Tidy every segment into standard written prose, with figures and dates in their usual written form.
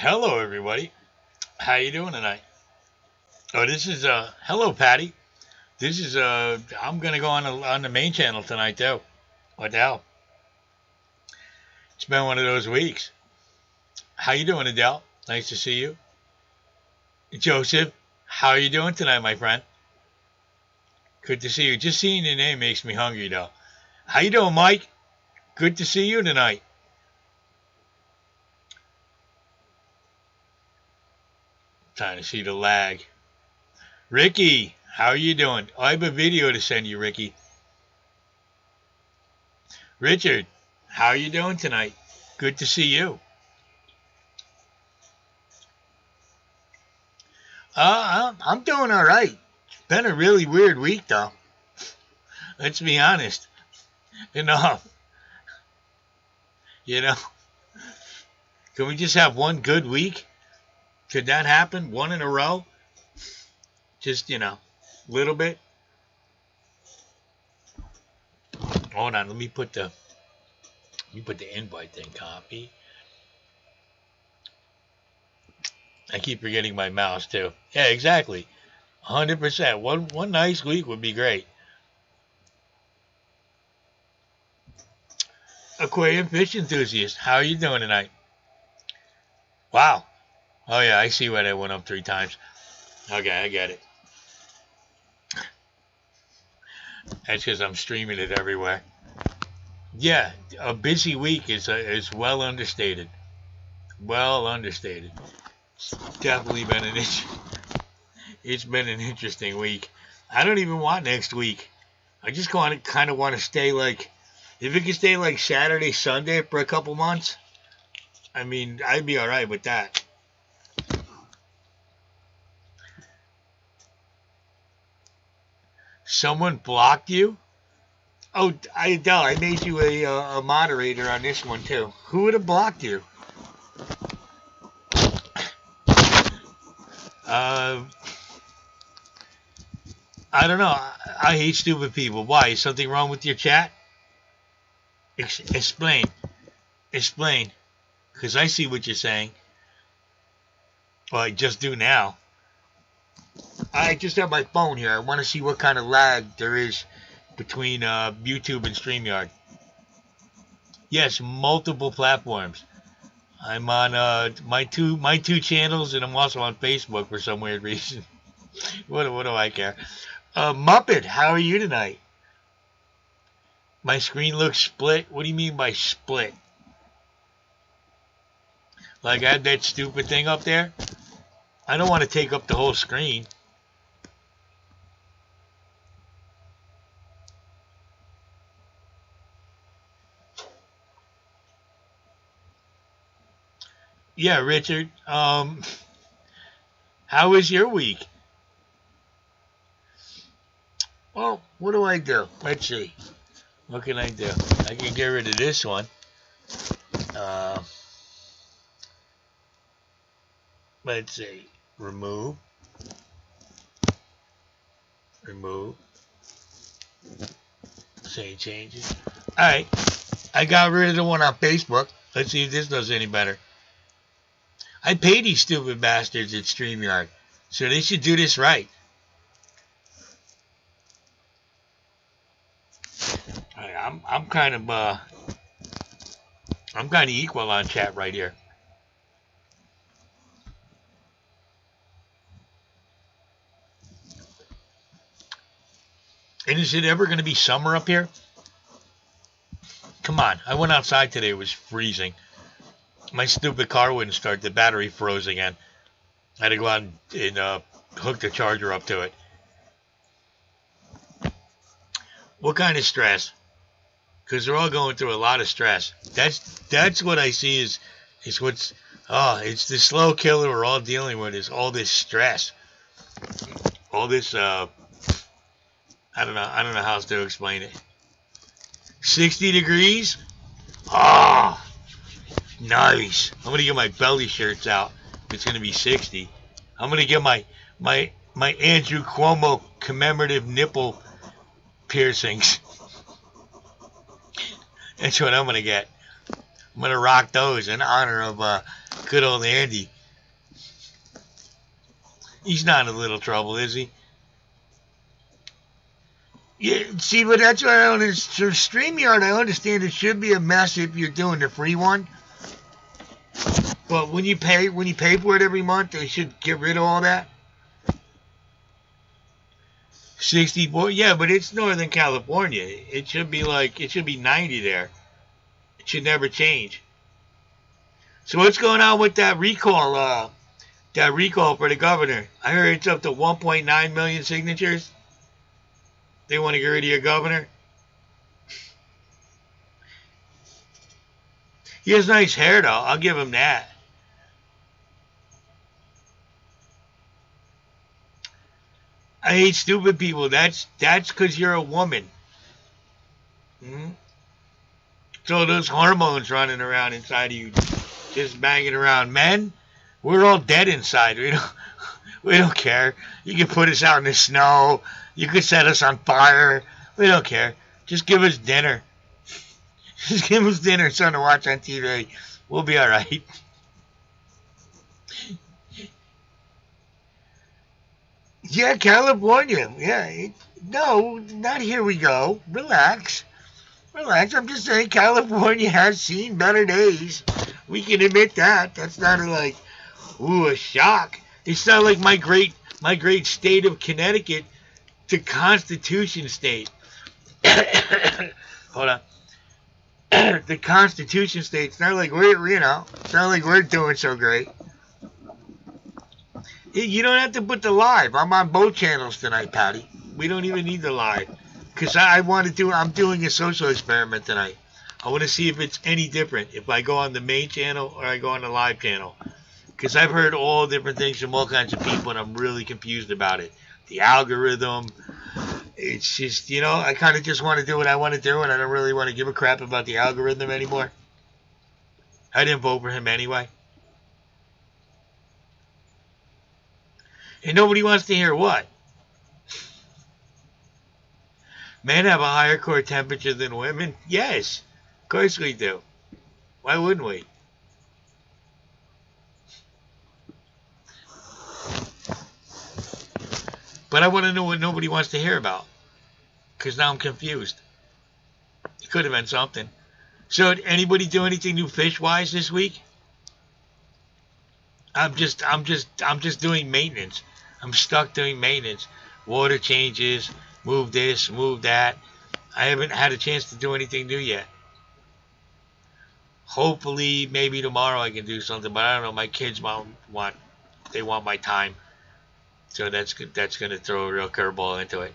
Hello, everybody. How you doing tonight? Oh, this is hello, Patty. This is I'm gonna go on the main channel tonight, too. What the hell? It's been one of those weeks. How you doing, Adele? Nice to see you. Joseph, how are you doing tonight, my friend? Good to see you. Just seeing your name makes me hungry, though. How you doing, Mike? Good to see you tonight. Trying to see the lag. Ricky, how are you doing? I have a video to send you, Ricky. Richard, how are you doing tonight? Good to see you. I'm doing all right. It's been a really weird week, though. Let's be honest. You know, you know, can we just have one good week? Could that happen? One in a row? Just, little bit. Hold on, let me put the invite thing. Copy. I keep forgetting my mouse too. Yeah, exactly. 100%. One nice week would be great. Aquarium fish enthusiast, how are you doing tonight? Wow. Oh yeah, I see why that went up 3 times. Okay, I get it. That's because I'm streaming it everywhere. Yeah, a busy week is well understated. Well understated. It's definitely been it's been an interesting week. I don't even want next week. I just kind of want to stay like, if it can stay like Saturday, Sunday for a couple months, I mean, I'd be all right with that. Someone blocked you? Oh, I made you a moderator on this one too. Who would have blocked you? I don't know. I hate stupid people. Why? Is something wrong with your chat? Explain. Explain. Because I see what you're saying. Well, I just do now. I just have my phone here. I want to see what kind of lag there is between YouTube and StreamYard. Yes, multiple platforms. I'm on my two channels, and I'm also on Facebook for some weird reason. what do I care? Muppet, how are you tonight? My screen looks split. What do you mean by split? Like I had that stupid thing up there? I don't want to take up the whole screen. Yeah, Richard. How was your week? Well, what do I do? Let's see. What can I do? I can get rid of this one. Let's see. Remove. Save changes. Alright. I got rid of the one on Facebook. Let's see if this does any better. I pay these stupid bastards at StreamYard, so they should do this right. I'm kind of equal on chat right here. And is it ever going to be summer up here? Come on, I went outside today. It was freezing. My stupid car wouldn't start. The battery froze again. I had to go out and hook the charger up to it. What kind of stress? Because they're all going through a lot of stress. That's what I see is what's it's the slow killer we're all dealing with, is all this stress. All this I don't know how else to explain it. 60 degrees? Oh, nice. I'm gonna get my belly shirts out. It's gonna be 60. I'm gonna get my Andrew Cuomo commemorative nipple piercings. That's what I'm gonna get. I'm gonna rock those in honor of good old Andy. He's not in a little trouble, is he? Yeah, see, but that's what I don't understand. StreamYard, I understand it should be a mess if you're doing the free one. But when you pay for it every month, they should get rid of all that. 64, yeah, but it's Northern California. It should be 90 there. It should never change. So what's going on with that recall? That recall for the governor? I heard it's up to 1.9 million signatures. They want to get rid of your governor. He has nice hair, though. I'll give him that. I hate stupid people. That's because you're a woman. Mm-hmm. So those hormones running around inside of you, just banging around. Men, we're all dead inside. We don't care. You can put us out in the snow. You could set us on fire. We don't care. Just give us dinner. Just give us dinner, something to watch on TV. We'll be all right. Yeah, California. Yeah. No, not here we go. Relax. Relax. I'm just saying California has seen better days. We can admit that. That's not a shock. It's not like my great state of Connecticut to Constitution state. Hold on. The Constitution state. It's not like it's not like we're doing so great. You don't have to put the live. I'm on both channels tonight, Patty. We don't even need the live. Because I'm doing a social experiment tonight. I want to see if it's any different if I go on the main channel or I go on the live channel. Because I've heard all different things from all kinds of people and I'm really confused about it. The algorithm. It's just, I kind of just want to do what I want to do and I don't really want to give a crap about the algorithm anymore. I didn't vote for him anyway. And nobody wants to hear what? Men have a higher core temperature than women? Yes, of course we do. Why wouldn't we? But I want to know what nobody wants to hear about. Because now I'm confused. It could have been something. So, did anybody do anything new fish-wise this week? I'm just doing maintenance. I'm stuck doing maintenance. Water changes, move this, move that. I haven't had a chance to do anything new yet. Hopefully, maybe tomorrow I can do something, but I don't know. My kids want my time. So that's going to throw a real curveball into it.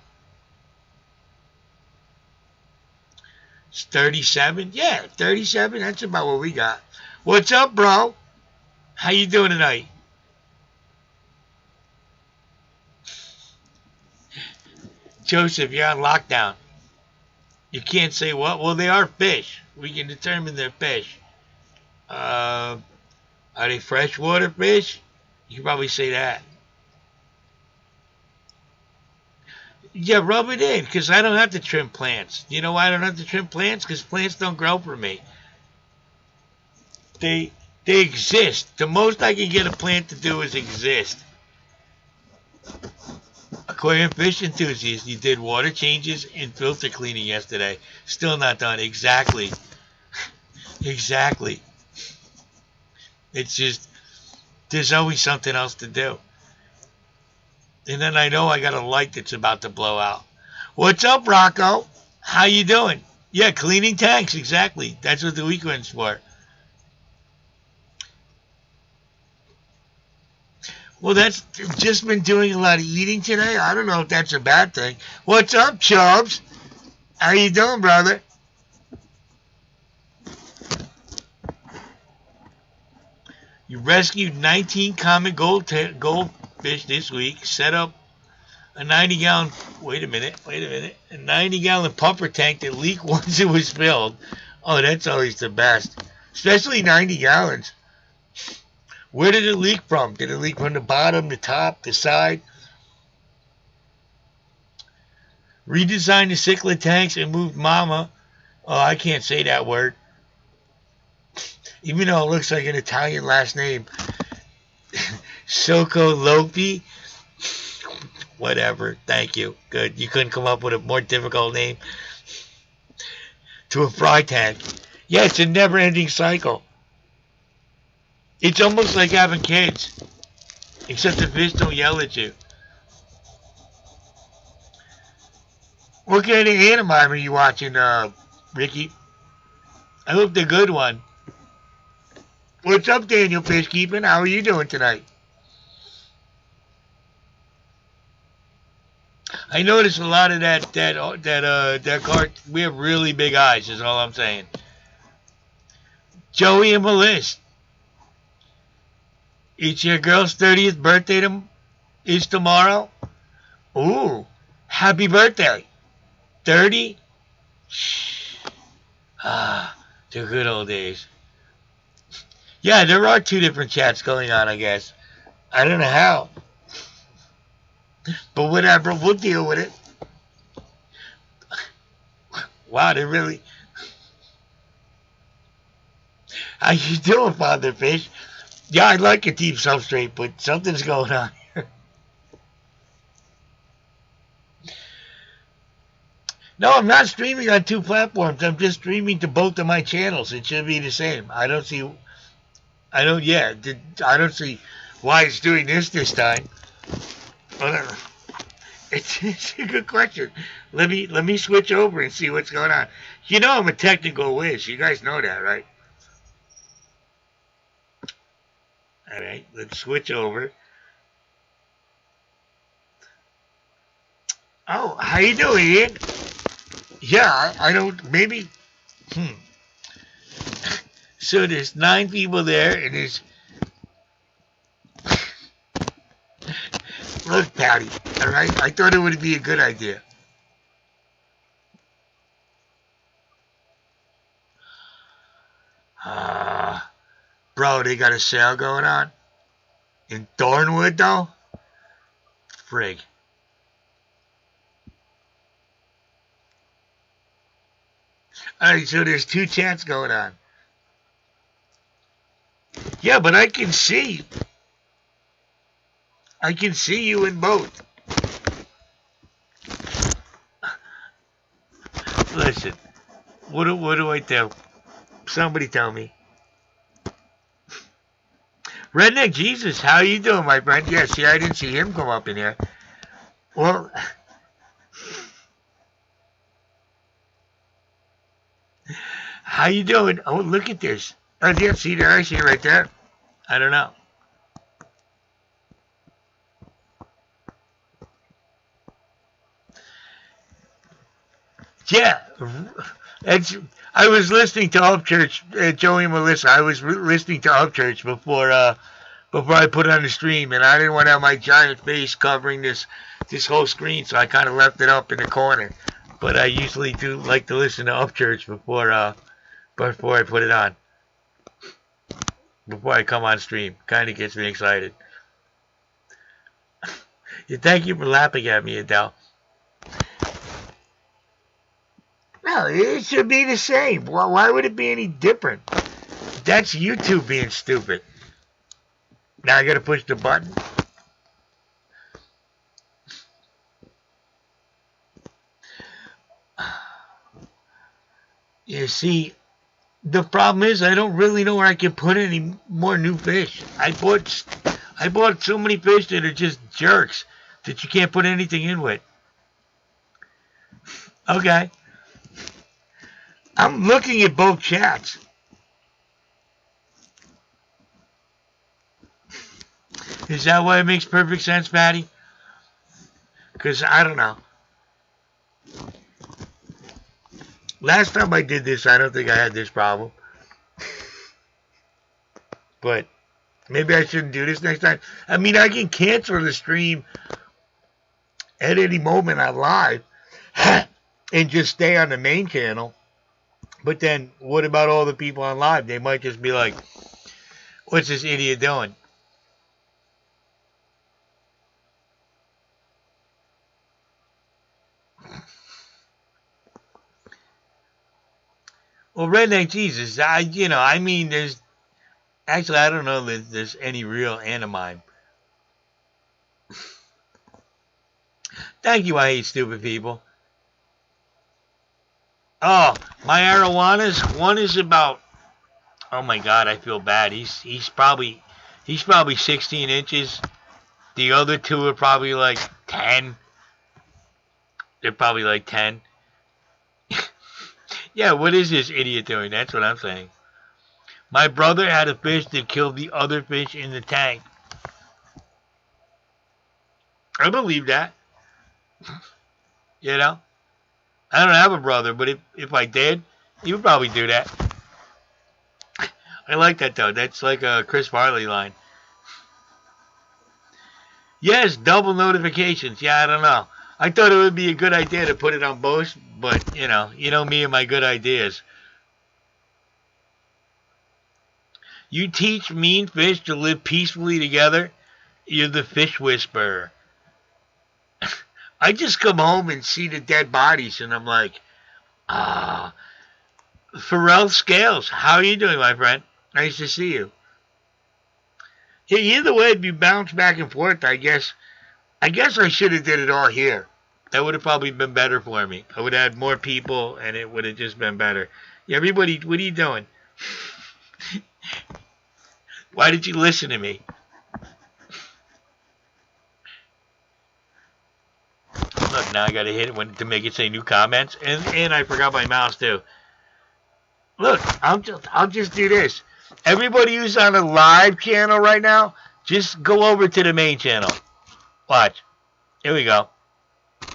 It's 37? Yeah, 37. That's about what we got. What's up, bro? How you doing tonight? Joseph, you're on lockdown. You can't say what? Well, they are fish. We can determine they're fish. Are they freshwater fish? You can probably say that. Yeah, rub it in, because I don't have to trim plants. You know why I don't have to trim plants? Because plants don't grow for me. They exist. The most I can get a plant to do is exist. Aquarium fish enthusiast, you did water changes and filter cleaning yesterday. Still not done. Exactly. Exactly. It's just, there's always something else to do. And then I know I got a light that's about to blow out. What's up, Rocco? How you doing? Yeah, cleaning tanks, exactly. That's what the weekend's for. Well, that's just been doing a lot of eating today. I don't know if that's a bad thing. What's up, Chubbs? How you doing, brother? You rescued 19 common goldfish this week. Set up a 90-gallon... Wait a minute. A 90-gallon pumper tank that leaked once it was filled. Oh, that's always the best. Especially 90 gallons. Where did it leak from? Did it leak from the bottom, the top, the side? Redesigned the cichlid tanks and moved Mama. Oh, I can't say that word. Even though it looks like an Italian last name. Socolopi. Whatever. Thank you. Good. You couldn't come up with a more difficult name to a fry tank. Yeah, it's a never-ending cycle. It's almost like having kids, except the fish don't yell at you. What kind of anime are you watching, Ricky? I hope the good one. What's up, Daniel Fishkeeping? How are you doing tonight? I noticed a lot of that cart. We have really big eyes. Is all I'm saying. Joey and Melissa, it's your girl's 30th birthday is tomorrow. Ooh, happy birthday! 30. Ah, the good old days. Yeah, there are two different chats going on. I guess. I don't know how. But whatever, we'll deal with it. Wow, they really... How you doing, Father Fish? Yeah, I'd like a deep substrate, but something's going on here. No, I'm not streaming on two platforms. I'm just streaming to both of my channels. It should be the same. I don't see why it's doing this time. It's a good question. Let me switch over and see what's going on. You know I'm a technical whiz. You guys know that, right? All right, let's switch over. Oh, how you doing, Ian? Yeah, I don't. Maybe. So there's 9 people there, and there's. Look, Patty. All right, I thought it would be a good idea. Bro, they got a sale going on in Thornwood, though. Frig. All right, so there's 2 chats going on. Yeah, but I can see. I can see you in both. Listen, what do I do? Somebody tell me. Redneck Jesus, how you doing, my friend? Yeah, see, I didn't see him come up in here. Well, how you doing? Oh, look at this. Oh, yeah, see there? I see it right there. I don't know. Yeah, I was listening to Upchurch, Joey and Melissa. I was listening to Upchurch before I put it on the stream, and I didn't want to have my giant face covering this whole screen, so I kind of left it up in the corner. But I usually do like to listen to Upchurch before I put it on, before I come on stream. Kind of gets me excited. Thank you for laughing at me, Adele. No, it should be the same. Why would it be any different? That's YouTube being stupid. Now I gotta push the button. You see, the problem is I don't really know where I can put any more new fish. I bought so many fish that are just jerks that you can't put anything in with. Okay. I'm looking at both chats. Is that why it makes perfect sense, Patty? Because I don't know. Last time I did this, I don't think I had this problem. But maybe I shouldn't do this next time. I mean, I can cancel the stream at any moment on live and just stay on the main channel. But then, what about all the people on live? They might just be like, what's this idiot doing? Well, Redneck Jesus, I mean, there's, actually, I don't know that there's any real anime. Thank you, I hate stupid people. Oh, my arowanas, one is about, oh my God, I feel bad. He's probably 16 inches. The other two are probably like 10. They're probably like 10. Yeah, what is this idiot doing? That's what I'm saying. My brother had a fish that killed the other fish in the tank. I believe that. You know? I don't have a brother, but if I did, he would probably do that. I like that, though. That's like a Chris Farley line. Yes, double notifications. Yeah, I don't know. I thought it would be a good idea to put it on both, but, you know me and my good ideas. You teach mean fish to live peacefully together, you're the fish whisperer. I just come home and see the dead bodies, and I'm like, Pharrell Scales, how are you doing, my friend? Nice to see you. Yeah, either way, if you bounce back and forth, I guess I should have did it all here. That would have probably been better for me. I would have had more people, and it would have just been better. Yeah, everybody, what are you doing? Why did you listen to me? Look, now I got to hit it to make it say new comments, and I forgot my mouse too. Look, I'll just do this. Everybody who's on a live channel right now, just go over to the main channel. Watch. Here we go.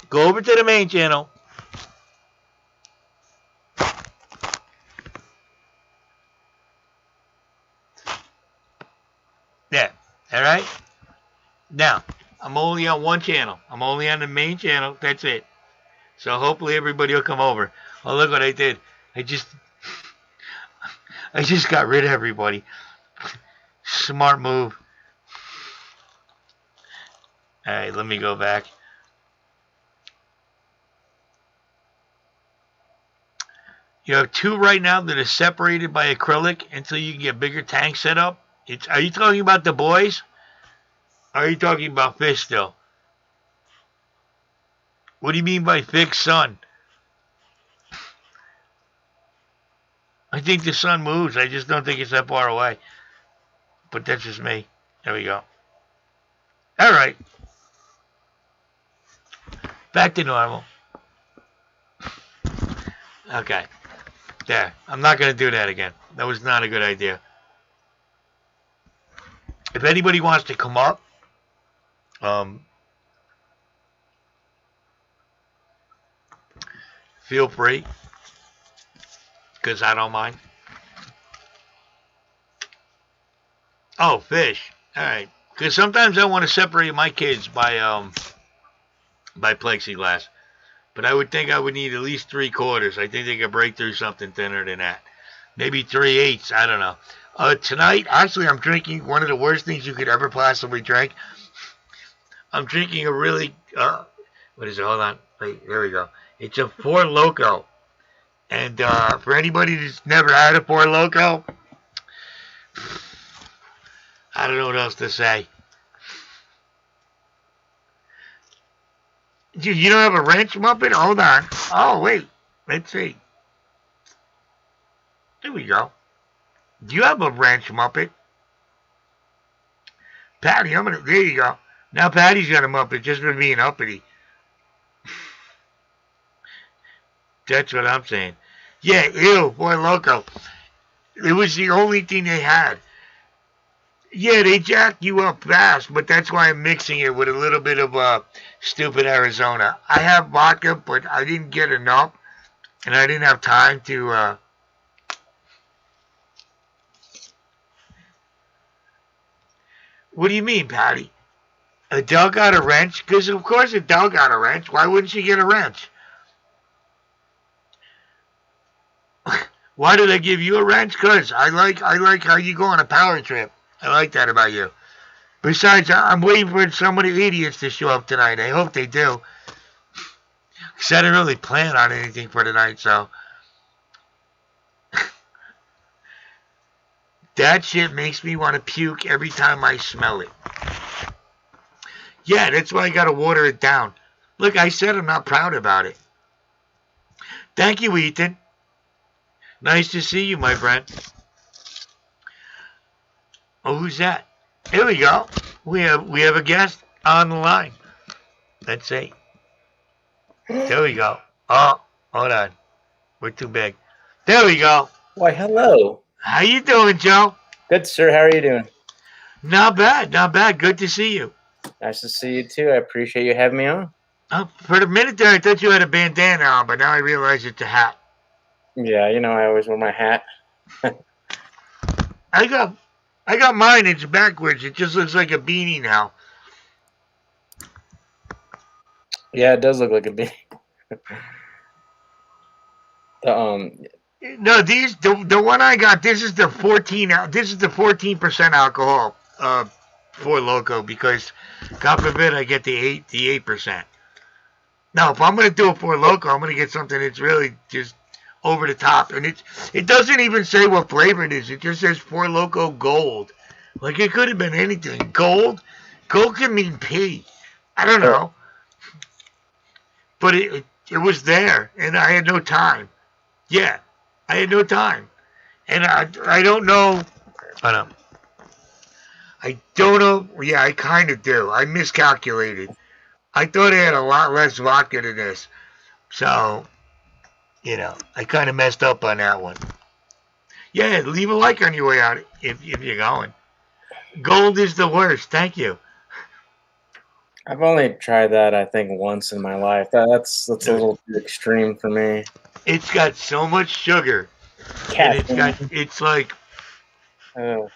Go over to the main channel. There. All right? Now, I'm only on one channel. I'm only on the main channel. That's it. So hopefully everybody will come over. Oh, look what I did. I just got rid of everybody. Smart move. All right, let me go back. You have two right now that are separated by acrylic until you can get bigger tanks set up. Are you talking about the boys? Or are you talking about fish still? What do you mean by fixed sun? I think the sun moves. I just don't think it's that far away. But that's just me. There we go. All right. Back to normal. Okay. There. I'm not going to do that again. That was not a good idea. If anybody wants to come up, feel free. Because I don't mind. Oh, fish. All right. Because sometimes I want to separate my kids by plexiglass. But I would think I would need at least 3/4. I think they could break through something thinner than that. Maybe 3/8. I don't know. Tonight, actually, I'm drinking one of the worst things you could ever possibly drink. I'm drinking a really, what is it? Hold on. Wait, there we go. It's a Four Loko. And for anybody that's never had a Four Loko, I don't know what else to say. You don't have a wrench, Muppet? Hold on. Oh, wait. Let's see. There we go. Do you have a wrench, Muppet? Patty, there you go. Now Patty's got a Muppet just for being uppity. That's what I'm saying. Yeah, ew, Four Loko. It was the only thing they had. Yeah, they jack you up fast, but that's why I'm mixing it with a little bit of stupid Arizona. I have vodka, but I didn't get enough, and I didn't have time to... What do you mean, Patty? Adele got a wrench? Because of course Adele got a wrench. Why wouldn't she get a wrench? Why did I give you a wrench? Because I like how you go on a power trip. I like that about you. Besides, I'm waiting for some of the idiots to show up tonight. I hope they do. Because I didn't really plan on anything for tonight, so. That shit makes me want to puke every time I smell it. Yeah, that's why I got to water it down. Look, I said I'm not proud about it. Thank you, Ethan. Nice to see you, my friend. Oh, who's that? Here we go. We have a guest on the line. Let's see. There we go. Oh, hold on. We're too big. There we go. Why, hello. How you doing, Joe? Good, sir. How are you doing? Not bad, not bad. Good to see you. Nice to see you, too. I appreciate you having me on. For a minute there, I thought you had a bandana on, but now I realize it's a hat. Yeah, I always wear my hat. I got mine. It's backwards. It just looks like a beanie now. Yeah, it does look like a beanie. No, the one I got. This is the 14% alcohol. Four Loco, because God forbid I get the 8%. Now, if I'm gonna do a Four Loco, I'm gonna get something that's really just over the top, and it doesn't even say what flavor it is. It just says Four Loco Gold. Like, it could have been anything. Gold can mean pee. I don't know, but it was there, and I had no time. Yeah, I had no time, and I don't know. I don't know. Yeah, I kind of do. I miscalculated. I thought I had a lot less vodka than this. So, I kind of messed up on that one. Yeah, leave a like on your way out if you're going. Gold is the worst. Thank you. I've only tried that, I think, once in my life. That's a little too extreme for me. It's got so much sugar. And it's like... Oh.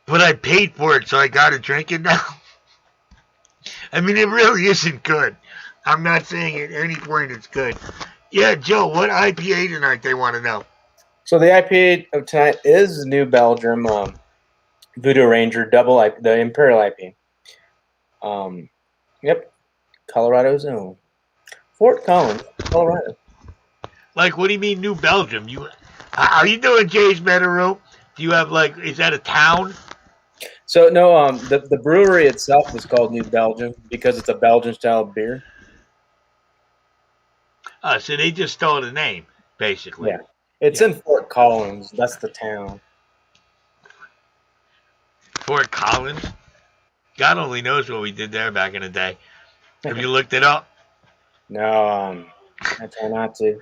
But I paid for it, so I got to drink it now. I mean, it really isn't good. I'm not saying at any point it's good. Yeah, Joe, what IPA tonight they want to know? So the IPA of tonight is New Belgium Voodoo Ranger the Imperial IPA. Yep, Colorado's own. Fort Collins, Colorado. Like, what do you mean New Belgium? Are you doing Jay's Better Room? Do you have, is that a town? So, no, the brewery itself is called New Belgium because it's a Belgian-style beer. So they just stole the name, basically. Yeah. It's in Fort Collins. That's the town. Fort Collins? God only knows what we did there back in the day. Have you looked it up? No, I try not to.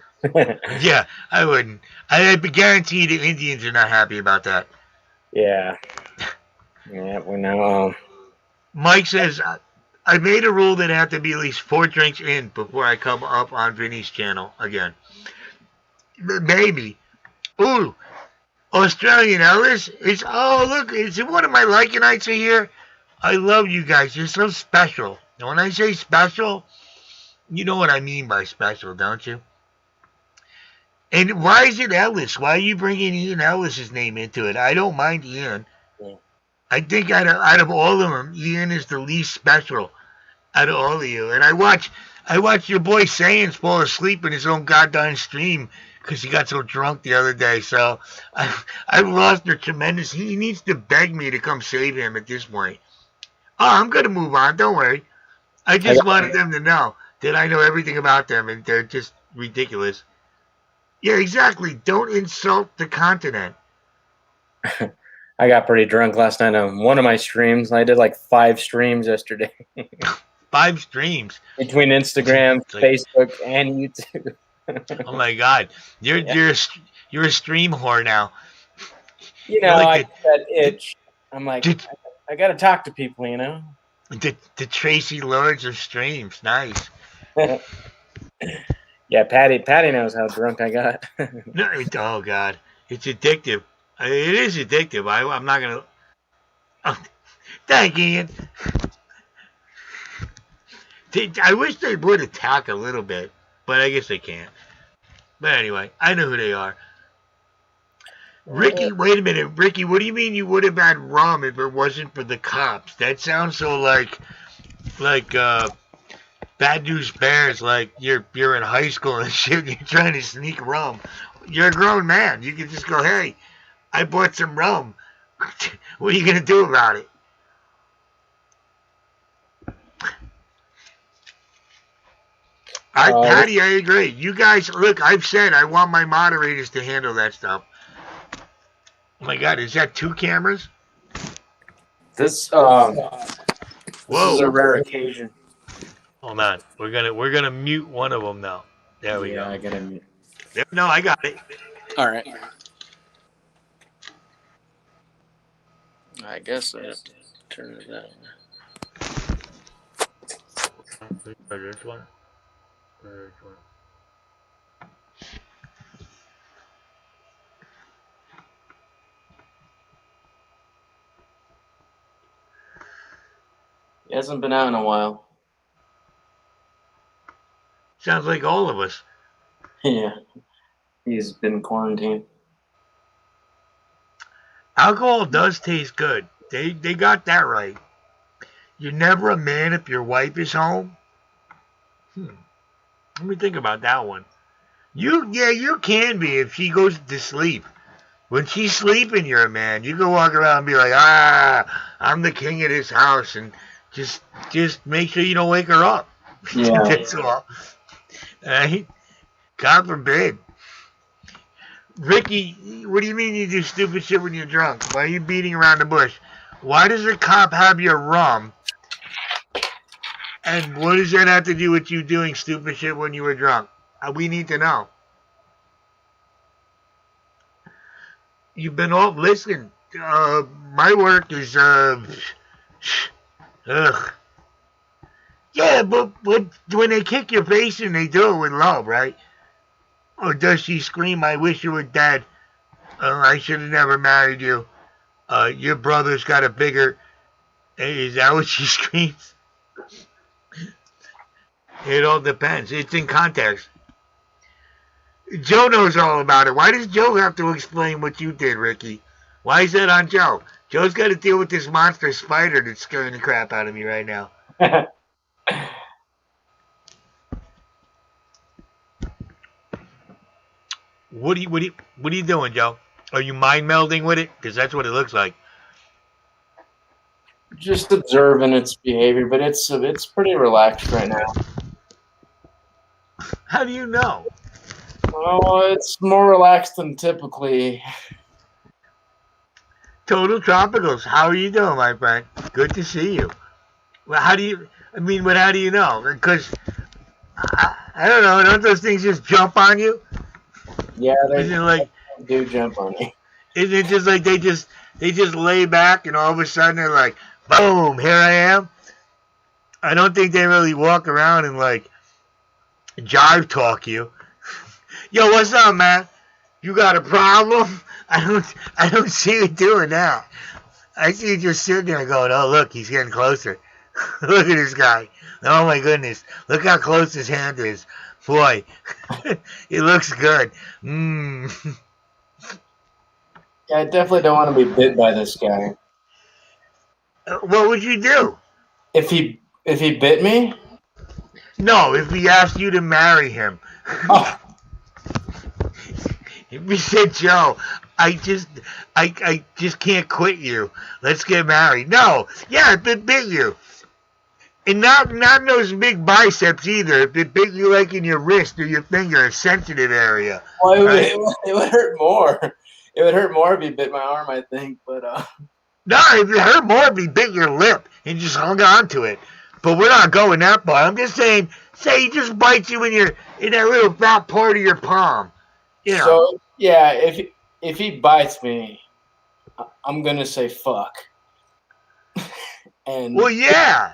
Yeah, I wouldn't. I guarantee the Indians are not happy about that. Yeah. Yeah, we know. Mike says, I made a rule that I have to be at least 4 drinks in before I come up on Vinny's channel again. Maybe. Ooh, Australian Ellis? Look, is one of my Lycanites are here? I love you guys. You're so special. And when I say special, you know what I mean by special, don't you? And why is it Ellis? Why are you bringing Ian Ellis's name into it? I don't mind Ian. Yeah. I think out of all of them, Ian is the least special out of all of you. And I watched your boy Sayans fall asleep in his own goddamn stream because he got so drunk the other day. So I've lost a tremendous. He needs to beg me to come save him at this point. Oh, I'm going to move on. Don't worry. I just wanted them to know that I know everything about them, and they're just ridiculous. Yeah, exactly. Don't insult the continent. I got pretty drunk last night on one of my streams. I did 5 streams yesterday. 5 streams? Between Instagram, Facebook, and YouTube. Oh, my God. You're a stream whore now. I get that itch. I'm like, I got to talk to people, The Tracy Lords of streams. Nice. Yeah, Patty knows how drunk I got. No, oh, God. It's addictive. It is addictive. I'm not going to... Oh, thank Ian. I wish they would attack a little bit, but I guess they can't. But anyway, I know who they are. Ricky, wait a minute. Ricky, what do you mean you would have had rum if it wasn't for the cops? That sounds so like Bad News Bears, like you're in high school and shit, you're trying to sneak rum. You're a grown man. You can just go, hey, I bought some rum. What are you going to do about it? Patty, I agree. You guys, look, I've said I want my moderators to handle that stuff. Oh my God, is that 2 cameras? This is Whoa. a rare occasion. Hold on. We're gonna mute one of them now. There we go. I gotta mute. No, I got it. All right. I guess I have to turn it down. This one. He hasn't been out in a while. Sounds like all of us. Yeah. He's been quarantined. Alcohol does taste good. They got that right. You're never a man if your wife is home. Let me think about that one. You can be if she goes to sleep. When she's sleeping, you're a man. You can walk around and be like, I'm the king of this house, and just make sure you don't wake her up. Yeah. That's all. Right? God forbid. Ricky, what do you mean you do stupid shit when you're drunk? Why are you beating around the bush? Why does the cop have your rum? And what does that have to do with you doing stupid shit when you were drunk? We need to know. You've been off. Listen, my work is, ugh. Yeah, but when they kick your face in, they do it with love, right? Or does she scream, I wish you were dead. I should have never married you. Your brother's got a bigger... Is that what she screams? It all depends. It's in context. Joe knows all about it. Why does Joe have to explain what you did, Ricky? Why is that on Joe? Joe's got to deal with this monster spider that's scaring the crap out of me right now. What are you doing, Joe? Are you mind melding with it? Because that's what it looks like. Just observing its behavior, but it's pretty relaxed right now. How do you know? Oh, it's more relaxed than typically. Total Tropicals, how are you doing, my friend? Good to see you. Well, how do you know? Because, I don't know, don't those things just jump on you? Yeah, they do jump on me. Isn't it just like they just lay back and all of a sudden they're like, boom, here I am? I don't think they really walk around and like jive talk you. Yo, what's up, man? You got a problem? I don't see you doing that. I see you just sitting there going, oh, look, he's getting closer. Look at this guy. Oh, my goodness. Look how close his hand is. Boy, it looks good. Yeah, I definitely don't want to be bit by this guy. What would you do? If he bit me? No, if he asked you to marry him. Oh. If he said, Joe, I just can't quit you. Let's get married. No, yeah, if it bit you. And not those big biceps either. If it bit you like in your wrist or your finger, a sensitive area. Well, it would hurt more. It would hurt more if he bit my arm, I think. But no, it would hurt more if he bit your lip and just hung on to it. But we're not going that far. I'm just saying, say he just bites you in that little fat part of your palm. You know. So yeah, if he bites me, I'm gonna say fuck. And well, yeah.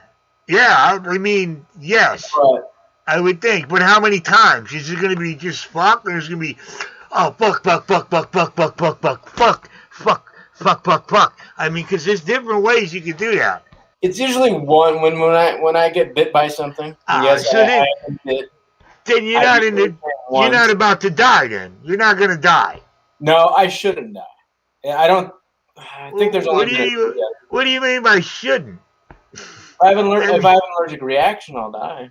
I mean, yes, but, I would think. But how many times? Is it going to be just fuck, or is it going to be, oh, fuck. I mean, because there's different ways you can do that. It's usually one when I get bit by something. Yes, so then you're not about to die. Then you're not going to die. No, I shouldn't die. I think there's what do you mean by shouldn't? If I have an allergic reaction, I'll die.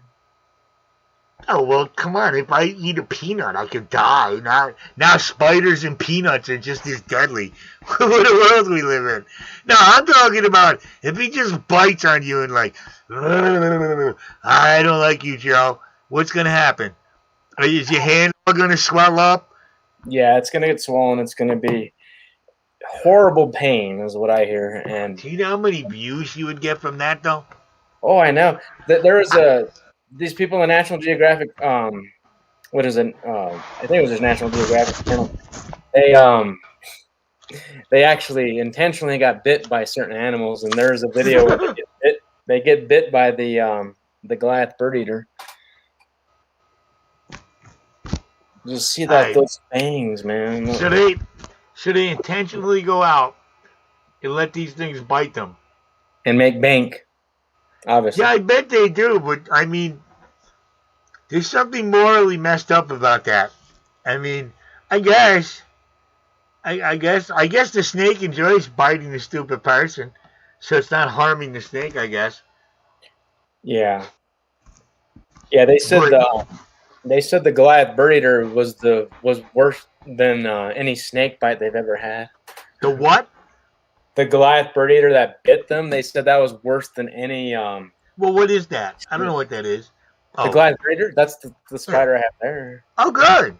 Oh, well, come on. If I eat a peanut, I could die. Now spiders and peanuts are just as deadly. What a world we live in. No, I'm talking about if he just bites on you and like, I don't like you, Joe. what's gonna happen? Is your hand all gonna swell up? Yeah, it's gonna get swollen. It's gonna be horrible pain, is what I hear. And Do you know how many views you would get from that, though? oh, I know that there was these people in National Geographic. What is it? I think it was just National Geographic channel. They actually intentionally got bit by certain animals, and there's a video where they get bit by the Goliath bird eater. Just see that those fangs, man. Should they intentionally go out and let these things bite them? And make bank, obviously. Yeah, I bet they do, but I mean, there's something morally messed up about that. I mean, I guess the snake enjoys biting the stupid person, so it's not harming the snake, I guess. Yeah. Yeah, they said the Goliath bird eater was worse than any snake bite they've ever had. The what? The Goliath bird eater that bit them. They said that was worse than any. Well, what is that? I don't know what that is. The Goliath bird eater. That's the spider I have there. Oh, good.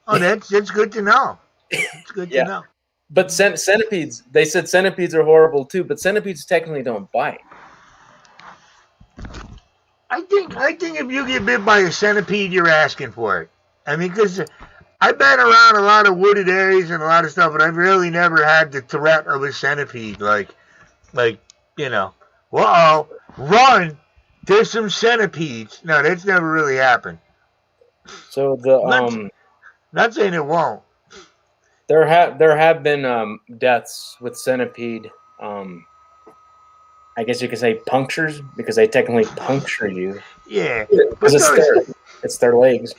Oh, that's good to know. It's good to know. But centipedes. They said centipedes are horrible too. But centipedes technically don't bite. I think if you get bit by a centipede, you're asking for it. I mean, because I've been around a lot of wooded areas and a lot of stuff, but I've really never had the threat of a centipede. Like you know, whoa, run! There's some centipedes. No, that's never really happened. So not saying it won't. There have been deaths with centipede. I guess you could say punctures because they technically puncture you. Yeah, because it's their legs.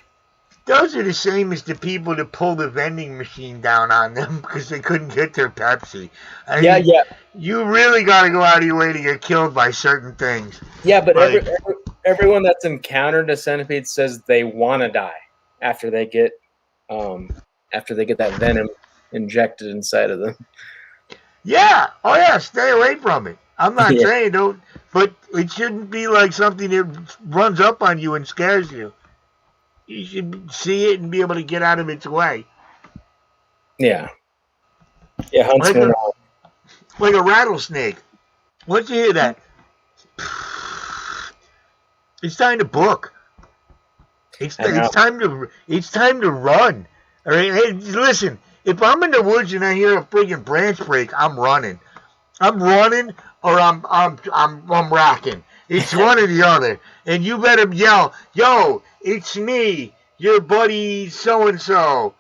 Those are the same as the people that pulled the vending machine down on them because they couldn't get their Pepsi. I mean, you really got to go out of your way to get killed by certain things. Yeah, but everyone that's encountered a centipede says they want to die after they get that venom injected inside of them. Yeah. Oh yeah. Stay away from it. I'm not saying don't, but it shouldn't be like something that runs up on you and scares you. You should see it and be able to get out of its way. Yeah. Yeah, huntsman. Like a rattlesnake. Once you hear that, it's time to book. It's time to run. All right. Hey, listen. If I'm in the woods and I hear a freaking branch break, I'm running. I'm running or I'm rocking. It's one or the other. And you better yell, "Yo, it's me, your buddy so-and-so.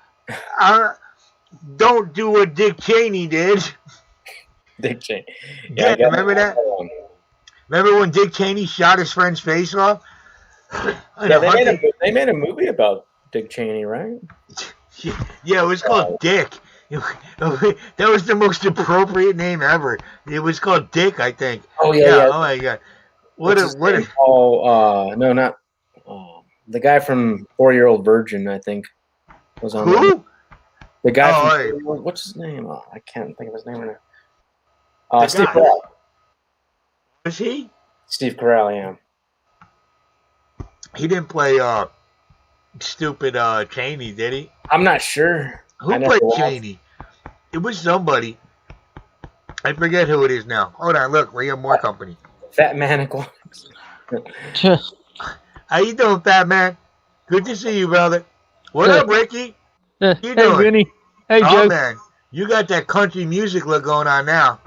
Don't do what Dick Cheney did." Dick Cheney. Yeah, remember that? Remember when Dick Cheney shot his friend's face off? Yeah, they made a movie about Dick Cheney, right? Yeah, it was called Dick. That was the most appropriate name ever. It was called Dick, I think. Oh yeah. Oh my God. The guy from 4-Year-Old Virgin, I think, was on. Who? The guy from what's his name? Oh, I can't think of his name right now. Steve Carell. Was he? Steve Carell, yeah. He didn't play stupid Cheney, did he? I'm not sure. Who played Cheney? It was somebody. I forget who it is now. Hold on, look, we have more company. Fat Man. How you doing, Fat Man? Good to see you, brother. What up, Ricky? How you doing? Hey, Vinny. Hey, Joe. Oh, man. You got that country music look going on now.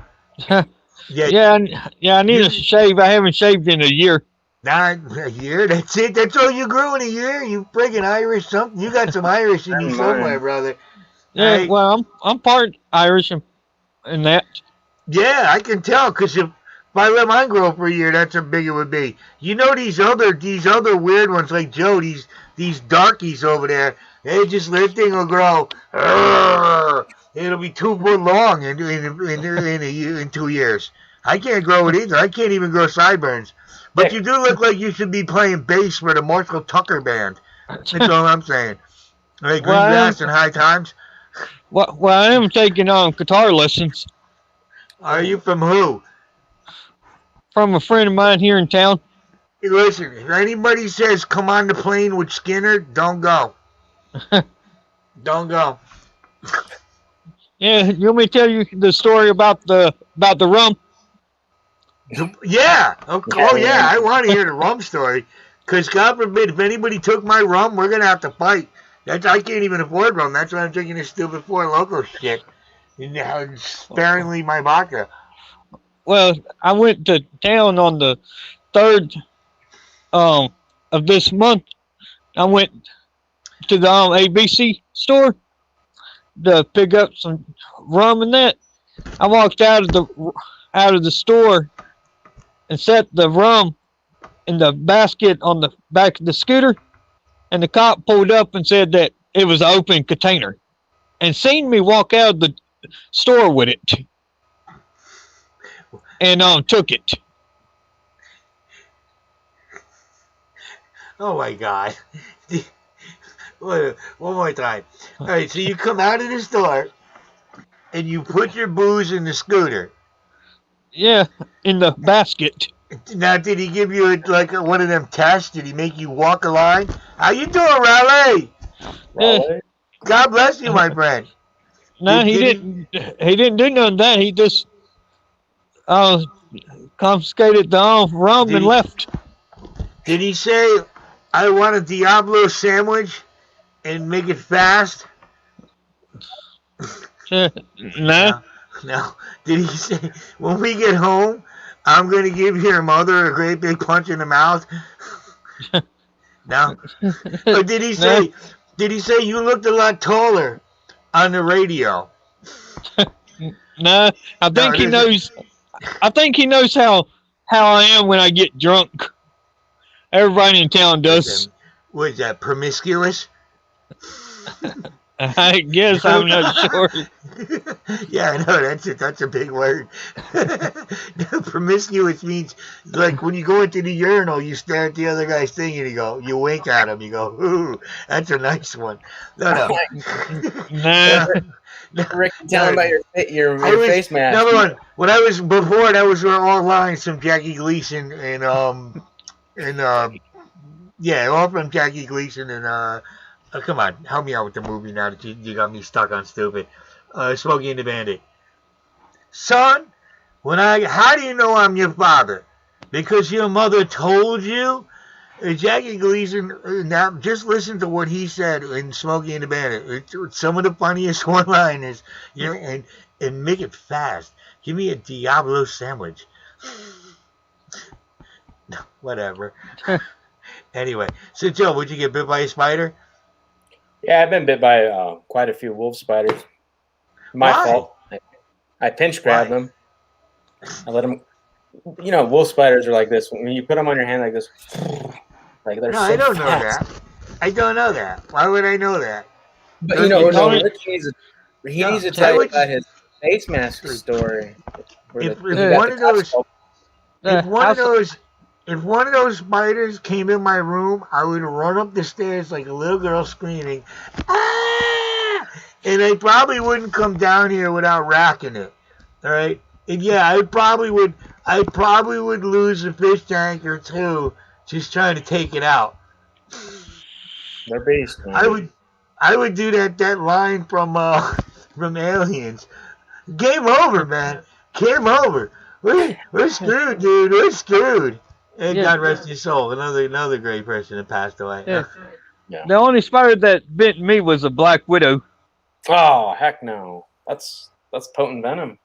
Yeah, I need a shave. I haven't shaved in a year. Not a year? That's it? That's all you grew in a year? You friggin' Irish something? You got some Irish in you somewhere, brother. Yeah, well, I'm part Irish and that. Yeah, I can tell, because if I let mine grow for a year, that's how big it would be. You know these other weird ones like Joe, these darkies over there, they just, their thing will grow. It'll be 2 foot long in 2 years. I can't grow it either. I can't even grow sideburns. But you do look like you should be playing bass for the Marshall Tucker Band. That's all I'm saying. Like Green Grass and High Times. Well, I am taking on guitar lessons. Are you from who? From a friend of mine here in town. Listen, if anybody says come on the plane with Skinner, don't go. Don't go. Yeah, you want me to tell you the story about the rum? Yeah. Oh yeah. I want to hear the rum story. Because God forbid, if anybody took my rum, we're gonna have to fight. I can't even afford rum. That's why I'm drinking this stupid Four Loko shit. And sparingly my vodka. Well, I went to town on the 3rd of this month. I went to the ABC store to pick up some rum and that. I walked out of the store and set the rum in the basket on the back of the scooter, and the cop pulled up and said that it was an open container, and seen me walk out of the store with it, and took it. Oh my God. One more time. All right, so you come out of the store and you put your booze in the scooter. Yeah, in the basket. Now, did he give you like one of them tests? Did he make you walk a line? How you doing, Raleigh? Yeah. God bless you, my friend. No, he didn't. He didn't do none of that. He just confiscated the rum and left. Did he say, "I want a Diablo sandwich and make it fast"? No. No. Did he say, "When we get home, I'm going to give your mother a great big punch in the mouth"? No. Or did he say? No. Did he say you looked a lot taller on the radio? No. I think he knows. I think he knows how I am when I get drunk. Everybody in town does. What is that? Promiscuous? I guess I'm not sure. Yeah, I know that's a big word. Promiscuous means like when you go into the urinal, you stare at the other guy's thing and you wink at him. You go, "Ooh, that's a nice one." No. Rick, tell him about your face mask. Number one, when I was before, that was all lines from Jackie Gleason and all from Jackie Gleason and come on, help me out with the movie now that you got me stuck on stupid. Smokey and the Bandit. Son, how do you know I'm your father? Because your mother told you? Jackie Gleason, now just listen to what he said in Smokey and the Bandit. It's some of the funniest one-liners, and make it fast. Give me a Diablo sandwich. No, whatever. Anyway, so Joe, would you get bit by a spider? Yeah, I've been bit by quite a few wolf spiders. My fault. I pinch grabbed them. I let them. Wolf spiders are like this. When you put them on your hand like this, like they're. No, I don't know that. I don't know that. Why would I know that? But he needs to tell you about his face mask story. If one of those spiders came in my room, I would run up the stairs like a little girl screaming, "Ah!" And I probably wouldn't come down here without racking it. All right? And yeah, I probably would lose a fish tank or two just trying to take it out. They're beasts, man. I would do that line from Aliens. Game over, man. Game over. We're screwed, dude. We're screwed. And God rest his soul. Another great person that passed away. Yeah. The only spider that bit me was a black widow. Oh, heck no. That's potent venom.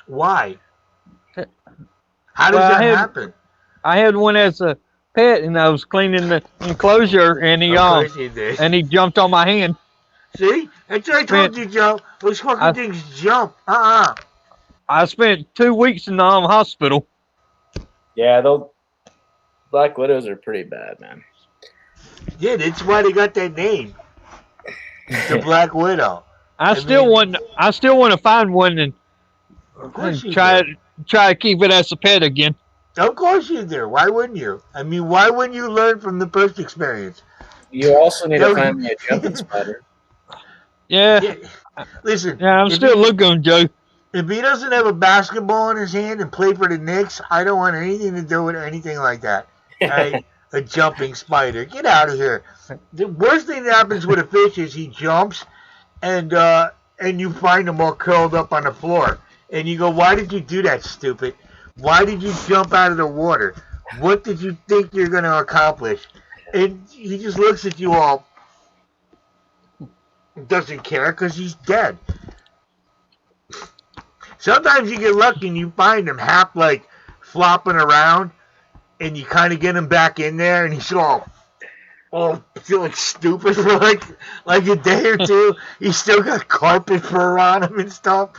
Why? How does that happen? I had one as a pet, and I was cleaning the enclosure, and he jumped on my hand. See? That's what I told you, Joe. Those fucking things jump. I spent 2 weeks in the hospital. Yeah, Black Widows are pretty bad, man. Yeah, that's why they got that name. The Black Widow. I still want to find one and try to keep it as a pet again. Of course you do. Why wouldn't you? I mean, why wouldn't you learn from the first experience? You also need to find me a jumping spider. Yeah. Listen. Yeah, I'm still looking, Joe. If he doesn't have a basketball in his hand and play for the Knicks, I don't want anything to do with anything like that. A jumping spider. Get out of here. The worst thing that happens with a fish is he jumps and you find him all curled up on the floor. And you go, why did you do that, stupid? Why did you jump out of the water? What did you think you're going to accomplish? And he just looks at you all, doesn't care because he's dead. Sometimes you get lucky and you find him half like flopping around, and you kind of get him back in there, and he's all feeling stupid for like a day or two. He's still got carpet fur on him and stuff.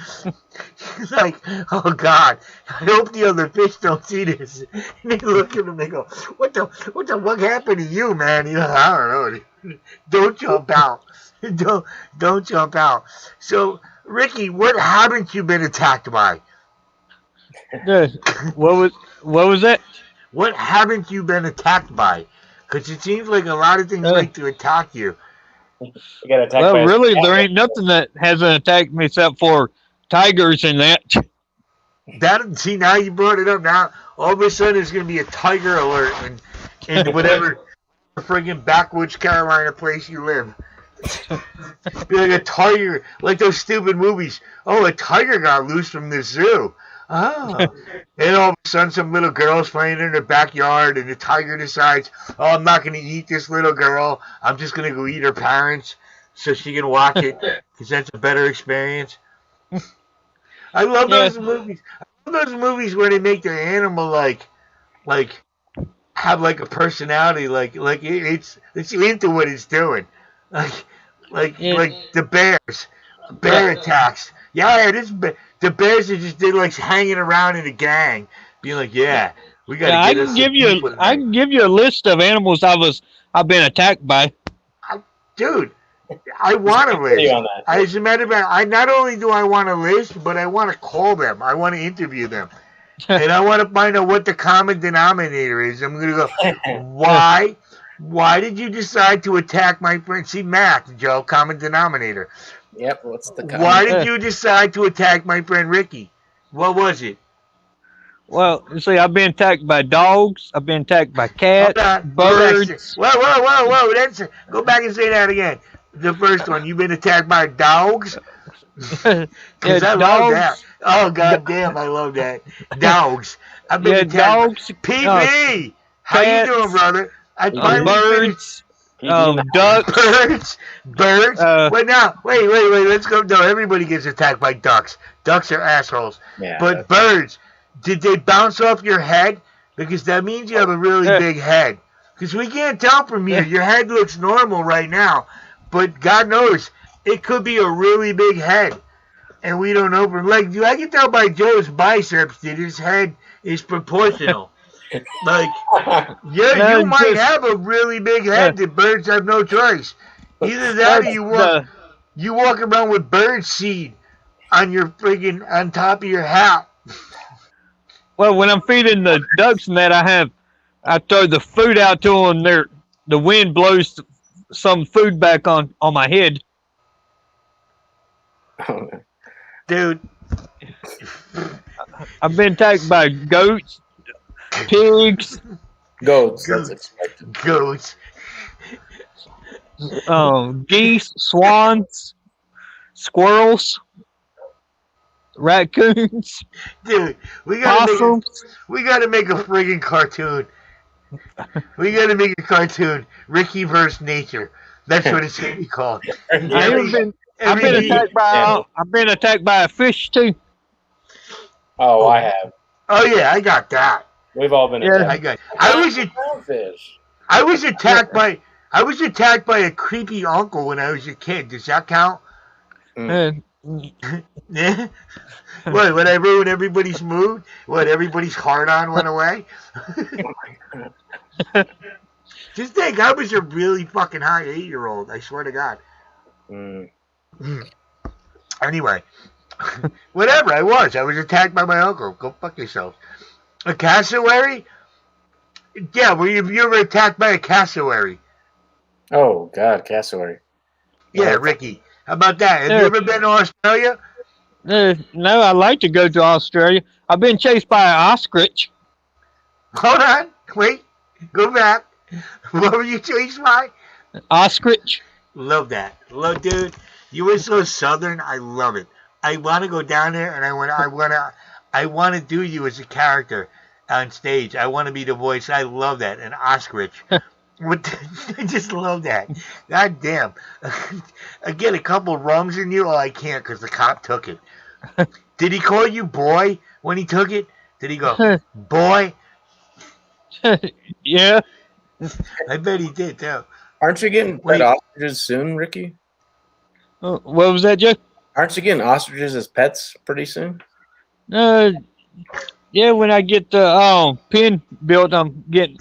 He's like, oh God, I hope the other fish don't see this. And they look at him and they go, what happened to you, man? You know, I don't know. Don't jump out. Don't jump out. So, Ricky, what haven't you been attacked by? What was that? What haven't you been attacked by? Because it seems like a lot of things like to attack you. You got attacked Well, by really, there ain't nothing that hasn't attacked me except for tigers and that. See, now you brought it up. Now, all of a sudden, there's going to be a tiger alert in whatever friggin' backwoods Carolina place you live. Be like a tiger, like those stupid movies. Oh, a tiger got loose from the zoo. Oh. And all of a sudden, some little girl's playing in her backyard, and the tiger decides, oh, I'm not going to eat this little girl. I'm just going to go eat her parents so she can watch it, because that's a better experience. I love those movies. I love those movies where they make their animal, like have, like, a personality. Like it's into what it's doing. Like the bears. Bear attacks. Yeah, the bears are just like hanging around in a gang, being like, "Yeah, we got to I get can us." I can give you a list of animals I've been attacked by. Dude, I want to list. As a matter of fact, I not only do I want to list, but I want to call them. I want to interview them, and I want to find out what the common denominator is. I'm gonna go, why? Why did you decide to attack my friend? See, math, Joe, common denominator. Yep, what's the common? Why did you decide to attack my friend Ricky? What was it? Well, you see, I've been attacked by dogs. I've been attacked by cats, birds. Whoa. Go back and say that again. The first one, you've been attacked by dogs? Because I love that. Oh, goddamn, I love that. Dogs. I've been attacked dogs. PB! How you doing, brother? Birds. Ducks. Birds. Wait, let's go. No, everybody gets attacked by ducks. Ducks are assholes. Yeah, but birds, did they bounce off your head? Because that means you have a really big head. Because we can't tell from here. Your head looks normal right now. But God knows, it could be a really big head. And we don't know. Like, I can tell by Joe's biceps that his head is proportional. Like, yeah, you might have a really big head that birds have no choice. Either that or you walk around with bird seed on your friggin' on top of your hat. Well, when I'm feeding the ducks and that, I throw the food out to them. The wind blows some food back on my head. Dude, I've been attacked by goats. Pigs, goats. That's expected. Goats. Geese, swans, squirrels, raccoons. Dude, we gotta make a friggin' cartoon. We gotta make a cartoon. Ricky vs. Nature. That's what it's gonna be called. I've been attacked by a fish too. Oh, I have. Oh yeah, I got that. We've all been attacked. I was attacked by a creepy uncle when I was a kid. Does that count? Yeah. What? When I ruined everybody's mood? What? Everybody's hard on went away? Just think, I was a really fucking high 8-year-old. I swear to God. Anyway, whatever. I was attacked by my uncle. Go fuck yourself. A cassowary? Yeah, were you ever attacked by a cassowary? Oh, God, cassowary. Yeah, Ricky. How about that? Have you ever been to Australia? No, I'd like to go to Australia. I've been chased by an ostrich. Hold on. Wait. Go back. What were you chased by? Ostrich. Love that. Love, dude. You were so southern. I love it. I want to go down there, and I want to do you as a character on stage. I want to be the voice. I love that. An ostrich. I just love that. God damn. I get a couple rums in you. Oh, I can't because the cop took it. Did he call you boy when he took it? Did he go, boy? Yeah. I bet he did, too. Aren't you getting Wait. pet ostriches soon, Ricky? What was that, Joe? Aren't you getting ostriches as pets pretty soon? Yeah, when I get the pen built, I'm getting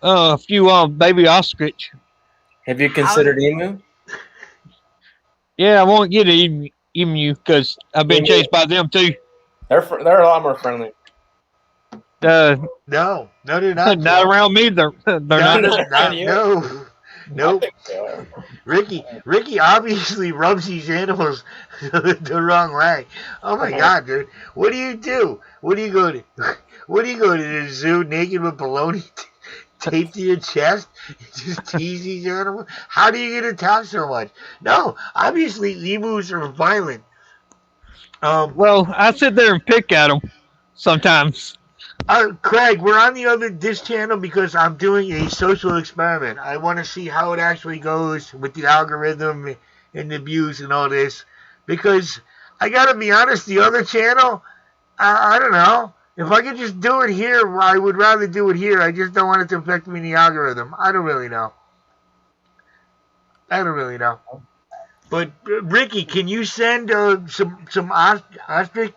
a few baby ostrich. Have you considered emu? Yeah, I won't get an emu because I've been Emu. chased by them too. They're a lot more friendly. No, they're not. Not around me. They're not. No. I Nope. think they are. Ricky obviously rubs these animals the wrong way. Oh my God, dude! What do? What do you go to? What do you go to the zoo naked with baloney taped to your chest? Just tease these animals? How do you get attacked so much? No, obviously emus are violent. Well, I sit there and pick at them sometimes. Craig, we're on this channel because I'm doing a social experiment. I want to see how it actually goes with the algorithm and the views and all this. Because I gotta be honest, the other channel, I don't know. If I could just do it here, I would rather do it here. I just don't want it to affect me in the algorithm. I don't really know. But Ricky, can you send some ostrich?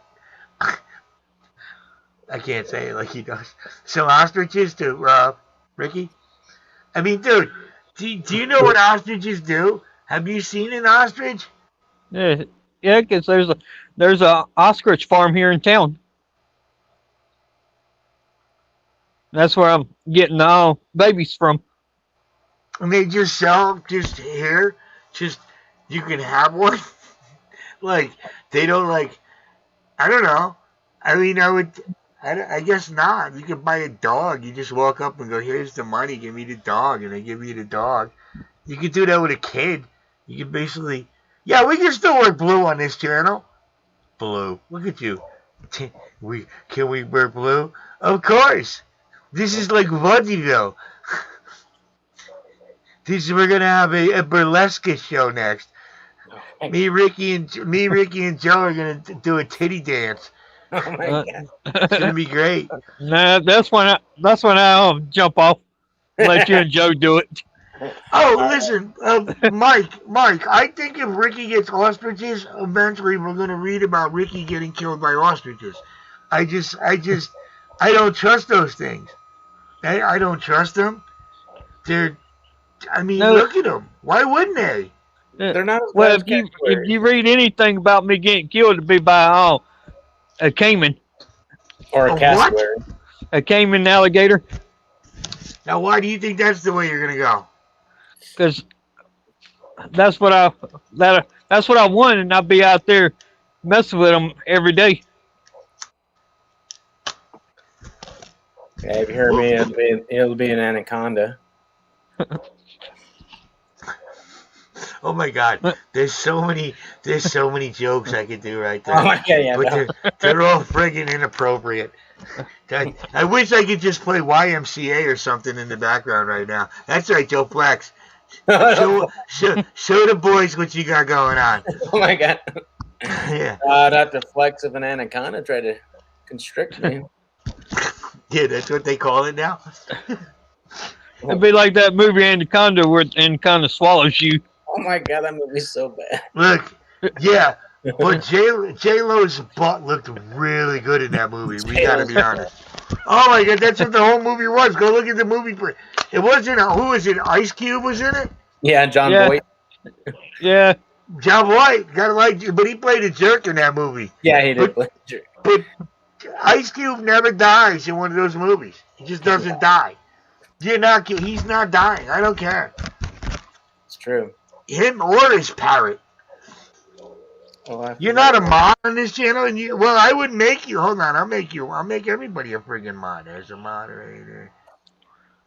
I can't say it like he does. Some ostriches to Ricky. I mean, dude, do you know what ostriches do? Have you seen an ostrich? Yeah, because there's a ostrich farm here in town. That's where I'm getting babies from. And they just sell just here, just you can have one. Like they don't like. I don't know. I mean, I guess not. You could buy a dog. You just walk up and go, here's the money, give me the dog, and they give you the dog. You could do that with a kid. You could basically... Yeah, we can still work blue on this channel. Blue. Look at you. Can we work blue? Of course. This is like vaudeville. We're going to have a burlesque show next. Me, Ricky, and Joe are going to do a titty dance. Oh my God. It's gonna be great. Nah, that's when I jump off. Let you and Joe do it. Oh, listen, Mike. I think if Ricky gets ostriches, eventually we're gonna read about Ricky getting killed by ostriches. I don't trust those things. I don't trust them. Look at them. Why wouldn't they? They're not as Well, bad if as you read anything about me getting killed, it'd be by a caiman. or a A cassowary. A caiman alligator. Now, why do you think that's the way you're gonna go? Because that's what I want, and I'll be out there messing with them every day. Yeah, if you heard me, it'll be an anaconda. Oh my God, there's so many jokes I could do right there. Oh my God, yeah, But they're all friggin' inappropriate. I wish I could just play YMCA or something in the background right now. That's right, Joe Flex. Show the boys what you got going on. Oh my God. Yeah, Not the flex of an anaconda try to constrict me. yeah, that's what they call it now. It'd be like that movie Anaconda, where Anaconda swallows you. Oh my God, that movie's so bad. Look, yeah, but J-Lo's butt looked really good in that movie. We gotta be honest. Oh my God, that's what the whole movie was. Go look at the movie. It wasn't. Who was it? Ice Cube was in it. Yeah, John Yeah. Boyd. Yeah. John White, gotta like, but he played a jerk in that movie. Yeah, he did play a jerk. But Ice Cube never dies in one of those movies. He just doesn't die. He's not dying. I don't care. It's true. Him or his parrot. Well, You're not a mod on this channel, and I would make you. Hold on, I'll make everybody a friggin' mod as a moderator.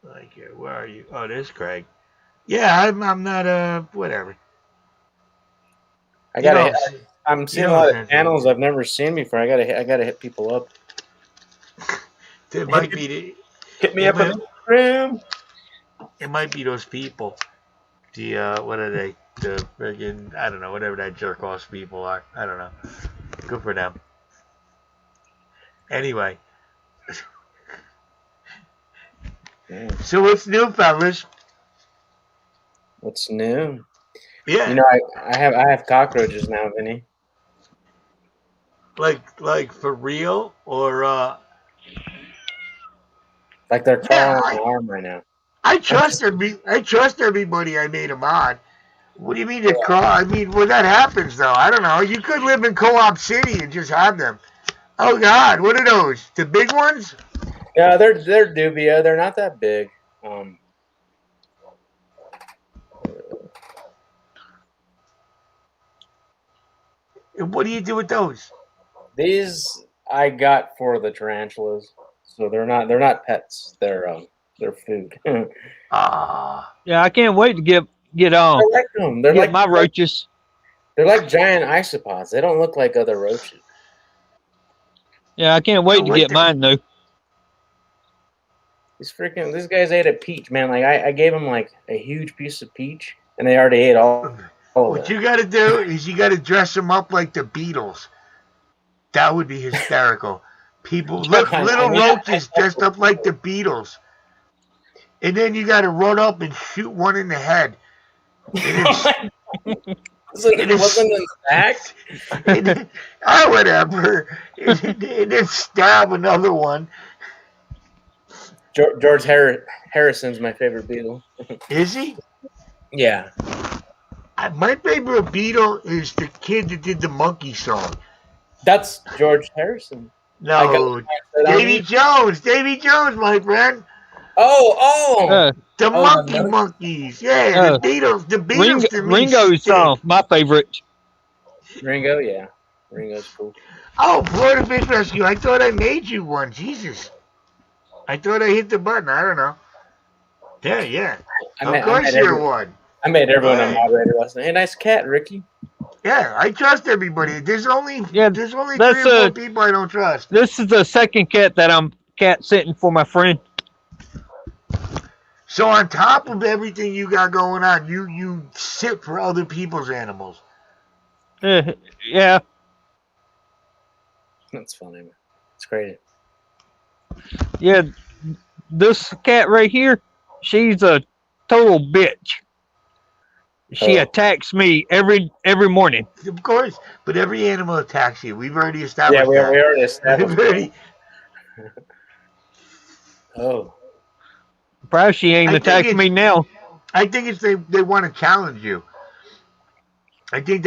Like, where are you? Oh, there's Craig. Yeah, I'm not, whatever. I You gotta. don't- I'm you seeing a don't lot of sense channels it. I've never seen before. I gotta hit people up. It might be the, Hit me it up on might, Instagram. it might be those people. The what are they? The friggin' I don't know, whatever that jerk off people are. I don't know. Good for them. Anyway, Yeah. so what's new, fellas? What's new? Yeah, You know, I have cockroaches now, Vinny. like for real, or Like they're yeah, crawling on my arm right now. I trust everybody I made them on. What do you mean to crawl? I mean, when that happens, though, I don't know. You could live in Co-op City and just have them. Oh God, what are those? The big ones? Yeah, they're dubia. They're not that big. And what do you do with those? These I got for the tarantulas, so they're not pets. They're food. I Ah, Yeah, I can't wait to get on. like them. They're Get like my roaches. they're like giant isopods. They don't look like other roaches. Yeah, I can't wait to what get the- mine though. These guys ate a peach, man. Like I gave them like a huge piece of peach, and they already ate all of what it. you got to do is you got to dress them up like the Beatles. That would be hysterical. People look, little roaches dressed up like the Beatles, and then you got to run up and shoot one in the head. And It wasn't in the back. or whatever, and then stab another one. George Harrison's my favorite Beatle. Is he? Yeah. My favorite Beatle is the kid that did the monkey song. That's George Harrison. No, Davy Jones. Davy Jones, my friend. Oh. Uh, The Oh, monkey no. monkeys. Yeah, the Beatles. The Beatles to me Ringo's stink. my favorite. Ringo, yeah. Ringo's cool. Oh, Florida Fish Rescue. I thought I made you one. Jesus. I thought I hit the button. I don't know. Yeah. Of course you're one. I made everyone a Right. moderator last night. Hey, nice cat, Ricky. Yeah, I trust everybody. There's only that's, 3 or 4 people I don't trust. This is the second cat that I'm cat sitting for my friend. So on top of everything you got going on, you sit for other people's animals. Yeah. That's funny, man. It's great. Yeah, this cat right here, she's a total bitch. She Oh. attacks me every morning. Of course, but every animal attacks you. We've already established Yeah, we that. already We've established. already- Oh. Probably she ain't I think attacking me now. I think it's they want to challenge you. I think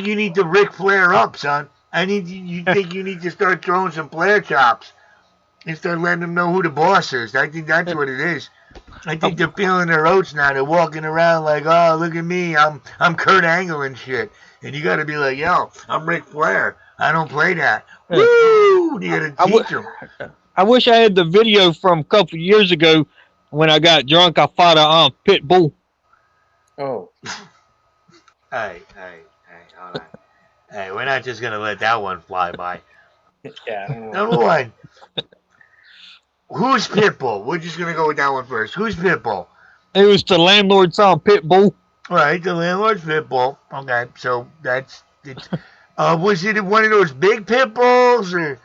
you need to Ric Flair up, son. You think you need to start throwing some Flair chops and start letting them know who the boss is. I think that's what it is. I think they're feeling their oats now. They're walking around like, oh, look at me, I'm Kurt Angle and shit. And you got to be like, yo, I'm Ric Flair. I don't play that. Yeah. Woo! You got to teach them. I wish I had the video from a couple years ago when I got drunk. I fought a pit bull. Oh. Hey, hold on. Hey, we're not just gonna let that one fly by. Yeah. I don't know. Number one, who's Pitbull? We're just gonna go with that one first. Who's Pitbull? It was the landlord's pit bull. All right, the landlord's Pitbull. Okay, so it's. Was it one of those big pit bulls or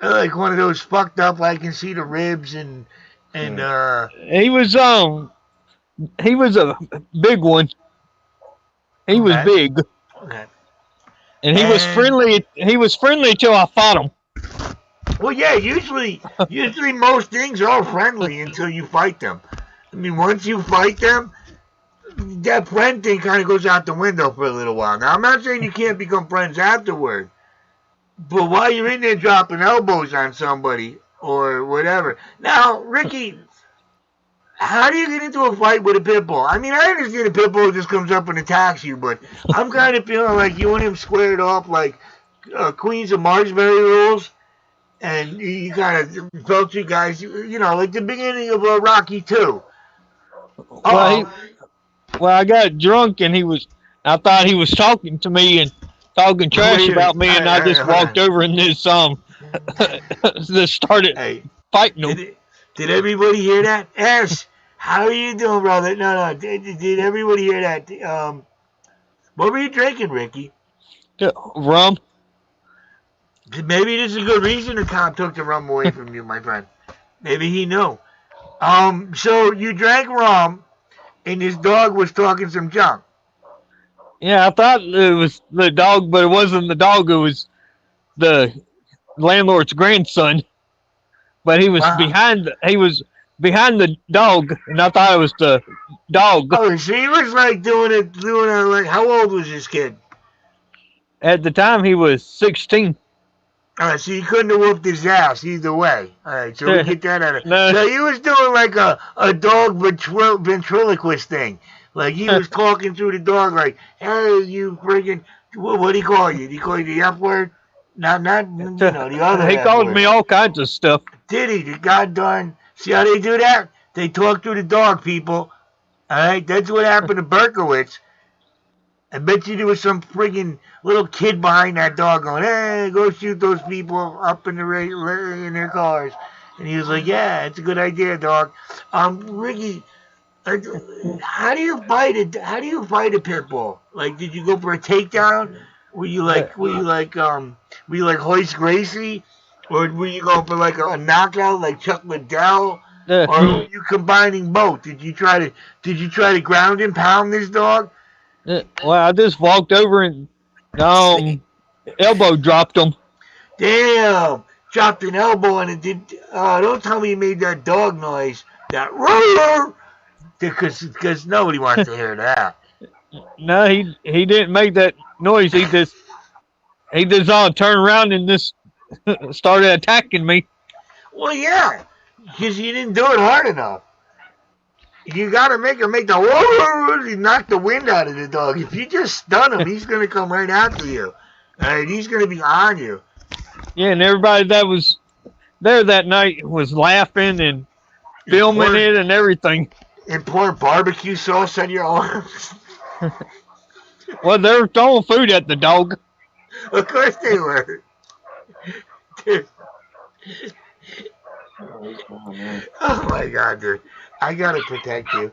like one of those fucked up? I can see the ribs and He was a big one. He was Okay. big, okay. and he was And- friendly. He was friendly till I fought him. Well, yeah. Usually most things are friendly until you fight them. I mean, once you fight them, that friend thing kind of goes out the window for a little while. Now, I'm not saying you can't become friends afterward, but while you're in there dropping elbows on somebody or whatever. Now, Ricky, how do you get into a fight with a pit bull? I mean, I understand a pit bull just comes up and attacks you, but I'm kind of feeling like you and him squared off like Queens of Marshbury rules. and you kind of felt you guys, like the beginning of Rocky 2. Well, I got drunk and I thought he was talking to me and talking trash about me, and I just walked over and just started fighting him. Did everybody hear that? Ash, how are you doing, brother? No. Did everybody hear that? What were you drinking, Ricky? Rum. Maybe this is a good reason the cop took the rum away from you, my friend. Maybe he knew. So you drank rum, and this dog was talking some junk. Yeah, I thought it was the dog, but it wasn't the dog. It was the landlord's grandson. But he was behind the dog, and I thought it was the dog. Oh, so he was like doing it like, how old was this kid? At the time, he was 16. All right, so you couldn't have whooped his ass either way. All right, so we get that out of it. No. So he was doing like a dog ventriloquist thing. Like he was talking through the dog like, hey, you friggin', what do he call you? Did he call you the F word? Not the other He called me all kinds of stuff. Did he? The goddamn, see how they do that? They talk through the dog, people. All right, that's what happened to Berkowitz. I bet you there was some friggin' little kid behind that dog going, hey, go shoot those people up in their cars. And he was like, yeah, it's a good idea, dog. Ricky, how do you fight a pit bull? Like, did you go for a takedown? Were you like Hoist Gracie? Or were you going for like a knockout like Chuck Liddell? Or were you combining both? Did you try to ground and pound this dog? Well, I just walked over and elbow dropped him. Damn! Dropped an elbow and it did. Don't tell me you made that dog noise. That roar! Because nobody wants to hear that. No, he didn't make that noise. He just turned around and just started attacking me. Well, yeah, because you didn't do it hard enough. You got to make him make the whoa, knock the wind out of the dog. If you just stun him, he's going to come right after you. All right, he's going to be on you. Yeah, and everybody that was there that night was laughing and filming it and everything. And pouring barbecue sauce on your arms. Well, they were throwing food at the dog. Of course they were. Dude. Oh my God, dude. I gotta protect you.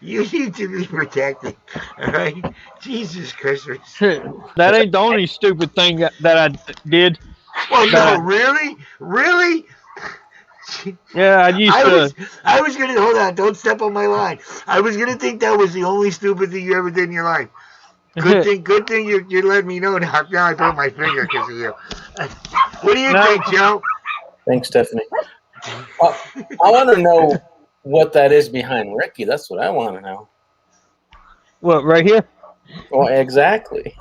you need to be protected. Alright? Jesus Christmas. That ain't the only stupid thing that I did. Well, no, really? Really? Yeah, I was gonna hold on, don't step on my line. I was gonna think that was the only stupid thing you ever did in your life. Good thing you let me know now. Now I put my finger because of you. What do you think, Joe? Thanks, Stephanie. I want to know what that is behind Ricky. That's what I want to know. What, right here? Well, exactly.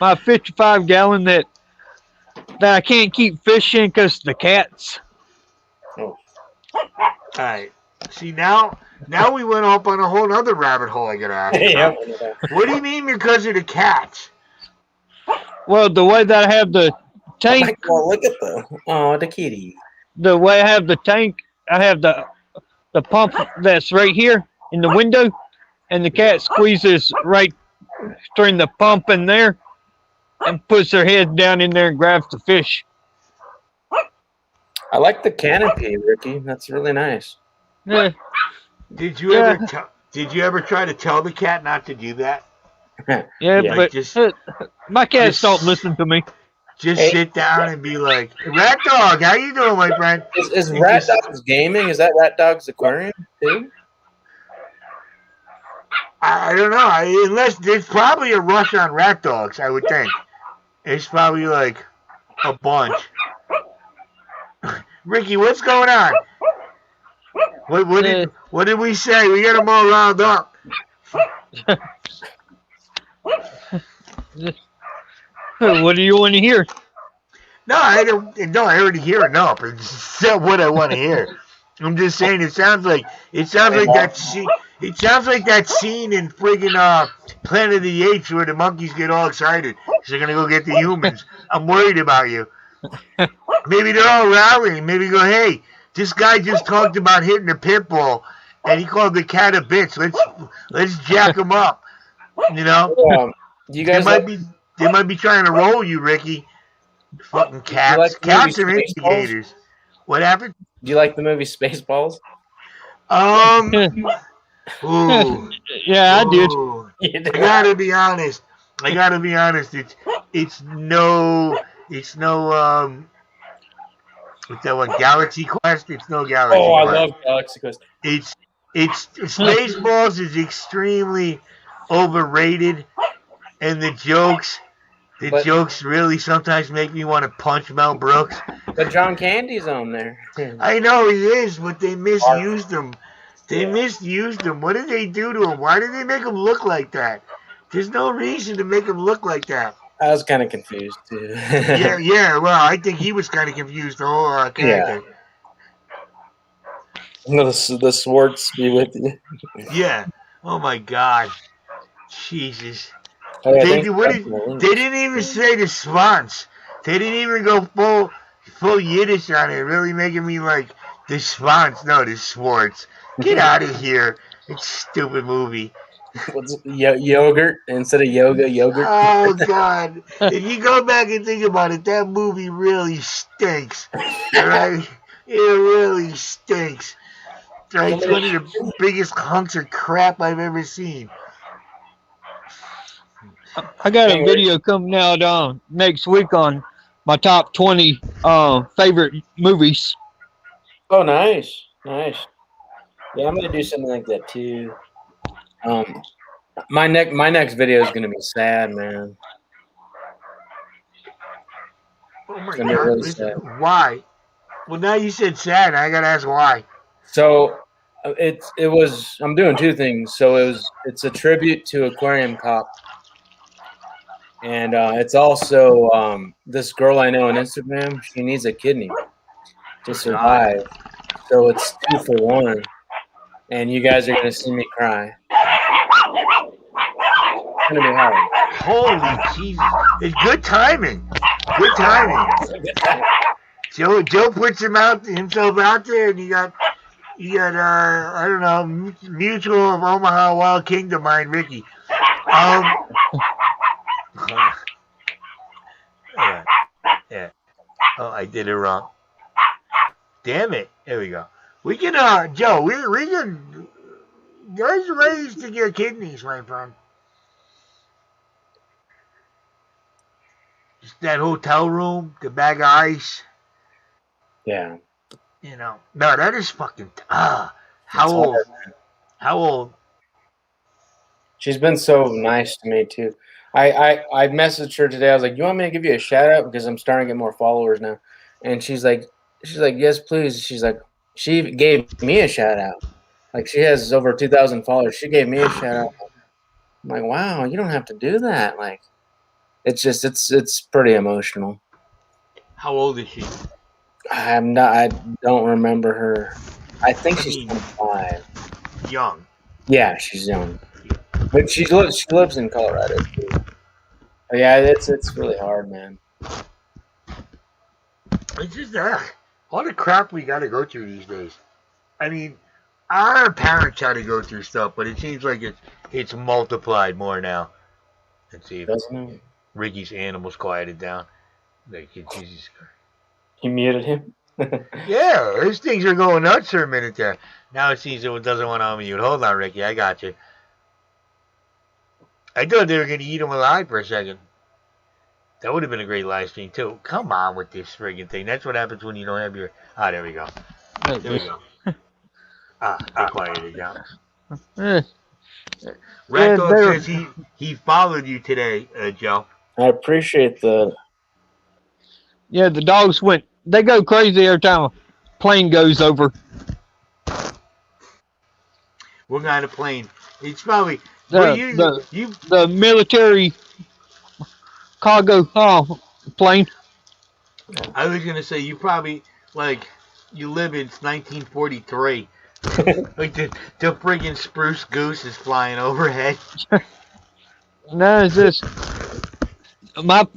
My 55-gallon that I can't keep fishing because the cats. Oh. All right. See, now we went off on a whole other rabbit hole I got to ask you about. What do you mean because of the cats? Well, the way that I have the tank. Oh, look at the kitty. The way I have the tank, I have the pump that's right here in the window, and the cat squeezes right during the pump in there and puts their head down in there and grabs the fish. I like the canopy, Ricky. That's really nice. Yeah. Did you ever try to tell the cat not to do that? Yeah, but my cats don't listen to me. Just sit down and be like, Rat Dog, how you doing, my friend? Is Rat Dog's gaming? Is that Rat Dog's aquarium too? I don't know. Unless there's probably a rush on Rat Dogs, I would think. It's probably like a bunch. Ricky, what's going on? What did we say? We got them all riled up. What do you want to hear? No, I already hear enough. It's not what I want to hear. I'm just saying. It sounds like that scene. It sounds like that scene in friggin' Planet of the Apes where the monkeys get all excited because they're gonna go get the humans. I'm worried about you. Maybe they're all rallying. Maybe go, hey, this guy just talked about hitting a pit bull, and he called the cat a bitch. Let's jack him up. You know. You guys they might be trying to roll you, Ricky. Fucking cats. like Cats are movies, instigators. What happened? Do you like the movie Spaceballs? Ooh. Yeah, I did. Ooh. I gotta be honest. It's no what's that one? Galaxy Quest? It's no Galaxy Oh, I Quest. love Galaxy Quest. It's Spaceballs is extremely overrated, and the jokes really sometimes make me want to punch Mel Brooks. But John Candy's on there. I know he is, but they misused him. What did they do to him? Why did they make him look like that? There's no reason to make him look like that. I was kind of confused too. yeah. Well, I think he was kind of confused the whole character. Yeah. The Swartz be with you. Yeah. Oh my God. Jesus. Oh, yeah, They didn't even say the Swans. They didn't even go full Yiddish on it, really making me like the Swans. No, the Swartz. Get out of here. It's a stupid movie. What's yogurt instead of yoga? Yogurt. Oh God! If you go back and think about it, that movie really stinks. Right? It really stinks. Right? It's one of the biggest hunks of crap I've ever seen. I got a video coming out next week on my top 20 favorite movies. Oh, nice. Yeah, I'm gonna do something like that too. My next video is gonna be sad, man. Oh my Gonna be God! really sad. Why? Well, now you said sad. I gotta ask why. So it was. I'm doing two things. So it's a tribute to Aquarium Cop, and it's also this girl I know on Instagram. She needs a kidney to survive. So it's 2 for 1, and you guys are gonna see me cry. It's gonna be hard. Holy Jesus! It's good timing. Joe puts himself out there, and you got I don't know, Mutual of Omaha Wild Kingdom mind Ricky. Yeah. Oh, I did it wrong. Damn it. There we go. We can Joe, we can there's ways to get kidneys, my friend. Just that hotel room, the bag of ice. Yeah. You know. No, that is fucking how old? How old? She's been so nice to me too. I messaged her today. I was like, "You want me to give you a shout out because I'm starting to get more followers now?" And she's like, "Yes, please." She's like, she gave me a shout out. Like she has over 2,000 followers. She gave me a shout out. I'm like, wow, you don't have to do that. Like, it's just it's pretty emotional. How old is she? I don't remember her. I think she's 25. Young. Yeah, she's young. But she lives in Colorado too. But yeah, it's really hard, man. It's just all the crap we got to go through these days. I mean, our parents had to go through stuff, but it seems like it's multiplied more now. Let's see if Ricky's animals quieted down. Like, Jesus Christ. You muted him? Yeah, these things are going nuts for a minute there. Now it seems it doesn't want to unmute. Hold on, Ricky. I got you. I thought they were going to eat him alive for a second. That would have been a great live stream, too. Come on with this friggin' thing. That's what happens when you don't have your... Ah, there we go. There we go. They quieted down. Rat Dog says he followed you today, Joe. I appreciate the... Yeah, the dogs they go crazy every time a plane goes over. What kind of plane? It's probably... The military cargo plane. I was going to say, you probably, like, you live in 1943. Like the friggin' spruce goose is flying overhead. No, it's just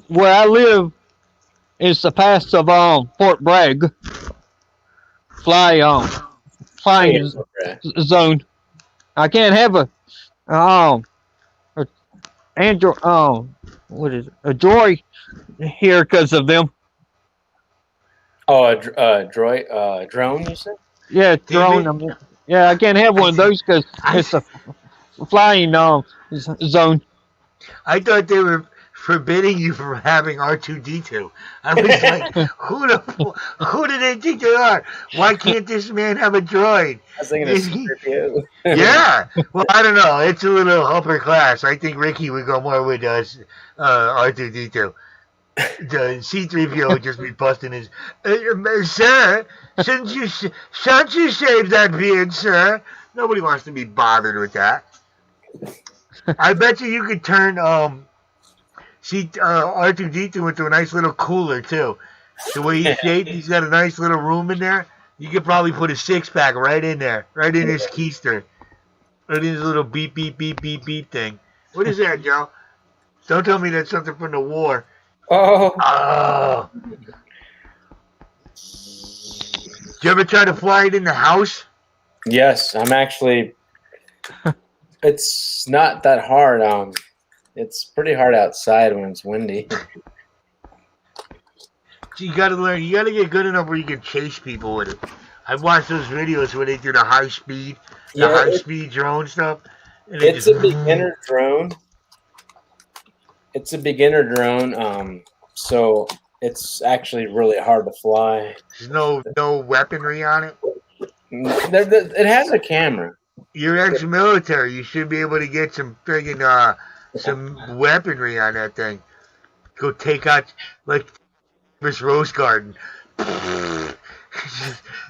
where I live is the pass of Fort Bragg flying zone. I can't have a what is it? A joy here because of them. Oh, a drone, you said? Yeah, drone. Yeah, I can't have one of those because it's a flying zone. I thought they were forbidding you from having R2-D2. I was like, who do they think they are? Why can't this man have a droid? I was thinking of C-3PO. Yeah. Well, I don't know. It's a little upper class. I think Ricky would go more with R2-D2. The C-3PO would just be busting his, sir, shouldn't you shave that beard, sir? Nobody wants to be bothered with that. I bet you could turn R2-D2 into a nice little cooler too. The way he's shaped, he's got a nice little room in there. You could probably put a 6-pack right in there, right in his keister, right in his little beep beep beep beep beep thing. What is that, Joe? Don't tell me that's something from the war. Oh. Did you ever try to fly it in the house? Yes, I'm actually. It's not that hard. It's pretty hard outside when it's windy. You gotta learn. You gotta get good enough where you can chase people with it. I've watched those videos where they do the high speed drone stuff. And it's a beginner drone. It's a beginner drone. So it's actually really hard to fly. There's no weaponry on it. It has a camera. You're ex-military. You should be able to get some friggin' some weaponry on that thing. Go take out like Miss Rose Garden.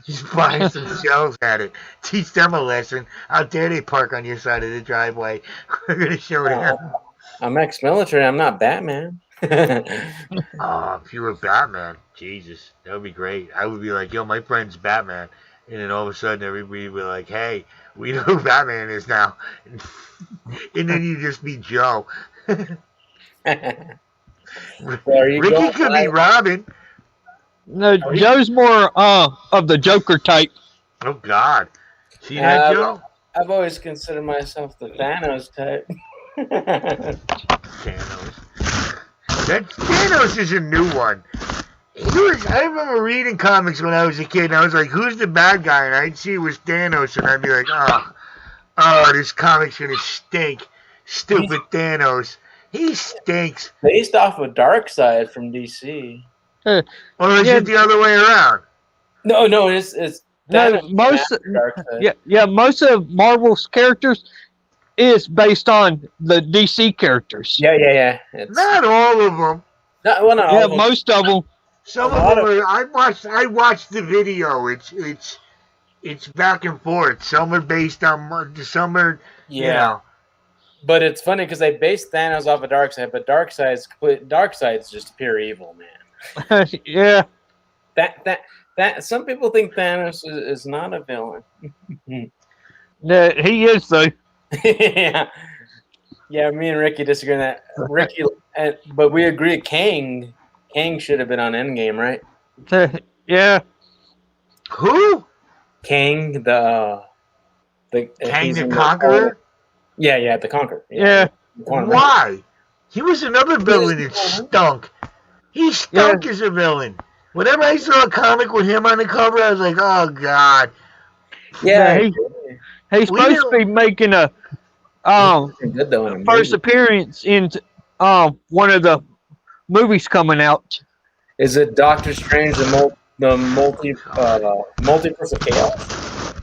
just fire some shells at it. Teach them a lesson. How dare they park on your side of the driveway? We're gonna show them. I'm ex-military. I'm not Batman. If you were Batman, Jesus, that would be great. I would be like, yo, my friend's Batman. And then all of a sudden, everybody would be like, hey, we know who Batman is now. And then you just be Joe. Ricky could be Robin. No, Joe's more of the Joker type. Oh, God. See that, Joe? I've always considered myself the Thanos type. Thanos. Thanos is a new one. I remember reading comics when I was a kid, and I was like, who's the bad guy? And I'd see it was Thanos, and I'd be like, oh, this comic's gonna stink. Stupid Thanos. He stinks. Based off of Darkseid from DC. Or is it the other way around? No, it's no, most of Marvel's characters is based on the DC characters. Yeah. Not all of them. Not all of them. Most of them. Some of them are. I watched the video. It's back and forth. Some are based on. Some are. Yeah. You know. But it's funny because they based Thanos off of Darkseid, but Darkseid's just pure evil, man. Yeah. That some people think Thanos is not a villain. Yeah, he is though. Yeah, me and Ricky disagree on that. Ricky, but we agree. Kang should have been on Endgame, right? Yeah. Who? Kang the Kang the Conqueror. Yeah, the Conqueror. Yeah. Why? He was another villain that stunk. He stunk as a villain. Whenever I saw a comic with him on the cover, I was like, oh, God. Yeah. He's supposed to be making a first appearance in one of the movies coming out. Is it Doctor Strange, the Multiverse of Chaos?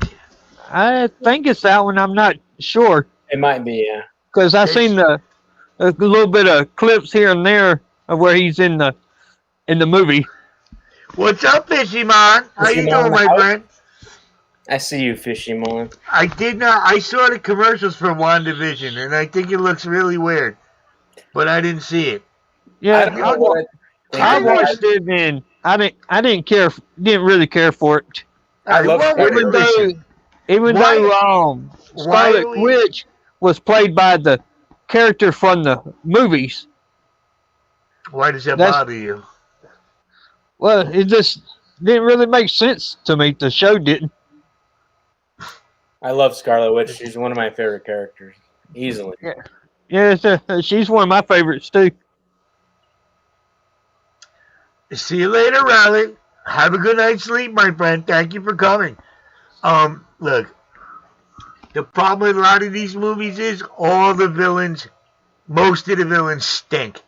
I think it's that one. I'm not sure. It might be, yeah. Because I've seen a little bit of clips here and there of where he's in the movie. What's up, Fishy Mon? How you doing, my friend? I see you, Fishy Mon. I did not. I saw the commercials for WandaVision, and I think it looks really weird. But I didn't see it. Yeah, I watched it, and I didn't really care for it. I love even though Scarlet Why- Witch was played by the character from the movies. Why does that That's- bother you? Well, it just didn't really make sense to me. The show didn't. I love Scarlet Witch. She's one of my favorite characters, easily. Yeah, she's one of my favorites too. See you later, Riley. Have a good night's sleep, my friend. Thank you for coming. Look, the problem with a lot of these movies is most of the villains stink.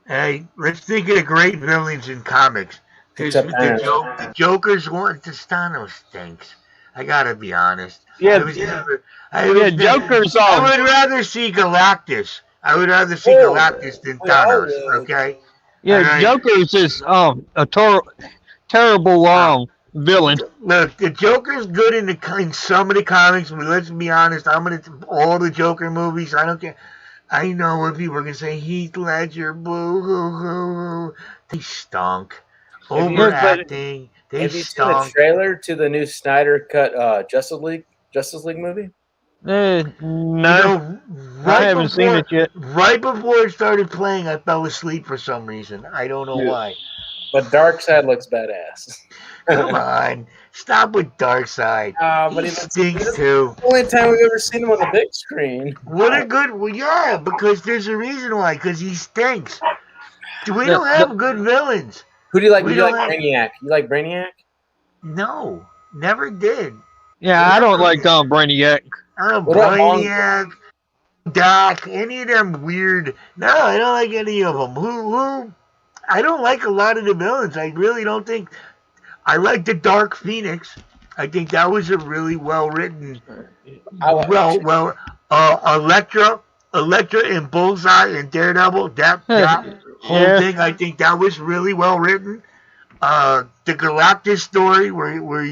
Hey, let's think of the great villains in comics. Except The Joker's one. Thanos stinks. I gotta be honest. Yeah, Joker's I would rather see Galactus. Galactus than Thanos. Okay. Yeah, Alright. Joker's is a terrible villain. Look, the Joker's good in some of the comics, but let's be honest. All the Joker movies. I don't care. I know what people are gonna say. Heath Ledger, boo hoo hoo. They stunk. Overacting. They Have you seen the stunk. trailer to the new Snyder cut Justice League movie? No, Right I haven't seen before- it yet. Right before it started playing, I fell asleep for some reason. I don't know Yeah. why. But Darkseid looks badass. Come on, stop with Darkseid. But He he stinks too. the only time we've ever seen him on the big screen. What a good, well, yeah, because there's a reason why, because he stinks. We The- don't have good villains. Who do you like? We You like don't have- Brainiac? You like Brainiac? No, never did. Yeah, I don't like Brainiac. What about Brainiac, Doc, any of them weird. No, I don't like any of them. Who? I don't like a lot of the villains. I really don't think. I like the Dark Phoenix. I think that was a really well written. Elektra and Bullseye and Daredevil. That whole Yeah. thing, I think that was really well written. The Galactus story where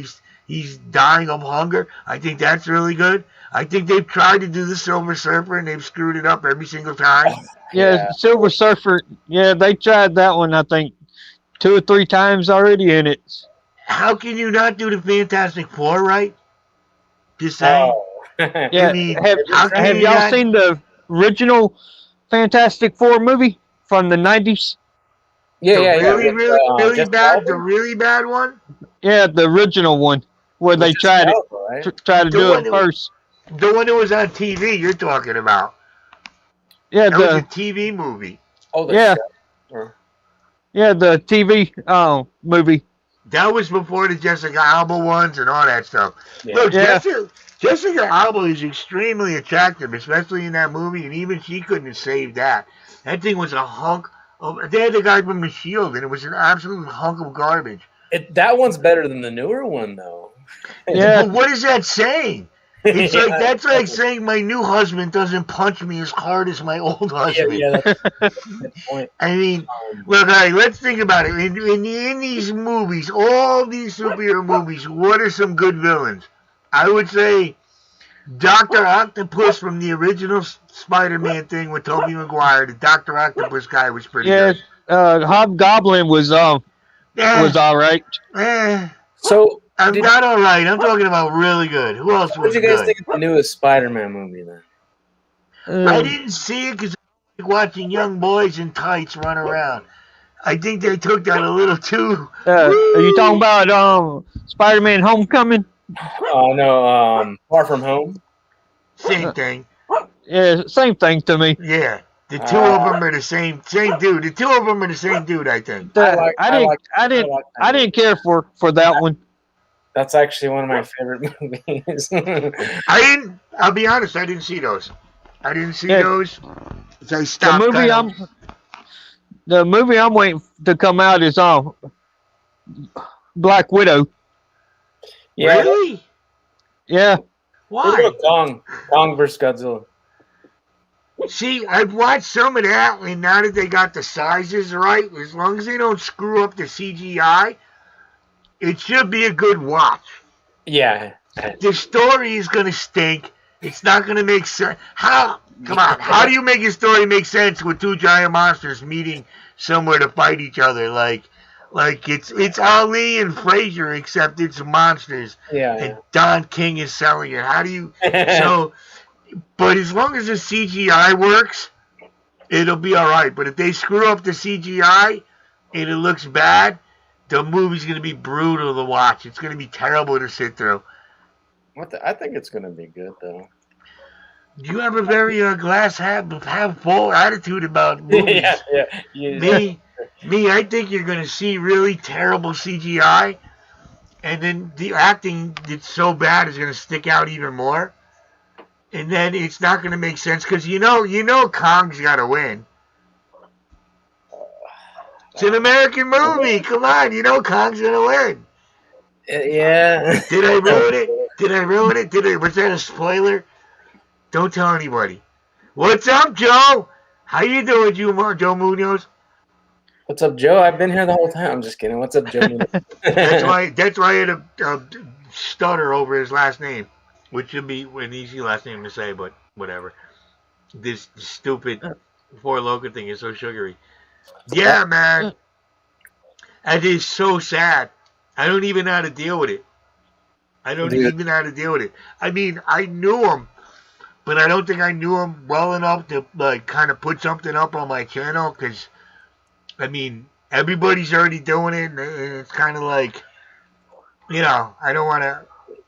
he's dying of hunger. I think that's really good. I think they've tried to do the Silver Surfer and they've screwed it up every single time. Yeah, Silver Surfer. Yeah, they tried that one. I think 2 or 3 times already, and it's How can you not do the Fantastic Four right? Just saying. Oh. yeah. I mean, have how can you y'all not- seen the original Fantastic Four movie from the 90s? yeah. Really Jessica bad. Alba? The really bad one. Yeah, the original one where they Jessica tried it, Alba, right? tried to The do one it that- first. The one that was on TV. You're talking about. Yeah, That was a the TV movie. Oh, the Yeah. show. the TV movie. That was before the Jessica Alba ones and all that stuff. Yeah. Look, Yeah. Jessica Alba is extremely attractive, especially in that movie, and even she couldn't have saved that. That thing was a hunk of. They had the guy from The Shield, and it was an absolute hunk of garbage. That one's better than the newer one, though. Yeah. But what is that saying? It's Yeah. like that's like saying my new husband doesn't punch me as hard as my old husband. That's a good point. I mean, look, all right, let's think about it. In these movies, all these superhero movies, what are some good villains? I would say Dr. Octopus from the original Spider-Man thing with Tobey Maguire. The Dr. Octopus guy was pretty Yeah, good. Hobgoblin was all right. So, I'm did- not all right. I'm talking about really good. Who else what was did you guys good? think of the newest Spider-Man movie then? I didn't see it because I like watching young boys in tights run around. I think they took that a little too. Are you talking about Spider-Man: Homecoming? No, Far From Home. Same thing. Yeah, same thing to me. Yeah. The two of them are the same dude. The two of them are the same dude, I think. I didn't care for that one. That's actually one of my favorite movies. I'll be honest, I didn't see those. I didn't see Yeah. those. So I stopped. The movie I'm waiting to come out is Black Widow. Yeah. Really? Yeah. What Why? about Kong versus Godzilla? See, I've watched some of that, and now that they got the sizes right, as long as they don't screw up the CGI, it should be a good watch. Yeah. The story is going to stink. It's not going to make sense. Come on. How do you make a story make sense with two giant monsters meeting somewhere to fight each other? Like, Like it's Ali and Frazier, except it's monsters. Yeah. And Don King is selling it. How do you? So, but as long as the CGI works, it'll be all right. But if they screw up the CGI and it looks bad, the movie's gonna be brutal to watch. It's gonna be terrible to sit through. I think it's gonna be good though. You have a very glass half full attitude about movies. yeah. Me, I think you're gonna see really terrible CGI, and then the acting that's so bad is gonna stick out even more, and then it's not gonna make sense because you know Kong's gotta win. It's an American movie. Come on, you know Kong's gonna win. Yeah. Did I ruin it? Was that a spoiler? Don't tell anybody. What's up, Joe? How you doing, Joe Munoz? What's up, Joe? I've been here the whole time. I'm just kidding. What's up, Joe? That's why I had a stutter over his last name, which should be an easy last name to say, but whatever. This stupid Four Loko thing is so sugary. Yeah, man. That is so sad. I don't even know how to deal with it. I mean, I knew him, but I don't think I knew him well enough to like kind of put something up on my channel because, I mean, everybody's already doing it, and it's kind of like, you know, I don't want to,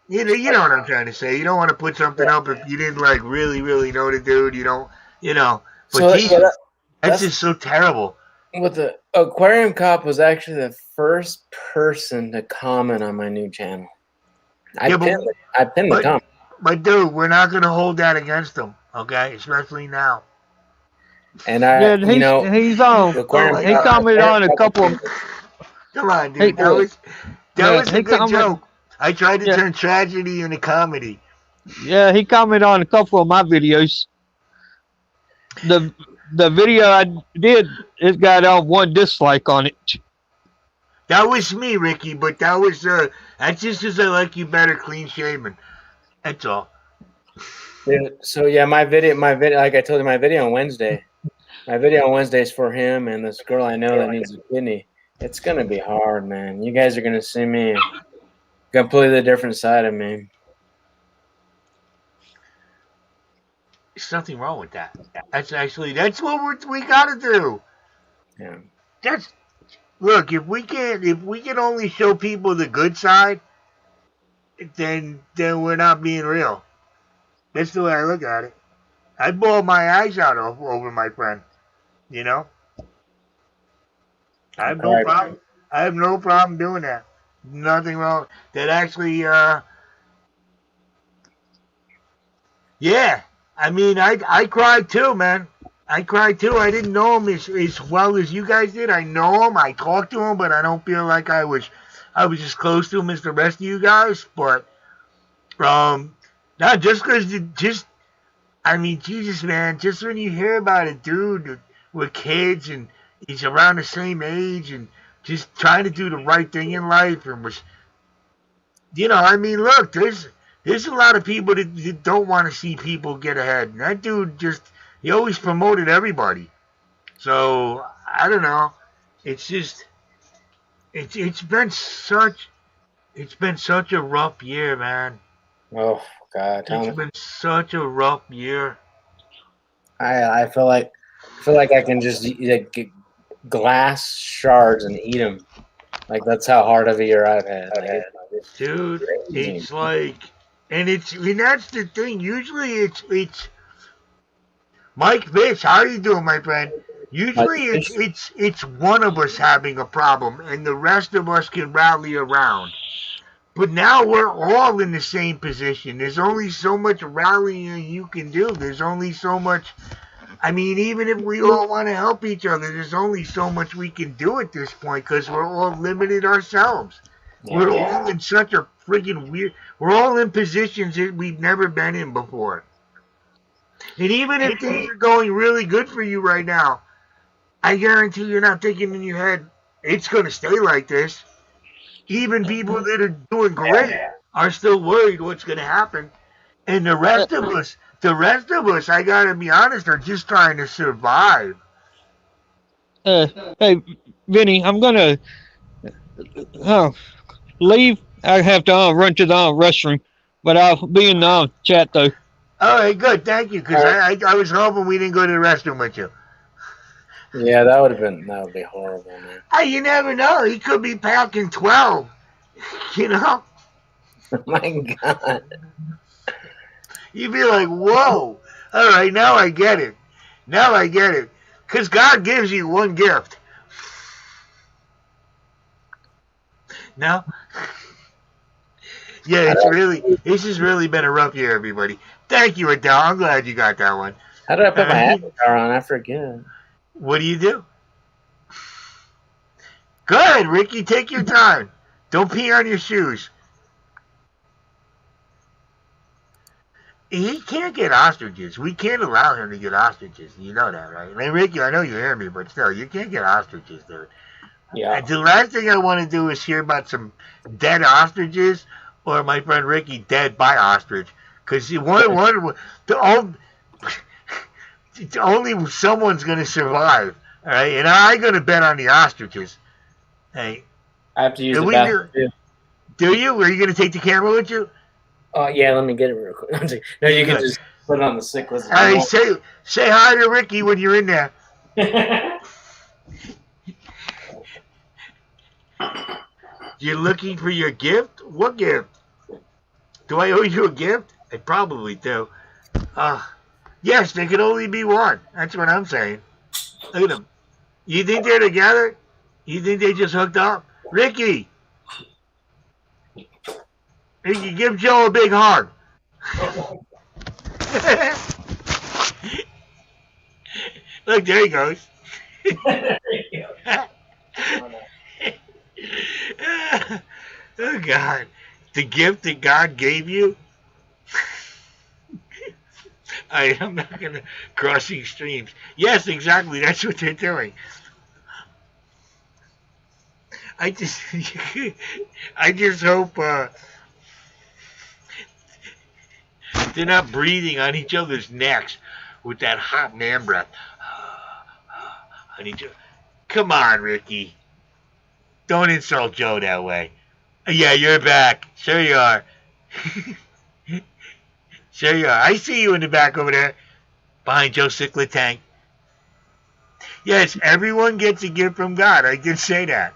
you know what I'm trying to say. You don't want to put something up if you didn't like really, really know the dude. You don't, you know. But So, Jesus, that's just so terrible. With the Aquarium Cop was actually the first person to comment on my new channel. I pinned the comment. But dude, we're not gonna hold that against him, okay? Especially now. And he's on. He commented on a couple of. Come on, dude. That was a good joke. I tried to turn tragedy into comedy. Yeah, he commented on a couple of my videos. The video I did, it got one dislike on it. That was me, Ricky, but that's just because I like you better clean shaven. That's all. Yeah, so yeah, my video, like I told you, my video on Wednesday. My video on Wednesday is for him and this girl I know that needs a kidney. It's gonna be hard, man. You guys are gonna see me completely different side of me. There's nothing wrong with that. That's what we gotta do. Yeah. Look, if we can only show people the good side, then we're not being real. That's the way I look at it. I bawl my eyes out over my friend. You know? I have no problem. I have no problem doing that. Nothing wrong. That actually, yeah. I mean, I cried too, man. I cried too. I didn't know him as well as you guys did. I know him. I talked to him, but I don't feel like I was as close to him as the rest of you guys. But, not just because, I mean, Jesus, man, just when you hear about a dude with kids and he's around the same age and just trying to do the right thing in life and was, you know, I mean, look, there's a lot of people that don't want to see people get ahead. And that dude he always promoted everybody. So, I don't know. It's just, it's been such a rough year, man. Oh, God. It's been such a rough year. I feel like I can just get glass shards and eat them. Like, that's how hard of a year I've had. Dude, it's like, and that's the thing. Usually it's Mike Fish. How are you doing, my friend? Usually it's one of us having a problem, and the rest of us can rally around. But now we're all in the same position. There's only so much rallying you can do. There's only so much. I mean, even if we all want to help each other, there's only so much we can do at this point because we're all limited ourselves. Yeah. We're all in such a friggin' weird. We're all in positions that we've never been in before. And even if things are going really good for you right now, I guarantee you're not thinking in your head, it's going to stay like this. Even people that are doing great are still worried what's going to happen. And the rest of us, I got to be honest, are just trying to survive. Hey, Vinny, I'm going to leave. I have to run to the restroom, but I'll be in the chat though. All right, good. Thank you. Because I was hoping we didn't go to the restroom with you. Yeah, that would be horrible, man. Hey, you never know. He could be packing 12. You know? Oh my God. You'd be like, whoa. All right, now I get it. Now I get it. Because God gives you one gift. No? Yeah, this has really been a rough year, everybody. Thank you, Adele. I'm glad you got that one. How do I put my avatar on? I forget. What do you do? Go ahead, Ricky. Take your time. Don't pee on your shoes. He can't get ostriches. We can't allow him to get ostriches. You know that, right? I mean, Ricky, I know you hear me, but still, you can't get ostriches, dude. Yeah. The last thing I want to do is hear about some dead ostriches or my friend Ricky dead by ostrich. Because only someone's going to survive. All right? And I'm going to bet on the ostriches. Hey, I have to use the bathroom. Do you? Are you going to take the camera with you? Oh, yeah, let me get it real quick. No, you can just put it on the sick list. All right, say hi to Ricky when you're in there. You're looking for your gift? What gift? Do I owe you a gift? I probably do. Yes, there can only be one. That's what I'm saying. Look at them. You think they're together? You think they just hooked up? Ricky! Ricky, give Joe a big hug. Look, there he goes. Oh, God. The gift that God gave you? I'm not going to cross the extremes. Yes, exactly. That's what they're doing. I just hope they're not breathing on each other's necks with that hot man breath. Come on, Ricky. Don't insult Joe that way. Yeah, you're back. Sure you are. Sure you are. I see you in the back over there, behind Joe Ciclet tank. Yes, everyone gets a gift from God. I did say that.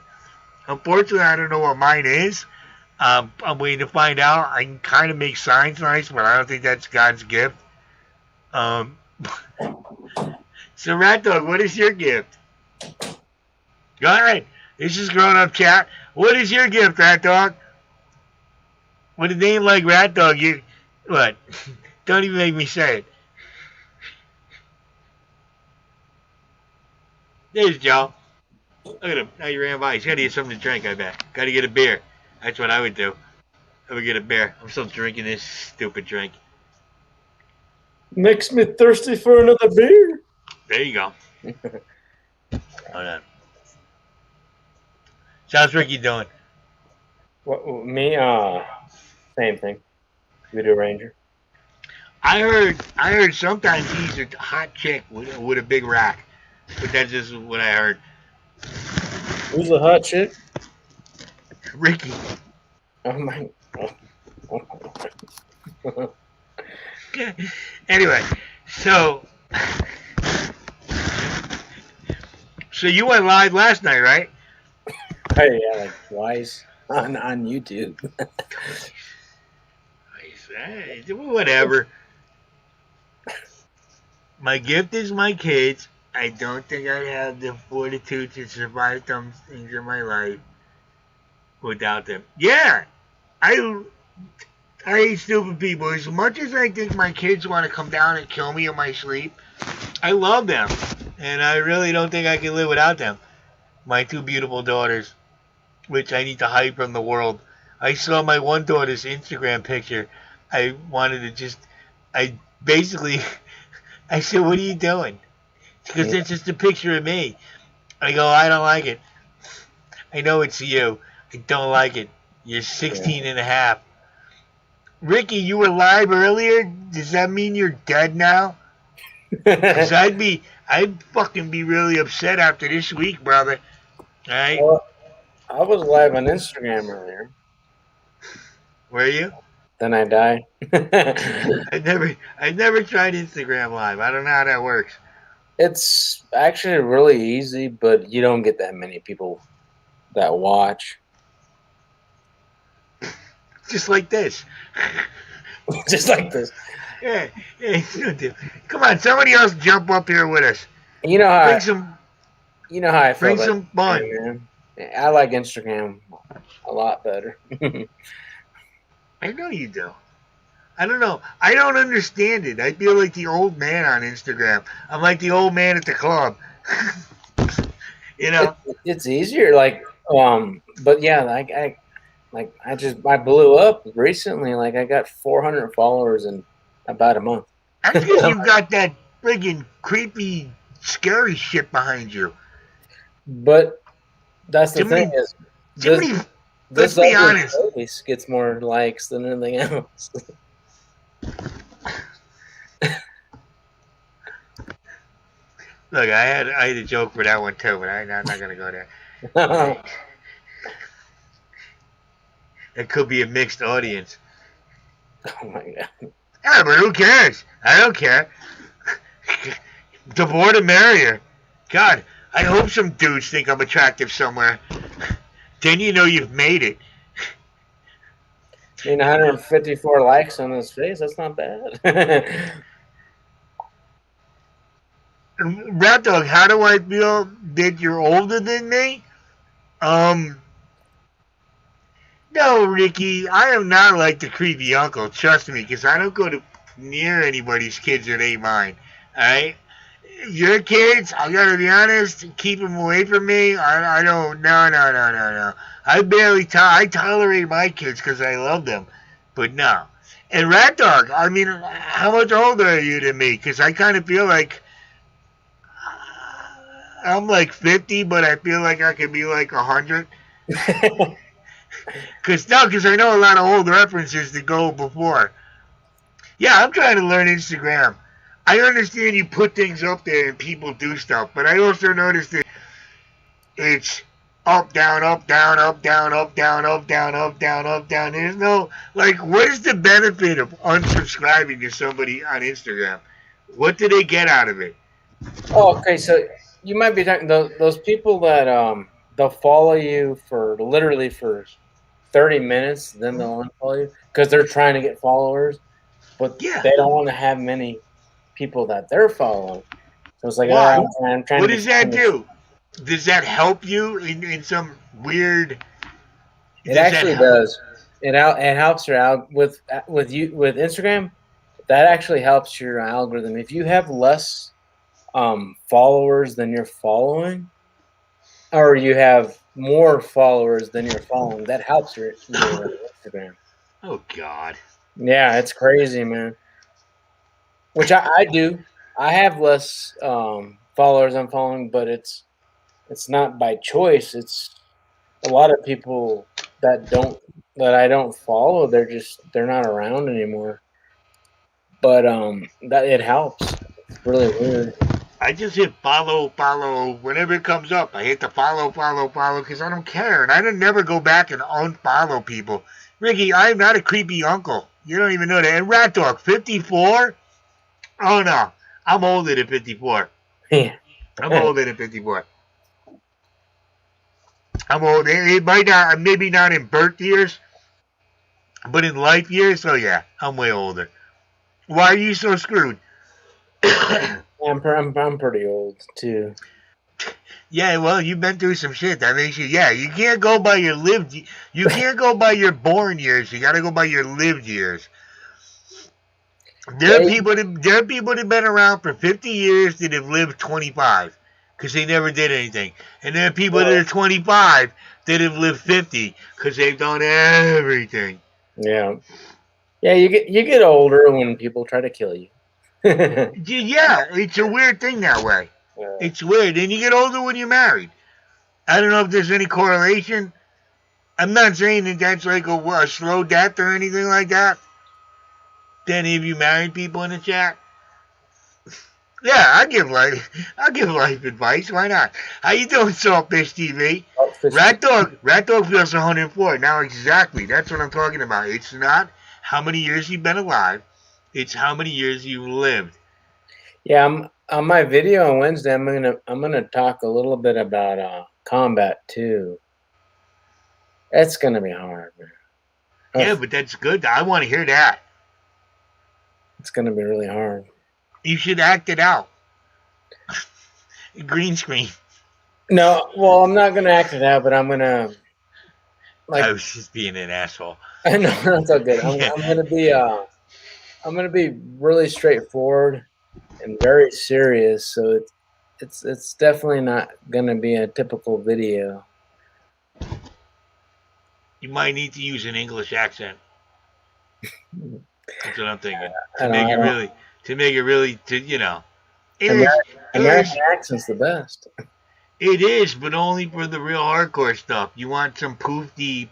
Unfortunately, I don't know what mine is. I'm waiting to find out. I can kind of make signs nice, but I don't think that's God's gift. So, Rat Dog, what is your gift? Go ahead. This is grown-up chat. What is your gift, Rat Dog? With a name like Rat Dog, what? Don't even make me say it. There's Joe. Look at him. Now you ran by. He's got to get something to drink, I bet. Got to get a beer. That's what I would do. I would get a beer. I'm still drinking this stupid drink. Makes me thirsty for another beer. There you go. Hold on. So how's Ricky doing? What, me? Same thing. Video Ranger. I heard sometimes he's a hot chick with a big rack. But that's just what I heard. Who's a hot chick? Ricky. Oh my. Anyway, so you went live last night, right? Hey, yeah, like twice on YouTube. Whatever. My gift is my kids. I don't think I have the fortitude to survive some things in my life without them. Yeah, I hate stupid people. As much as I think my kids want to come down and kill me in my sleep, I love them. And I really don't think I can live without them. My two beautiful daughters, which I need to hide from the world. I saw my one daughter's Instagram picture. I said, what are you doing? Because it's just a picture of me. I go, I don't like it. I know it's you. I don't like it. You're 16 and a half. Ricky, you were live earlier? Does that mean you're dead now? Because I'd fucking be really upset after this week, brother. All right? I was live on Instagram earlier. Were you? Then I die. I never tried Instagram Live. I don't know how that works. It's actually really easy, but you don't get that many people that watch. Just like this. Just like this. Yeah, yeah. Come on, somebody else jump up here with us. You know how Bring some I feel bring about some fun. Instagram, man. I like Instagram a lot better. I know you do. I don't know. I don't understand it. I feel like the old man on Instagram. I'm like the old man at the club. You know? It's easier, but yeah, I blew up recently. Like I got 400 followers in about a month. That's because you've got that friggin' creepy, scary shit behind you. But that's the Jiminy- thing is, Jiminy, this let's be ugly honest. face gets more likes than anything else. Look, I had a joke for that one too, but I'm not gonna go there. It could be a mixed audience. Oh my god. Yeah, but who cares? I don't care. The more the merrier. God, I hope some dudes think I'm attractive somewhere. Then you know you've made it. I mean, 154 likes on his face. That's not bad. Rat Dog, how do I feel that you're older than me? No, Ricky, I am not like the creepy uncle. Trust me, because I don't go near anybody's kids that ain't mine. Alright? Your kids, I gotta be honest, keep them away from me. I don't, no. I tolerate my kids because I love them. But no. And Rat Dog, I mean, how much older are you than me? Because I kind of feel like I'm like 50, but I feel like I could be like 100. Because I know a lot of old references that go before. Yeah, I'm trying to learn Instagram. I understand you put things up there and people do stuff, but I also noticed that it's up, down, up, down, up, down, up, down, up, down, up, down, up, down. There's no, like, what is the benefit of unsubscribing to somebody on Instagram? What do they get out of it? Oh, okay. So you might be talking those people that they'll follow you for literally for 30 minutes, then they'll unfollow you because they're trying to get followers, but Yeah. they don't want to have many people that they're following. So it's like, Why? I'm trying What to does that do? Does that help you in some weird? It actually does. It helps your out with Instagram. That actually helps your algorithm. If you have less followers than you're following, or you have more followers than you're following, that helps your Instagram. Oh God. Yeah, it's crazy, man. Which I do. I have less followers I'm following, but it's not by choice. It's a lot of people that I don't follow. They're not around anymore. But that it helps. It's really weird. I just hit follow whenever it comes up. I hit the follow because I don't care, and I didn't never go back and unfollow people. Ricky, I'm not a creepy uncle. You don't even know that. And Rat Dog, 54? Oh no, I'm older than 54. Yeah. I'm older than 54. I'm old. It might not, maybe not in birth years, but in life years. Oh yeah, I'm way older. Why are you so screwed? I'm pretty old too. Yeah, well, you've been through some shit. That makes you. Yeah, you can't go by your lived. You can't go by your born years. You got to go by your lived years. There are people that have been around for 50 years that have lived 25 because they never did anything, and there are people that are 25 that have lived 50 because they've done everything. Yeah. Yeah, you get older when people try to kill you. Yeah, it's a weird thing that way. It's weird. And you get older when you're married. I don't know if there's any correlation. I'm not saying that that's like a slow death or anything like that. To any of you married people in the chat. Yeah, I'll give life advice. Why not? How you doing, Saltfish TV? Rat Dog feels 104. Now exactly, that's what I'm talking about. It's not how many years you've been alive. It's how many years you've lived. Yeah, on my video on Wednesday. I'm gonna talk a little bit about combat too. It's gonna be hard, man. Yeah, but that's good. I want to hear that. It's gonna be really hard. You should act it out. Green screen. No, well, I'm not gonna act it out, but I'm gonna I was just being an asshole. I know that's all good. I'm gonna be really straightforward and very serious. So it's definitely not gonna be a typical video. You might need to use an English accent. That's what I'm thinking. To make it really, you know. American accent's the best. It is, but only for the real hardcore stuff. You want some poofy,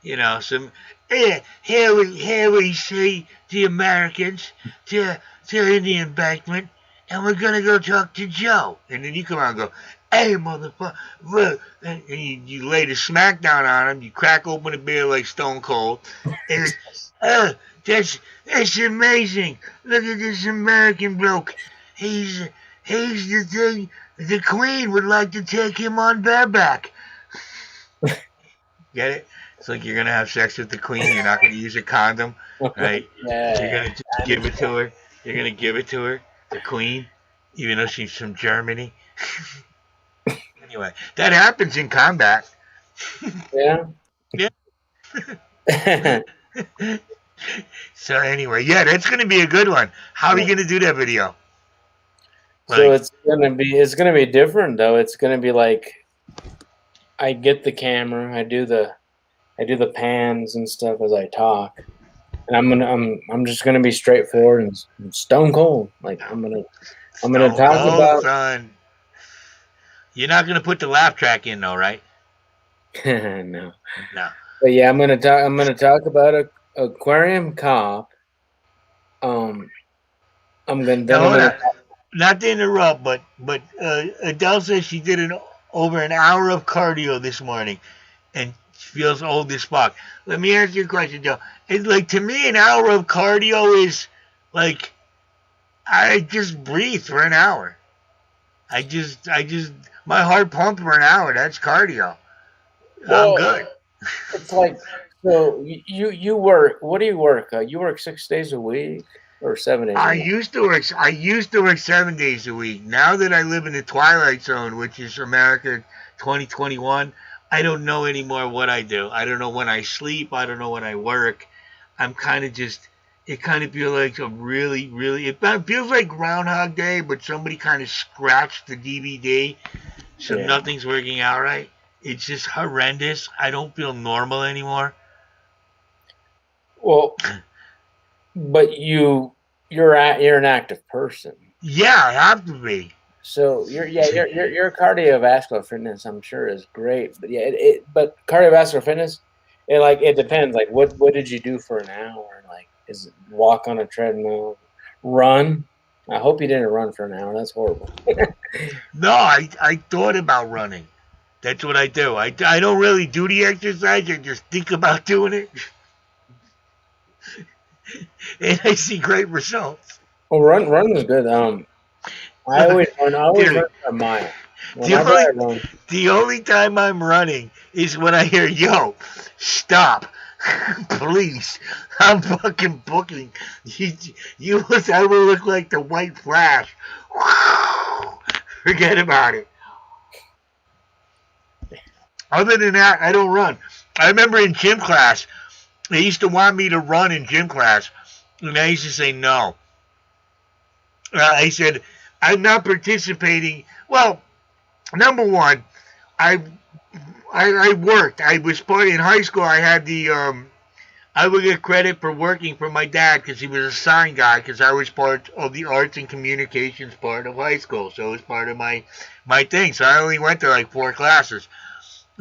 you know, some. Here we see the Americans to Indian Embankment, and we're gonna go talk to Joe. And then you come out and go, hey, motherfucker, and you lay the smackdown on him. You crack open a beer like Stone Cold, and that's amazing. Look at this American bloke. He's the thing. The Queen would like to take him on bareback. Get it? It's like you're gonna have sex with the Queen. You're not gonna use a condom, right? Yeah. You're gonna just give it to her. You're gonna give it to her, the Queen, even though she's from Germany. Anyway, that happens in combat. Yeah. Yeah. So anyway, yeah, that's gonna be a good one. How are you gonna do that video? So it's gonna be different though. It's gonna be like I get the camera, I do the pans and stuff as I talk, and I'm just gonna be straightforward and stone cold. Like I'm gonna talk about. Son. You're not gonna put the laugh track in though, right? No. But yeah, I'm gonna talk about a aquarium cop. I'm gonna. Not to interrupt, but Adele says she did over an hour of cardio this morning, and she feels old as fuck. Let me ask you a question, Adele. It's like, to me, an hour of cardio is like, I just breathe for an hour. I just my heart pumps for an hour. That's cardio. Well, I'm good. It's like, so you work. What do you work? You work 6 days a week. Or 7 days. I used to work 7 days a week. Now that I live in the Twilight Zone, which is America 2021, I don't know anymore what I do. I don't know when I sleep. I don't know when I work. I'm kind of just. It kind of feels like it feels like Groundhog Day, but somebody kind of scratched the DVD, so nothing's working out right. It's just horrendous. I don't feel normal anymore. Well. But you're an active person. Yeah, I have to be. So your cardiovascular fitness, I'm sure, is great. But yeah, but cardiovascular fitness, it depends. Like, what did you do for an hour? Like, is it walk on a treadmill, run? I hope you didn't run for an hour. That's horrible. No, I thought about running. That's what I do. I don't really do the exercise. I just think about doing it. And I see great results. Well, running is good. I always run for a mile. The only time I'm running is when I hear, yo, stop. Please. I'm fucking booking. You I will look like the White Flash. Forget about it. Other than that, I don't run. I remember in gym class, they used to want me to run in gym class, and I used to say no. I said, I'm not participating. Well, number one, I worked. I was in high school. I had I would get credit for working for my dad because he was a sign guy, because I was part of the arts and communications part of high school. So it was part of my thing. So I only went to like 4 classes.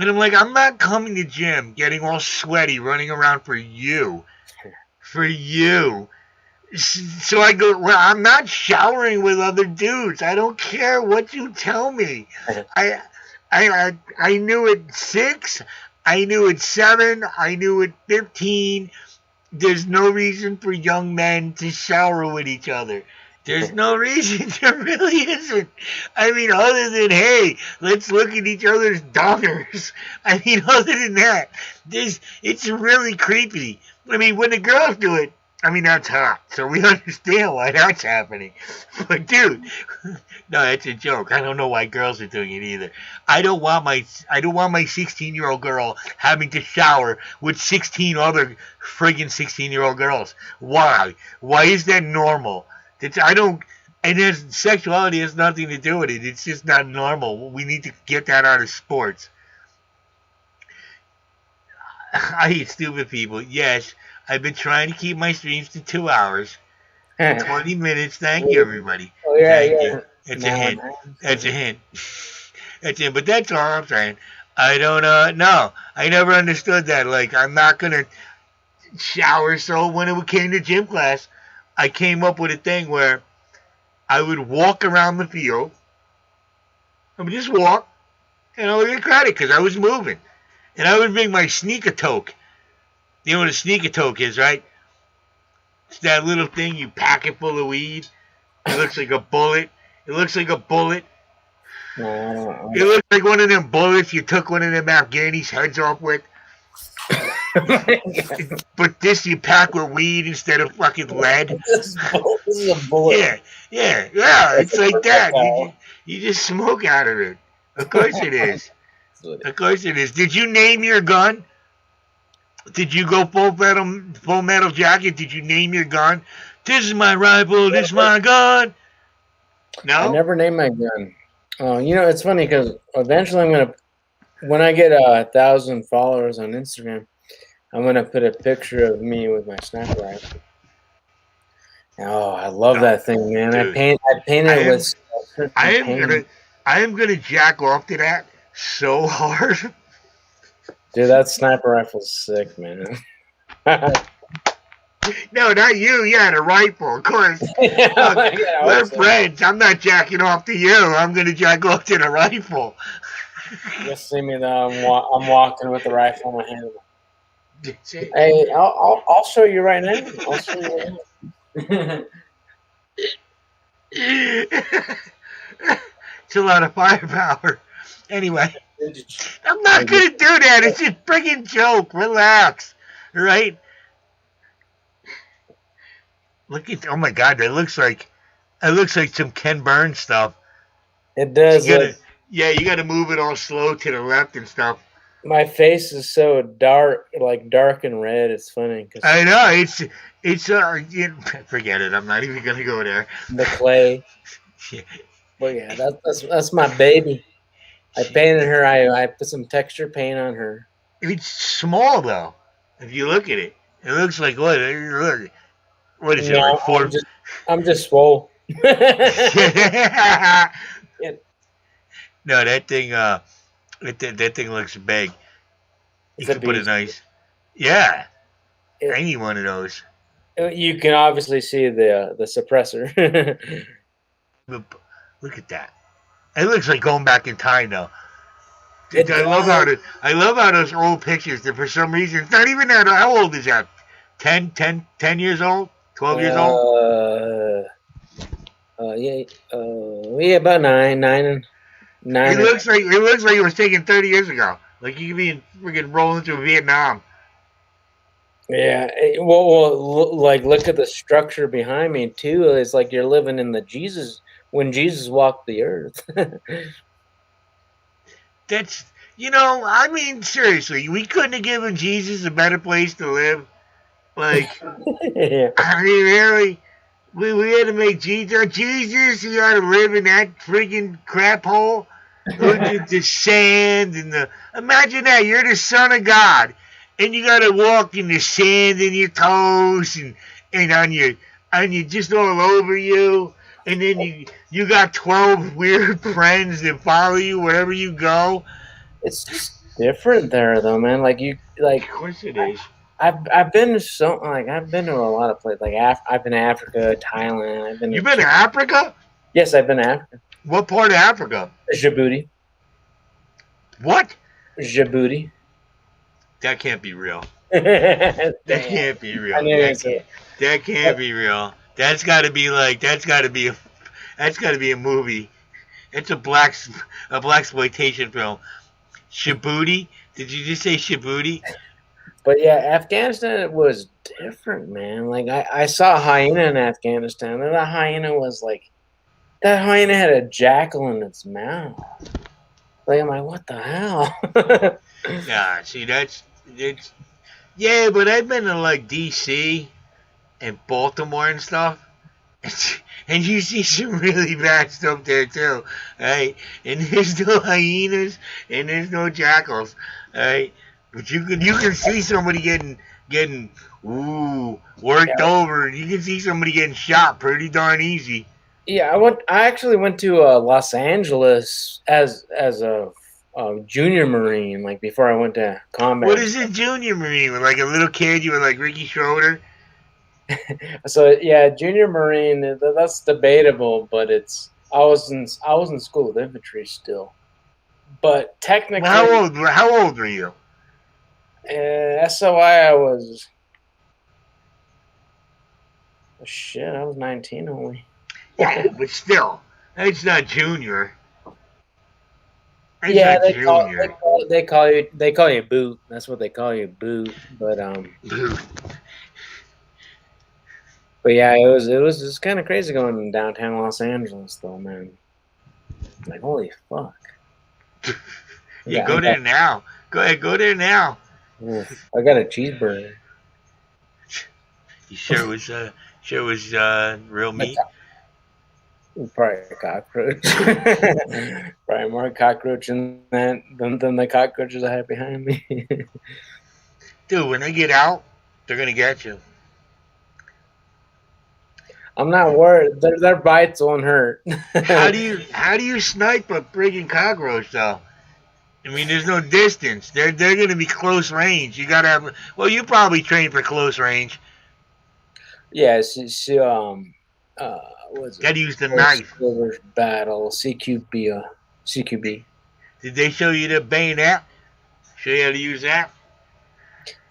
And I'm like, I'm not coming to gym, getting all sweaty, running around for you. For you. So I go, well, I'm not showering with other dudes. I don't care what you tell me. I, I knew at 6, I knew at 7, I knew at 15. There's no reason for young men to shower with each other. There's no reason. There really isn't. I mean, other than, hey, let's look at each other's daughters. I mean, other than that, it's really creepy. I mean, when the girls do it, I mean, that's hot. So we understand why that's happening. But, dude, no, that's a joke. I don't know why girls are doing it either. I don't want my 16-year-old girl having to shower with 16 other friggin' 16-year-old girls. Why? Why is that normal? And sexuality has nothing to do with it. It's just not normal. We need to get that out of sports. I hate stupid people. Yes, I've been trying to keep my streams to 2 hours. 20 minutes. Thank you, everybody. Oh, yeah, Thank yeah. you. It's a hint. That's a hint. That's it. But that's all I'm saying. I don't no. I never understood that. Like, I'm not gonna shower. So when it came to gym class, I came up with a thing where I would walk around the field. I would just walk, and I would get credit because I was moving. And I would bring my sneaker toque. You know what a sneaker toque is, right? It's that little thing you pack it full of weed. It looks like a bullet. It looks like a bullet. No, It looks like one of them bullets you took one of them Afghanis' heads off with. But this you pack with weed instead of fucking lead. This is a bullet. Yeah. It's like that. You just smoke out of it. Of course it is. Of course it is. Did you name your gun? Did you go full metal jacket? Did you name your gun? This is my rifle. This is my gun. No? I never named my gun. You know, it's funny because eventually when I get 1,000 followers on Instagram, I'm gonna put a picture of me with my sniper rifle. Oh, I love that thing, man. Dude. I painted it with. I am gonna jack off to that so hard. Dude, that sniper rifle's sick, man. No, not you. Yeah, the rifle, of course. We're friends. I'm not jacking off to you. I'm gonna jack off to the rifle. Just see me though. I'm walking with the rifle in my hand. That's it. Hey, I'll show you right now. I'll show you right now. It's a lot of firepower. Anyway, I'm not gonna do that. It's a friggin' joke. Relax, right? Look at, oh my God, that looks like some Ken Burns stuff. It does. You gotta move it all slow to the left and stuff. My face is so dark, like dark and red. It's funny. Cause I know forget it. I'm not even gonna go there. the clay. Yeah. Well, yeah, that's my baby. I painted her. I put some texture paint on her. It's small though. If you look at it, it looks like what? Look. What is it? Like 4? I'm just swole. No, that thing. That thing looks big. You can put a nice. Yeah, I need one of those. You can obviously see the suppressor. Look at that. It looks like going back in time though. I love how those old pictures. That for some reason, it's not even that. How old is that? 10 years old. 12 years old? Yeah, about 9. It looks like it was taken 30 years ago. Like you could be freaking rolling through Vietnam. Yeah, well, like look at the structure behind me too. It's like you're living in when Jesus walked the earth. That's, I mean, seriously, we couldn't have given Jesus a better place to live. Like, Yeah. I mean, really? We had to make Jesus, you got to live in that freaking crap hole? Look at the sand and imagine that, you're the Son of God, and you got to walk in the sand in your toes and on your just all over you, and then you got 12 weird friends that follow you wherever you go. It's just different there, though, man. Of course it is. I've been to I've been to a lot of places. Like I've been to Africa, Thailand. I've been. You've been to Africa? Yes, I've been to Africa. What part of Africa? Djibouti. What? Djibouti. That can't be real. That That can't be real. I knew it. That can't be real. That's got to be a movie. It's a blaxploitation film. Djibouti? Did you just say Djibouti? But yeah, Afghanistan was different, man. Like I saw a hyena in Afghanistan, and that hyena had a jackal in its mouth. Like I'm like, what the hell? Yeah, see it's yeah, but I've been to like DC and Baltimore and stuff. And you see some really bad stuff there too, right? And there's no hyenas and there's no jackals, right? But you can see somebody getting worked over, and you can see somebody getting shot pretty darn easy. Yeah, I actually went to Los Angeles as a junior Marine, like before I went to combat. What is a junior Marine? With like a little kid, you were like Ricky Schroeder. So yeah, junior Marine. That's debatable, but I was in school of infantry still. But technically, Well, how old were you? SOI, I was. Shit, I was 19 only. Yeah, but still, that's not junior. That's Yeah, not junior. they call you boot. That's what they call you, boot. But But yeah, it was just kind of crazy going in downtown Los Angeles, though, man. Like, holy fuck. You go there now. Go ahead, go there now. I got a cheeseburger. You sure it was real meat? Probably a cockroach. Probably more cockroach than the cockroaches I have behind me. Dude, when they get out, they're gonna get you. I'm not worried. Their bites won't hurt. How do you snipe a friggin' cockroach though? I mean, there's no distance. They're gonna be close range. You gotta have. Well, you probably train for close range. Yeah, what's it? Gotta use the knife. Battle CQB. Did they show you the bayonet? Show you how to use that?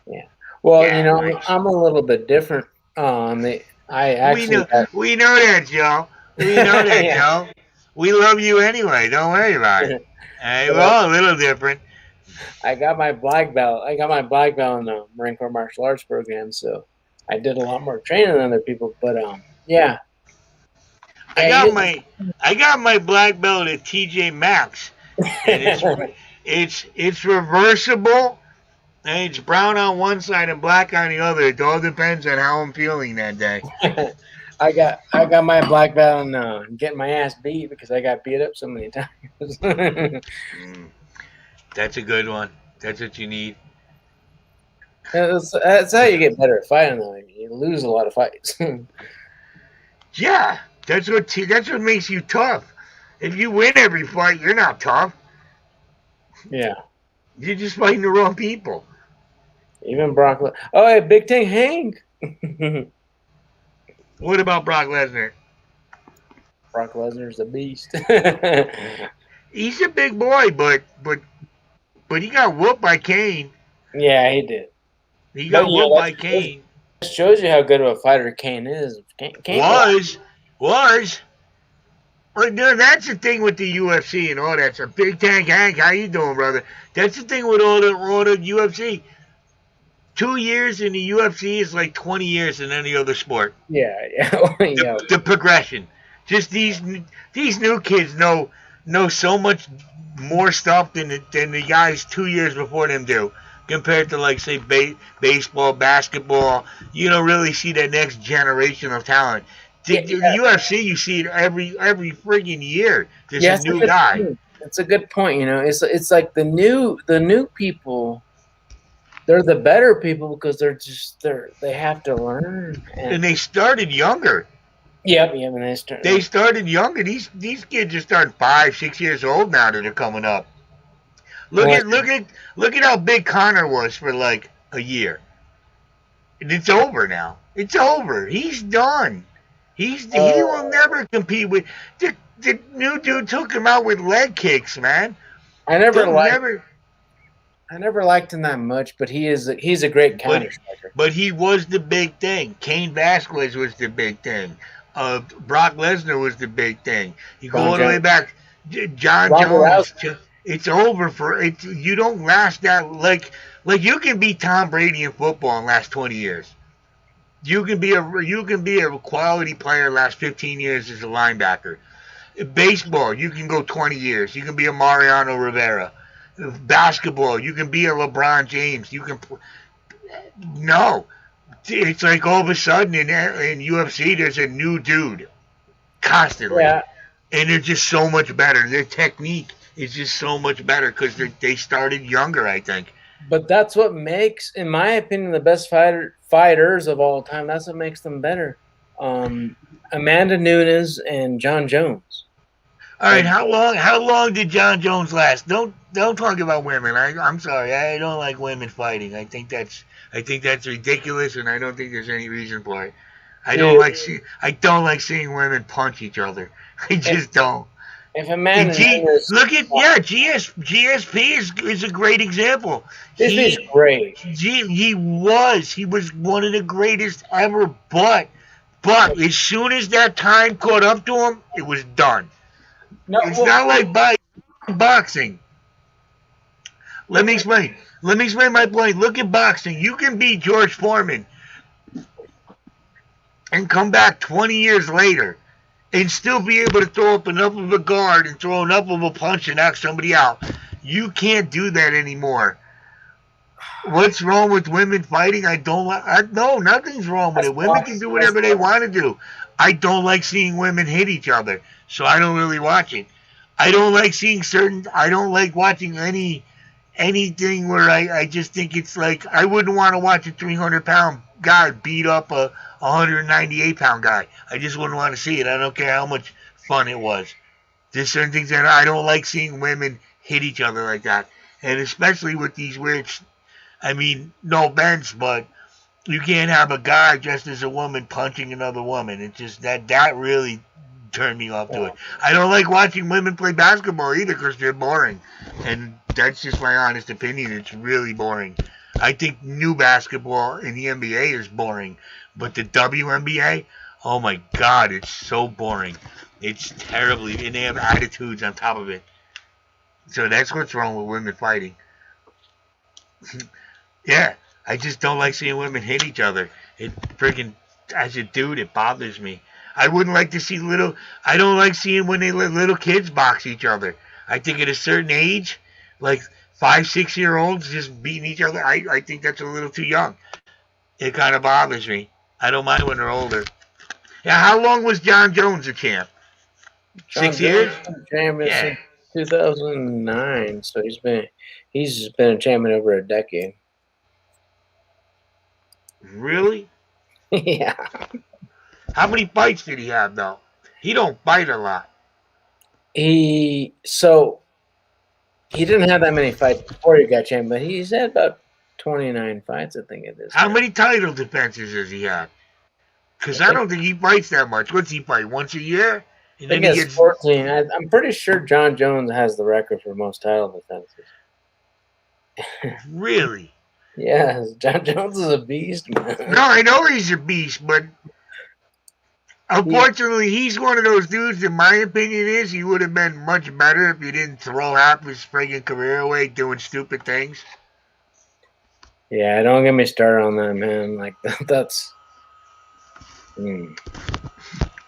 Yeah. Well, Yeah, nice. I'm a little bit different. We know that, Joe. We know that, Yeah. Joe. We love you anyway. Don't worry about it. Hey, we're all a little different. I got my black belt. in the Marine Corps martial arts program, so I did a lot more training than other people. But yeah. I got my black belt at TJ Maxx, and it's reversible, and it's brown on one side and black on the other. It all depends on how I'm feeling that day. I got my black belt and getting my ass beat because I got beat up so many times. That's a good one. That's what you need. That's how you get better at fighting, though. You lose a lot of fights. Yeah, that's what makes you tough. If you win every fight, you're not tough. Yeah. You're just fighting the wrong people. Even Brock. Oh, hey, Big Tank Hank. What about Brock Lesnar? Brock Lesnar's a beast. He's a big boy, but he got whooped by Kane. Yeah, he did. He got whooped by Kane. That shows you how good of a fighter Kane is. Kane was. But no, that's the thing with the UFC and all that. So Big Tank Hank, how you doing, brother? That's the thing with all the UFC. 2 years in the UFC is like 20 years in any other sport. Yeah. The progression. Just these new kids know so much more stuff than the guys 2 years before them do. Compared to, like, say, baseball, basketball, you don't really see that next generation of talent. The UFC, you see it every friggin' year. There's a new guy. That's a good point. It's like the new people. They're the better people because they have to learn. And they started younger. Yep. They started younger. These kids are starting 5, 6 years old now that are coming up. Look at how big Connor was for like a year. And it's over now. It's over. He's done. He will never compete with the new dude. Took him out with leg kicks, man. I never liked him that much, but he's a great counter striker. But he was the big thing. Cain Velasquez was the big thing. Brock Lesnar was the big thing. You go all the way back, John Jones. It's over for it. You don't last that like you can be Tom Brady in football and last 20 years. You can be a quality player last 15 years as a linebacker. Baseball, you can go 20 years. You can be a Mariano Rivera. Basketball, you can be a LeBron James. You can no. It's like all of a sudden in UFC there's a new dude constantly. Yeah. And they're just so much better. Their technique is just so much better because they started younger, I think. But that's what makes, in my opinion, the best fighters of all time. That's what makes them better. Amanda Nunes and John Jones. All right, how long did John Jones last? Don't talk about women. I'm sorry, I don't like women fighting. I think that's ridiculous, and I don't think there's any reason for it. I don't like seeing women punch each other. I just don't. If a man GSP is a great example. He's great. He was one of the greatest ever, but as soon as that time caught up to him, it was done. No, it's not like boxing. Let me explain my point. Look at boxing. You can beat George Foreman and come back 20 years later and still be able to throw up enough of a guard and throw enough of a punch and knock somebody out. You can't do that anymore. What's wrong with women fighting? No, nothing's wrong with it. Women can do whatever they want to do. I don't like seeing women hit each other, so I don't really watch it. I don't like watching anything where I just think it's like, I wouldn't want to watch a 300-pound guy beat up a 198-pound guy. I just wouldn't want to see it. I don't care how much fun it was. There's certain things that I don't like seeing women hit each other like that. And especially with these weird, no offense, but you can't have a guy dressed as a woman punching another woman. It's just that really turned me off to it. I don't like watching women play basketball either because they're boring. And that's just my honest opinion. It's really boring. I think new basketball in the NBA is boring. But the WNBA, oh my God, it's so boring. It's terribly, and they have attitudes on top of it. So that's what's wrong with women fighting. Yeah, I just don't like seeing women hit each other. It freaking, as a dude, it bothers me. I wouldn't like to see I don't like seeing when they let little kids box each other. I think at a certain age, like 5-6-year-olds just beating each other, I think that's a little too young. It kind of bothers me. I don't mind when they're older. Yeah, how long was John Jones a champ? 6 years? Champion since 2009, so he's been a champion over a decade. Really? Yeah. How many fights did he have though? He don't fight a lot. He didn't have that many fights before he got champion, but he's had about 29 fights, I think it is. How many title defenses does he have? Because I don't think he fights that much. What's he fight? Once a year? And I think he gets 14. I'm pretty sure John Jones has the record for most title defenses. Really? Yeah, John Jones is a beast, man. No, I know he's a beast, but unfortunately, he's one of those dudes, in my opinion, he would have been much better if he didn't throw half his friggin' career away doing stupid things. Yeah, don't get me started on that, man. Like, that's...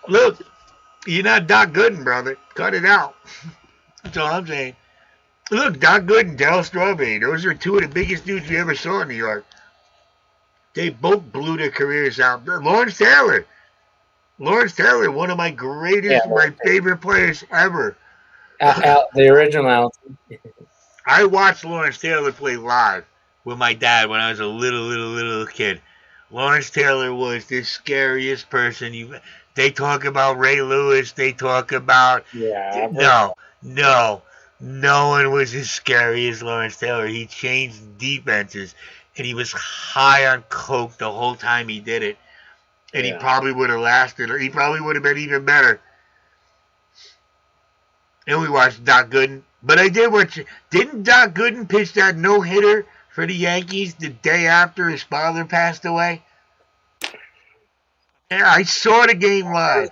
Look, you're not Doc Gooden, brother. Cut it out. That's all I'm saying. Look, Doc Gooden, Darryl Strawberry, those are two of the biggest dudes we ever saw in New York. They both blew their careers out. Lawrence Taylor, one of my my favorite players ever. The original Alton. I watched Lawrence Taylor play live with my dad when I was a little kid. Lawrence Taylor was the scariest person. They talk about Ray Lewis. They talk about... Yeah. No one was as scary as Lawrence Taylor. He changed defenses. and he was high on coke the whole time he did it. And he probably would have lasted, or he probably would have been even better. And we watched Doc Gooden. But I did watch. Didn't Doc Gooden pitch that no-hitter for the Yankees the day after his father passed away? Yeah, I saw the game live.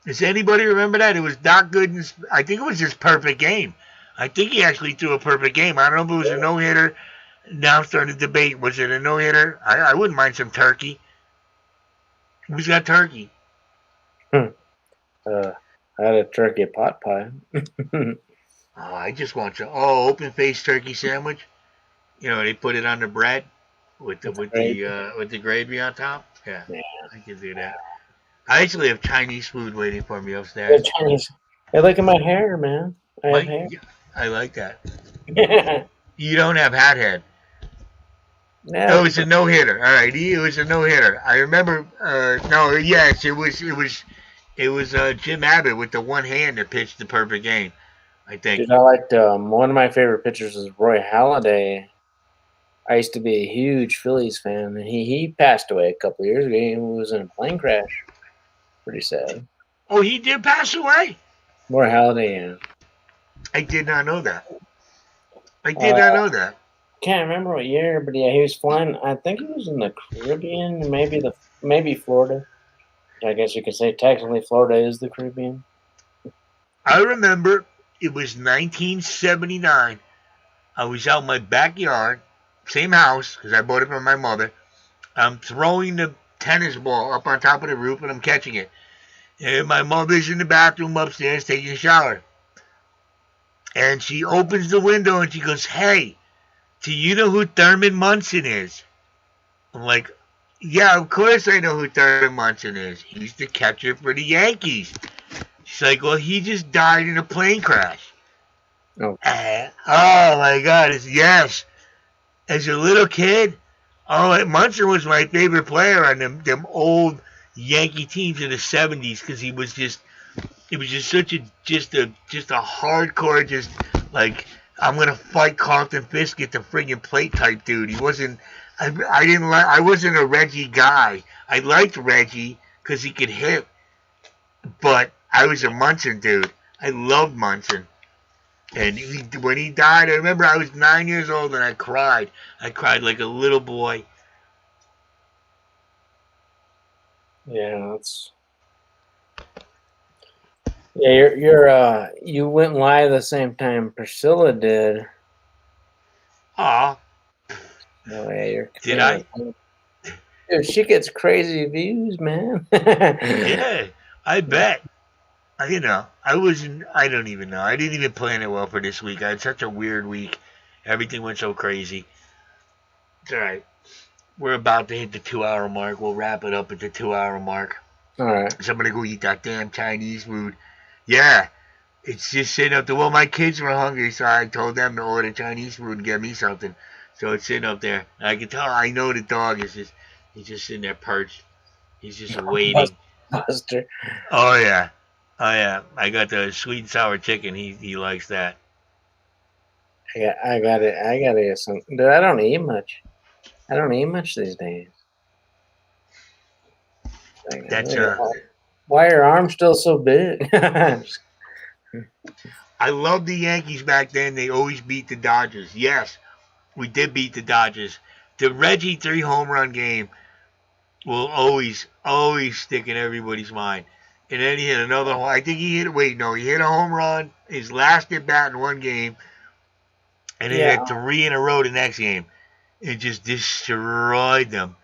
Does anybody remember that? It was Doc Gooden's, I think it was his perfect game. I think he actually threw a perfect game. I don't know if it was a no-hitter. Now I'm starting to debate. Was it a no-hitter? I wouldn't mind some turkey. Who's got turkey? I had a turkey pot pie. I just want some. Oh, open-faced turkey sandwich. You know, they put it on the bread with the gravy on top. Yeah, I can do that. I actually have Chinese food waiting for me upstairs. Chinese. Hey, look at my hair, man. I have hair. I like that. You don't have hat head. No, Oh, it's a no hitter. All right, it was a no hitter. I remember. Yes, it was Jim Abbott with the one hand that pitched the perfect game. I think. Dude, I liked one of my favorite pitchers is Roy Halladay. I used to be a huge Phillies fan, and he passed away a couple of years ago. He was in a plane crash. Pretty sad. Oh, he did pass away? Roy Halladay, yeah. I did not know that. I did not know that. Can't remember what year, but yeah, he was flying. I think he was in the Caribbean, maybe Florida. I guess you could say technically Florida is the Caribbean. I remember it was 1979. I was out in my backyard, same house, because I bought it from my mother. I'm throwing the tennis ball up on top of the roof, and I'm catching it. And my mother's in the bathroom upstairs taking a shower. And she opens the window, and she goes, "Hey, do you know who Thurman Munson is?" I'm like, "Yeah, of course I know who Thurman Munson is. He's the catcher for the Yankees." She's like, "Well, he just died in a plane crash." Oh, oh my God! Yes. As a little kid, Munson was my favorite player on them old Yankee teams in the '70s because he was just such a hardcore, just like, I'm gonna fight Carlton Fisk at the friggin' plate type dude. He wasn't. I wasn't a Reggie guy. I liked Reggie because he could hit, but I was a Munson dude. I loved Munson. And when he died, I remember I was 9 years old and I cried. I cried like a little boy. yeah, that's. Yeah, you went live the same time Priscilla did. Aw. Oh yeah, Did I? Dude, she gets crazy views, man. Yeah, I bet. I don't even know. I didn't even plan it well for this week. I had such a weird week. Everything went so crazy. It's all right. We're about to hit the 2-hour mark. We'll wrap it up at the 2-hour mark. All right. So I'm going to go eat that damn Chinese food. Yeah. It's just sitting up there. Well, my kids were hungry, so I told them to order Chinese food and get me something. So it's sitting up there. And I can tell, I know the dog he's just sitting there perched. He's just waiting. Buster. Oh, yeah. Oh, yeah. I got the sweet and sour chicken. He likes that. I got it. I got to get some. Dude, I don't eat much. I don't eat much these days. That's why are your arms still so big? I love the Yankees back then. They always beat the Dodgers. Yes, we did beat the Dodgers. The Reggie 3 home run game will always stick in everybody's mind. And then he hit another home. I think he hit a home run, his last at bat in one game, and he had 3 in a row the next game. It just destroyed them.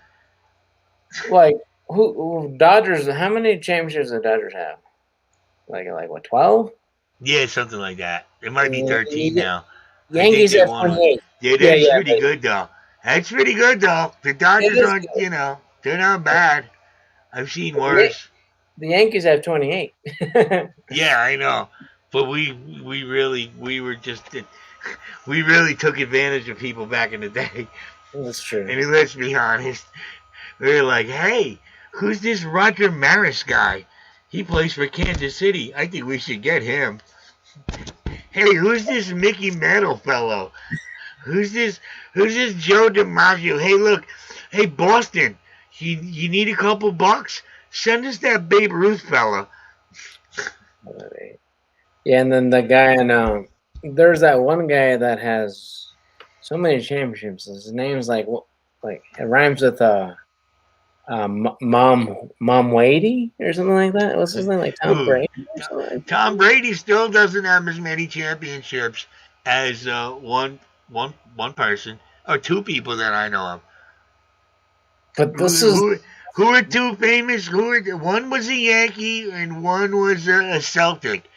Like, who Dodgers, how many championships do the Dodgers have? Like what, 12? Yeah, something like that. It might be 13 now. Yankees have 28. Yeah, that's pretty good, though. That's pretty good, though. The Dodgers aren't, they're not bad. I've seen worse. The Yankees have 28. Yeah, I know. But we really took advantage of people back in the day. That's true. And let's be honest, we were like, "Hey, who's this Roger Maris guy? He plays for Kansas City. I think we should get him. Hey, who's this Mickey Mantle fellow? Who's this? Who's this Joe DiMaggio? Hey, look. Hey, Boston. You need a couple bucks? Send us that Babe Ruth fella. Yeah, and then the guy in there's that one guy that has so many championships. His name's like it rhymes with Mom Wadey or something like that. What's his name? Like Tom Ooh. Brady or something? Like Tom Brady still doesn't have as many championships as one person or two people that I know of. But this is Who are two famous? One was a Yankee and one was a Celtic.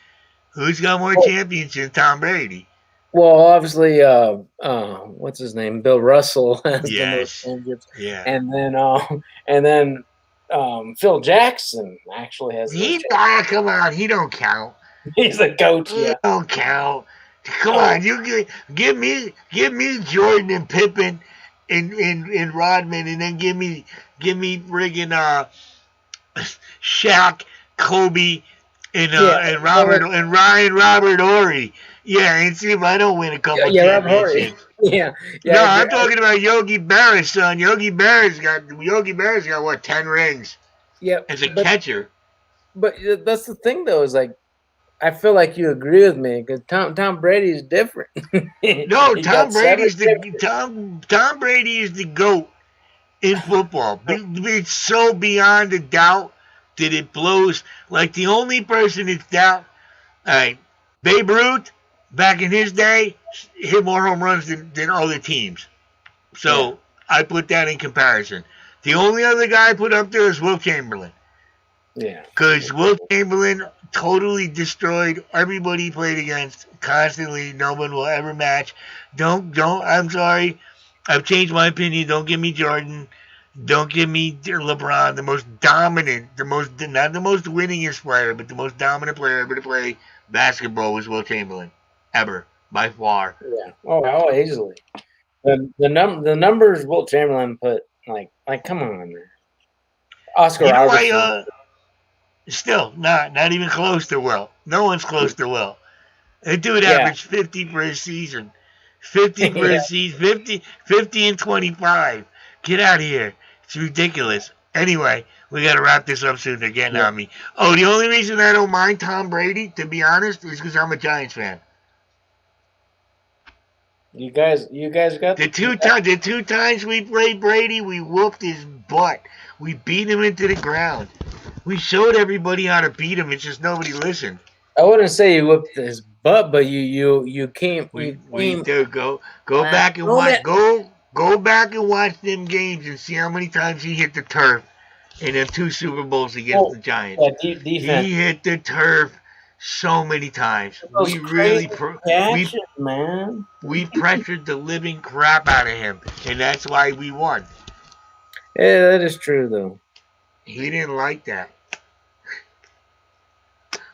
Who's got more championships than Tom Brady? well, obviously, what's his name? Bill Russell has the most championships, Yeah. and then Phil Jackson actually has. Come on, he don't count. He's a coach. He Yeah. don't count. Come on, you give me Jordan and Pippen and Rodman, and then give me friggin' Shaq, Kobe, and Ryan Robert Horry. Yeah, and see if I don't win a couple championships. Yeah. No, I'm talking about Yogi Berra, son. Yogi Berra's got what, 10 rings? Yeah. As a catcher. But that's the thing, though, is like I feel like you agree with me because Tom Brady is different. No, Tom Brady is the GOAT in football. It's so beyond a doubt that it blows. Like the only person it's doubt. All right, Babe Ruth back in his day hit more home runs than other teams. So I put that in comparison. The only other guy I put up there is Wilt Chamberlain. Yeah. Because Wilt Chamberlain totally destroyed everybody he played against constantly. No one will ever match. I'm sorry. I've changed my opinion. Don't give me Jordan. Don't give me LeBron. The most dominant, not the most winningest player, but the most dominant player ever to play basketball was Wilt Chamberlain. Ever. By far. Yeah. Oh, easily. The numbers Wilt Chamberlain put, like come on, man. Oscar Robertson. Still, not even close to Wilt. No one's close to Wilt. That dude averaged 50 for a season. 50 for a season. 50 and 25. Get out of here. It's ridiculous. Anyway, we got to wrap this up soon. They're getting on me. Oh, the only reason I don't mind Tom Brady, to be honest, is because I'm a Giants fan. You guys got the two times we played Brady, we whooped his butt. We beat him into the ground. We showed everybody how to beat him. It's just nobody listened. I wouldn't say you whooped his butt, but you came. We do go back and watch. Go back and watch them games and see how many times he hit the turf in them 2 Super Bowls against the Giants. He hit the turf so many times. We really we pressured the living crap out of him, and that's why we won. Yeah, that is true though. He didn't like that.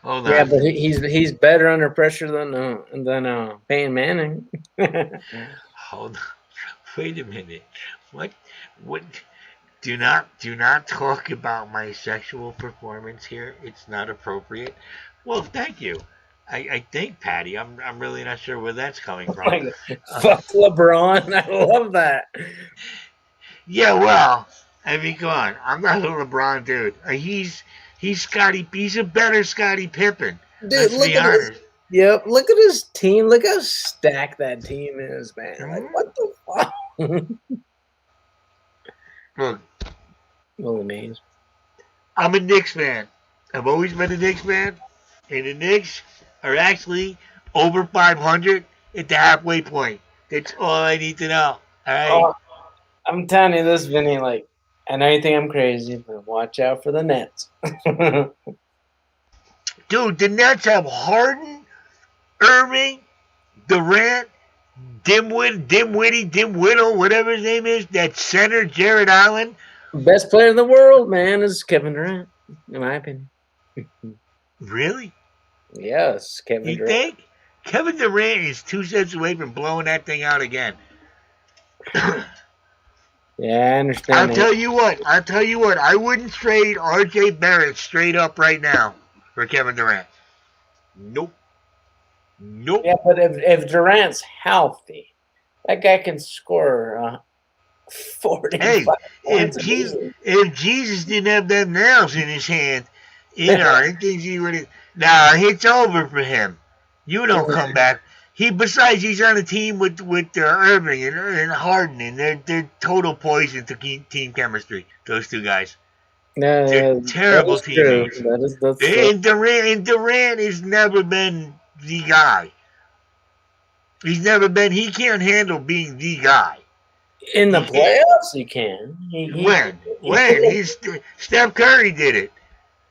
Hold on. Yeah, but he's better under pressure than Peyton Manning. Hold on. Wait a minute. What? Do not talk about my sexual performance here. It's not appropriate. Well, thank you. I think, Patty. I'm really not sure where that's coming from. Fuck LeBron. I love that. Yeah, well, I mean, come on. I'm not a LeBron dude. He's Scotty. He's a better Scottie Pippen. Dude, look at his. Yep, look at his team. Look how stacked that team is, man. Like, what the fuck? Look, amazing. I'm a Knicks fan. I've always been a Knicks fan, and the Knicks are actually over 500 at the halfway point. That's all I need to know. All right. I'm telling you this, Vinny. Like, I know you think I'm crazy, but watch out for the Nets. Dude, the Nets have Harden, Irving, Durant, Dimwittle, whatever his name is, that center, Jared Allen. Best player in the world, man, is Kevin Durant, in my opinion. Really? Yes, Kevin Durant. You think? Kevin Durant is 2 sets away from blowing that thing out again. Yeah, I understand. I'll tell you what. I wouldn't trade R.J. Barrett straight up right now for Kevin Durant. Nope. Yeah, but if Durant's healthy, That guy can score 45 Hey, points a game. if Jesus didn't have them nails in his hand, I think he would have. Nah, it's over for him. You don't come back. Besides, he's on a team with Irving and Harden, and they're total poison to team chemistry. Those two guys. They're terrible teammates. And Durant has never been the guy. He's never been. He can't handle being the guy. In the playoffs, he can. When? Steph Curry did it.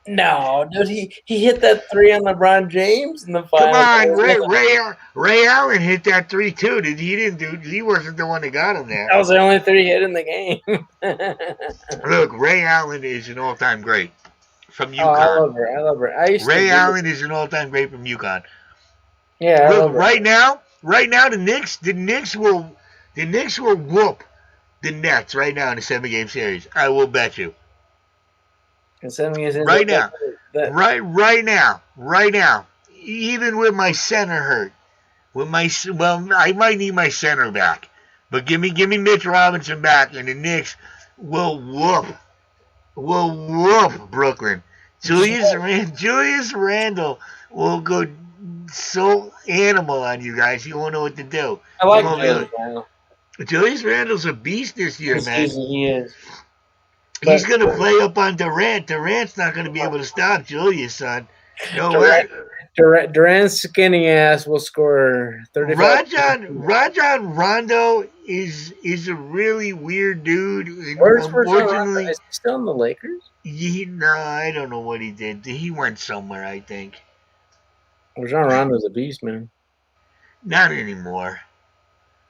No, dude, he hit that 3 on LeBron James in the finals. Come on, Ray Allen hit that 3 too. He wasn't the one that got him there. That was the only 3 hit in the game. Look, Ray Allen is an all-time great from UConn. Oh, I love her. Ray Allen is an all-time great from UConn. Yeah, look, right now, the Knicks will whoop the Nets right now in a 7-game series. I will bet you. Right now. Even with my center hurt, I might need my center back, but give me Mitch Robinson back, and the Knicks will whoop Brooklyn. Julius Randle will go so animal on you guys. You won't know what to do. I like Julius Randle. Julius Randle's a beast this year, man. He is. He's going to play up on Durant. Durant's not going to be able to stop Julius, son. No way. Durant's skinny ass will score 35. Rajon Rondo is a really weird dude. Where's unfortunately, is he still in the Lakers? I don't know what he did. He went somewhere, I think. Rajon Rondo's a beast, man. Not anymore.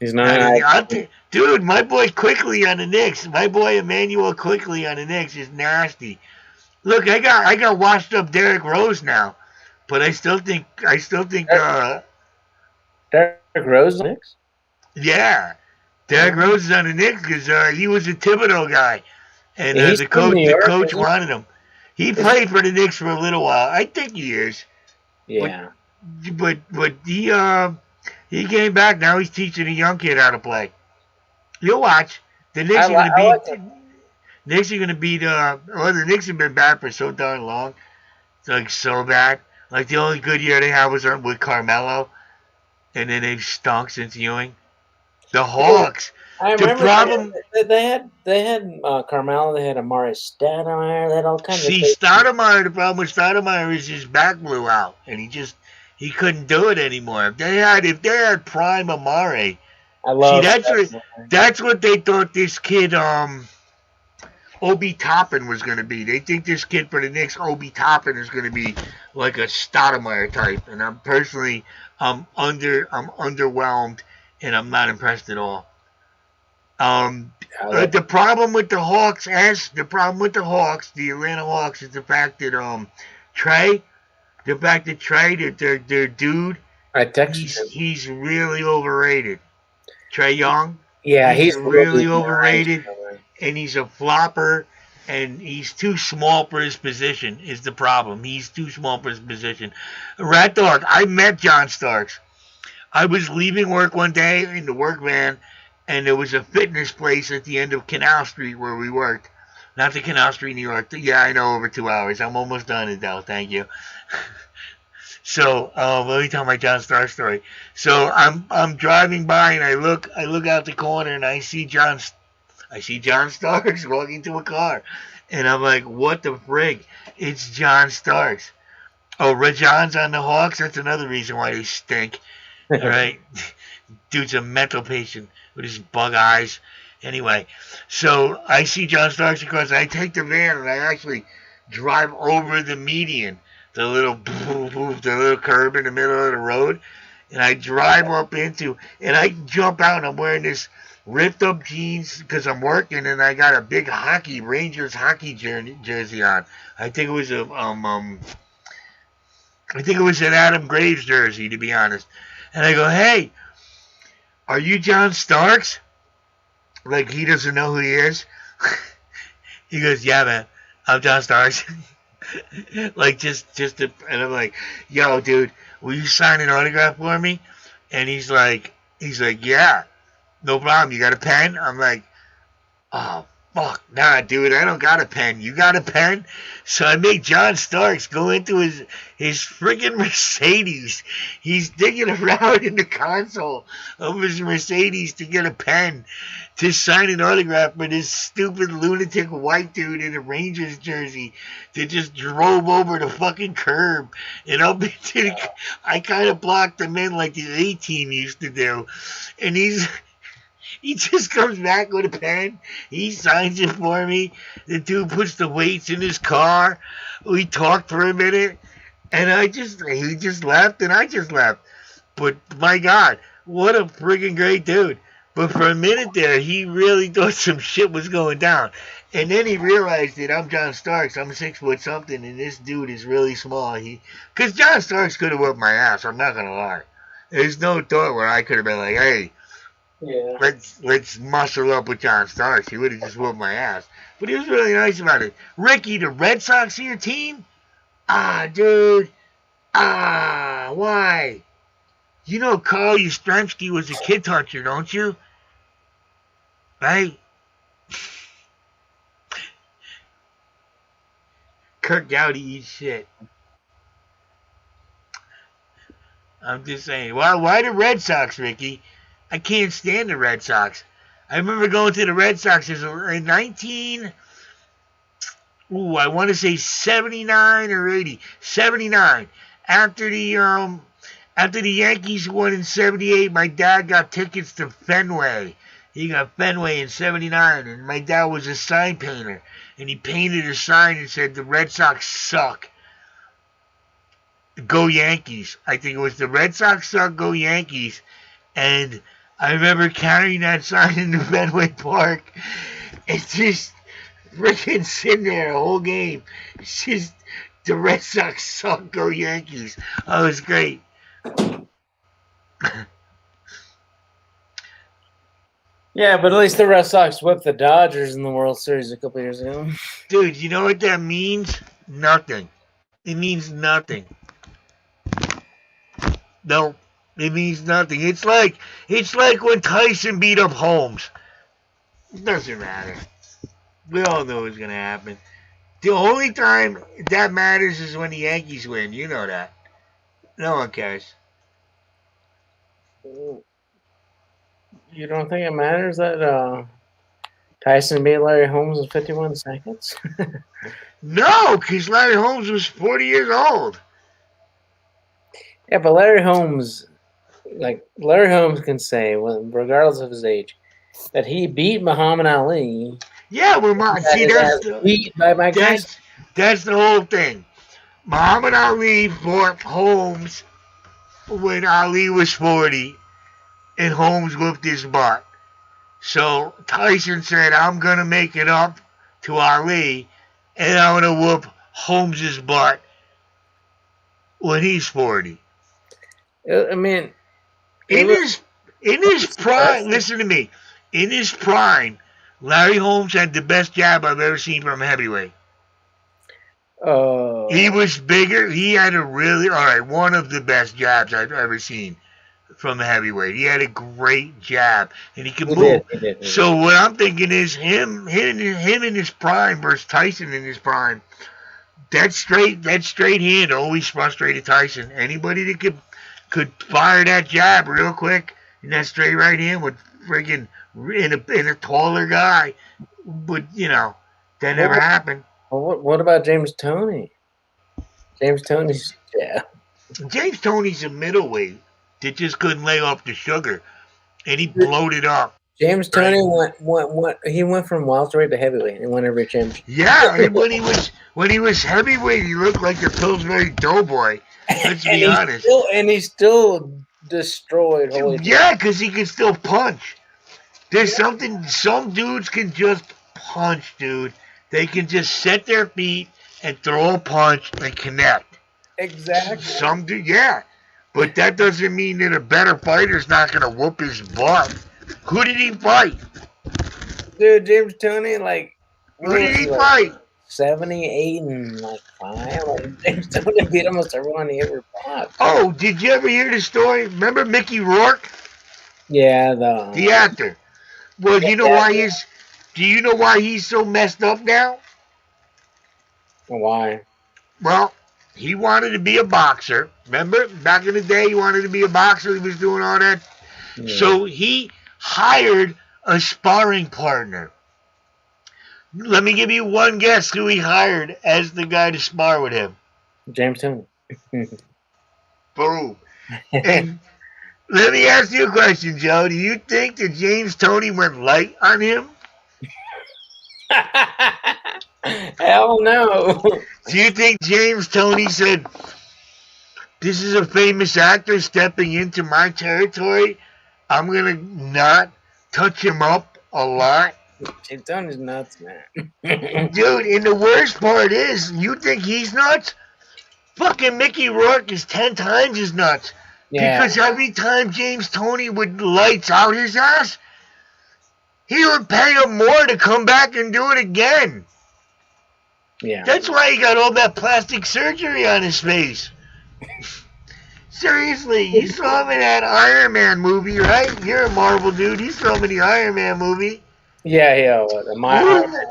He's not. Dude, my boy Quickly on the Knicks. My boy Emmanuel Quickly on the Knicks is nasty. Look, I got washed up Derrick Rose now, but I still think Derrick Rose on the Knicks? Yeah, Derrick Rose is on the Knicks because he was a Thibodeau guy, and the coach wanted him. He played for the Knicks for a little while. I think he is. Yeah. But he came back. Now he's teaching a young kid how to play. You'll watch. The Knicks are going to beat. Knicks are going to beat. The Knicks have been bad for so darn long. It's like so bad. Like the only good year they had was with Carmelo, and then they've stunk since Ewing. The Hawks. I remember they had Carmelo. They had Amari Stoudemire. They had all kinds of. Stoudemire. The problem with Stoudemire is his back blew out, and he couldn't do it anymore. If they had prime Amari, that's what they thought this kid Obi Toppin was going to be. They think this kid for the Knicks, Obi Toppin, is going to be like a Stoudemire type, and I'm underwhelmed, and I'm not impressed at all. The problem with the Hawks, the Atlanta Hawks, is the fact that Trey, their dude, I texted him. He's really overrated. Trae Young. Yeah, he's really overrated, and he's a flopper, and he's too small for his position. Is the problem? He's too small for his position. Rat Dog. I met John Starks. I was leaving work one day in the work van, and there was a fitness place at the end of Canal Street where we worked. Not the Canal Street, New York. Yeah, I know, over 2 hours. I'm almost done, Adele. Thank you. So let me tell my John Starks story. So I'm driving by, and I look out the corner, and I see John Starks walking to a car, and I'm like, what the frig? It's John Starks. Oh, Rajon's on the Hawks. That's another reason why they stink. All right, dude's a mental patient with his bug eyes. Anyway, so I see John Starks across. I take the van, and I actually drive over the median. The little curb in the middle of the road, and I drive up into, and I jump out, and I'm wearing this ripped up jeans because I'm working, and I got a big Rangers hockey jersey on. I think it was an Adam Graves jersey, to be honest. And I go, hey, are you John Starks? Like, he doesn't know who he is. He goes, yeah, man, I'm John Starks. Like, and I'm like, yo, dude, will you sign an autograph for me? And he's like, yeah. no problem. You got a pen? I'm like, oh, fuck, nah, dude, I don't got a pen. You got a pen? So I make John Starks go into his friggin' Mercedes. He's digging around in the console of his Mercedes to get a pen to sign an autograph for this stupid lunatic white dude in a Rangers jersey that just drove over the fucking curb and up into the... I kind of blocked him in like the A-team used to do. And he just comes back with a pen. He signs it for me. The dude puts the weights in his car. We talked for a minute. And he just left and I just left. But my God, what a friggin' great dude. But for a minute there, he really thought some shit was going down. And then he realized that I'm John Starks. I'm 6 foot something and this dude is really small. Because John Starks could have whooped my ass. I'm not going to lie. There's no thought where I could have been like, hey, Yeah. let's muscle up with John Starks. He would have just whooped my ass. But he was really nice about it. Ricky, the Red Sox are your team? Ah, dude. Ah, why? You know Carl Yastrzemski was a kid toucher, don't you? Right? Kirk Gowdy eats shit. I'm just saying. Why the Red Sox, Ricky? I can't stand the Red Sox. I remember going to the Red Sox in I want to say 79 or 80. 79. After the Yankees won in 78, my dad got tickets to Fenway. He got Fenway in 79, and my dad was a sign painter. And he painted a sign and said, the Red Sox suck. Go Yankees. I think it was the Red Sox suck, go Yankees. And I remember carrying that sign into Fenway Park and just freaking sitting there the whole game. It's just, the Red Sox suck, go Yankees. Oh, it was great. Yeah, but at least the Red Sox whipped the Dodgers in the World Series a couple years ago. Dude, you know what that means? Nothing. It means nothing. No, it means nothing. It's like when Tyson beat up Holmes. It doesn't matter. We all know what's gonna happen. The only time that matters is when the Yankees win. You know that. No one cares. You don't think it matters that Tyson beat Larry Holmes in 51 seconds? No, because Larry Holmes was 40 years old. Yeah, but Larry Holmes can say, regardless of his age, that he beat Muhammad Ali. Yeah, well, beat by Mike Tyson. That's the whole thing. Muhammad Ali fought Holmes when Ali was 40, and Holmes whooped his butt. So Tyson said, I'm going to make it up to Ali, and I'm going to whoop Holmes' butt when he's 40. I mean, in his prime, listen to me, in his prime, Larry Holmes had the best jab I've ever seen from a heavyweight. He was bigger. He had one of the best jabs I've ever seen from a heavyweight. He had a great jab, and he could move. He did. So what I'm thinking is him in his prime versus Tyson in his prime. That straight hand always frustrated Tyson. Anybody that could fire that jab real quick, and that straight right hand would friggin' in a taller guy. But that never happened. Well, what about James Toney? James Toney's a middleweight that just couldn't lay off the sugar, and he bloated up. James Toney went from welterweight to heavyweight and won every championship. Yeah, and when he was heavyweight, he looked like a Pillsbury Doughboy. Let's be honest. He still destroyed. Yeah, because he can still punch. There's something. Some dudes can just punch, dude. They can just set their feet and throw a punch and connect. Exactly. Some do, yeah. But that doesn't mean that a better fighter's not going to whoop his butt. Who did he fight? Dude, James Toney, who did he fight? 78 and 5. James Toney beat almost everyone he ever fought. Oh, did you ever hear the story? Remember Mickey Rourke? Yeah, The actor. Well, you know Yeah. why he's. Do you know why he's so messed up now? Why? Well, he wanted to be a boxer. Remember, back in the day, he wanted to be a boxer. He was doing all that. Yeah. So he hired a sparring partner. Let me give you one guess who he hired as the guy to spar with him. James Tony. Boom. And let me ask you a question, Joe. Do you think that James Tony went light on him? Hell no. Do you think James Tony said, this is a famous actor stepping into my territory? I'm going to not touch him up a lot? James Tony's nuts, man. Dude, and the worst part is, you think he's nuts? Fucking Mickey Rourke is 10 times as nuts. Yeah. Because every time James Tony would lights out his ass, he would pay him more to come back and do it again. Yeah. That's why he got all that plastic surgery on his face. Seriously, you saw him in that Iron Man movie, right? You're a Marvel dude. You saw him in the Iron Man movie. Yeah. My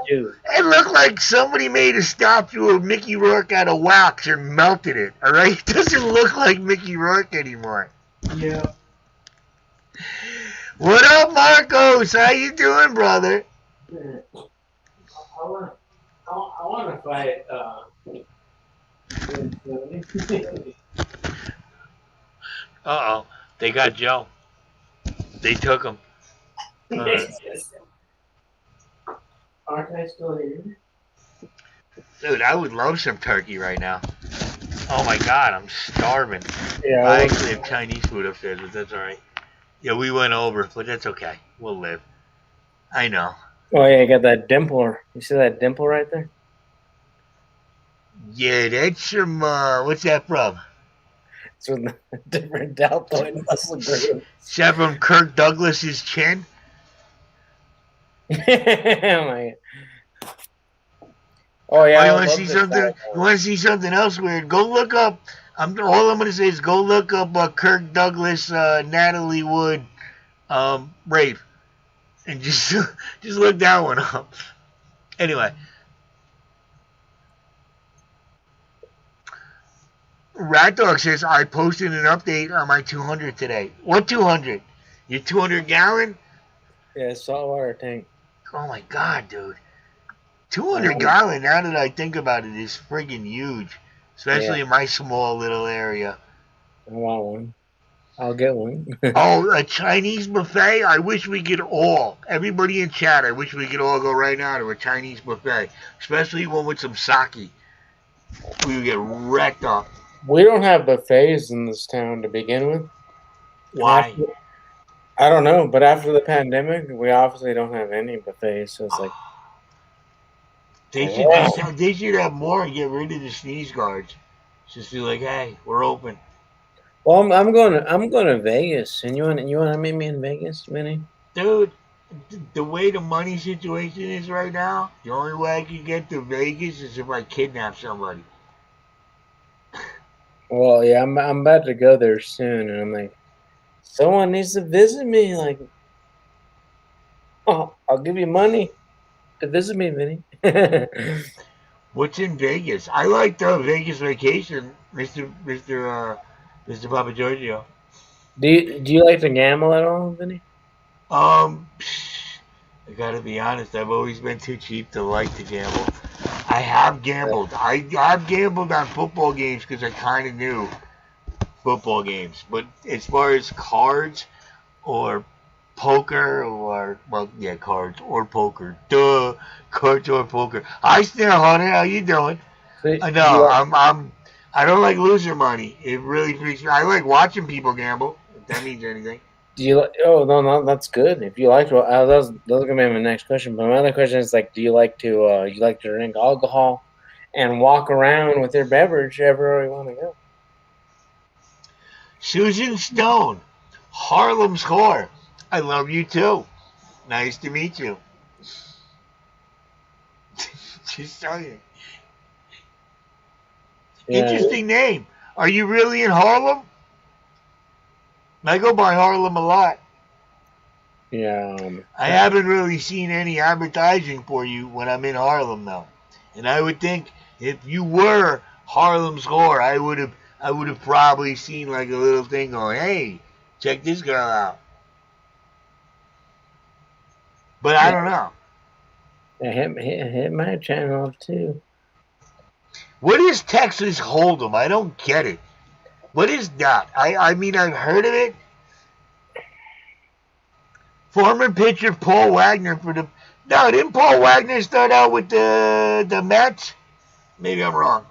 dude. It looked like somebody made a statue of Mickey Rourke out of wax and melted it, alright? It doesn't look like Mickey Rourke anymore. Yeah. What up, Marcos? How you doing, brother? I want to fight. Uh-oh. They got Joe. They took him. Aren't I still here? Dude, I would love some turkey right now. Oh my god, I'm starving. Yeah. I actually have Chinese food upstairs, but that's alright. Yeah, we went over, but that's okay. We'll live. I know. Oh yeah, you got that dimple. You see that dimple right there? Yeah, that's some, what's that from? It's from a different deltoid muscle group. Is that from Kirk Douglas's chin? Oh my god. Oh yeah. You want to see something? You want to see something else weird? Go look up. All I'm gonna say is go look up Kirk Douglas, Natalie Wood, rape, and just look that one up. Anyway, Rat Dog says I posted an update on my 200 today. What 200? Your 200 gallon? Yeah, saltwater tank. Oh my god, dude. 200 gallon, now that I think about it, is friggin' huge. Especially in my small little area. I want one. I'll get one. Oh, a Chinese buffet? I wish we could all, everybody in chat, I wish we could all go right now to a Chinese buffet. Especially one with some sake. We would get wrecked up. We don't have buffets in this town to begin with. Why? I don't know, but after the pandemic, we obviously don't have any buffets, so it's like... They should have more and get rid of the sneeze guards. Just be like, hey, we're open. Well, I'm going to Vegas, and you want to meet me in Vegas, Vinny? Dude, the way the money situation is right now, the only way I can get to Vegas is if I kidnap somebody. Well, yeah, I'm about to go there soon, and I'm like, someone needs to visit me. Like, oh, I'll give you money to visit me, Vinny. What's in Vegas? I like the Vegas vacation, Mr. Papa Giorgio. Do you like to gamble at all, Vinny? I gotta be honest, I've always been too cheap to like to gamble. I have gambled. I've gambled on football games because I kind of knew football games. But as far as cards or poker or, well, yeah, cards or poker. Duh. Cards or poker. Hi, Snail Hunter. How you doing? I know. I don't like loser money. It really freaks me. I like watching people gamble, if that means anything. Do you like? Oh no, that's good. If you like, well, that's gonna be my next question. But my other question is like, do you like to drink alcohol and walk around with your beverage everywhere you want to go? Susan Stone, Harlem's whore. I love you too. Nice to meet you. Just saying. Yeah. Interesting name. Are you really in Harlem? I go by Harlem a lot. Yeah. I haven't really seen any advertising for you when I'm in Harlem though, and I would think if you were Harlem's whore, I would have probably seen like a little thing going, "Hey, check this girl out." But I don't know. Hit my channel too. What is Texas Hold'em? I don't get it. What is that? I mean, I've heard of it. Former pitcher Paul Wagner for the. No, didn't Paul Wagner start out with the Mets? Maybe I'm wrong.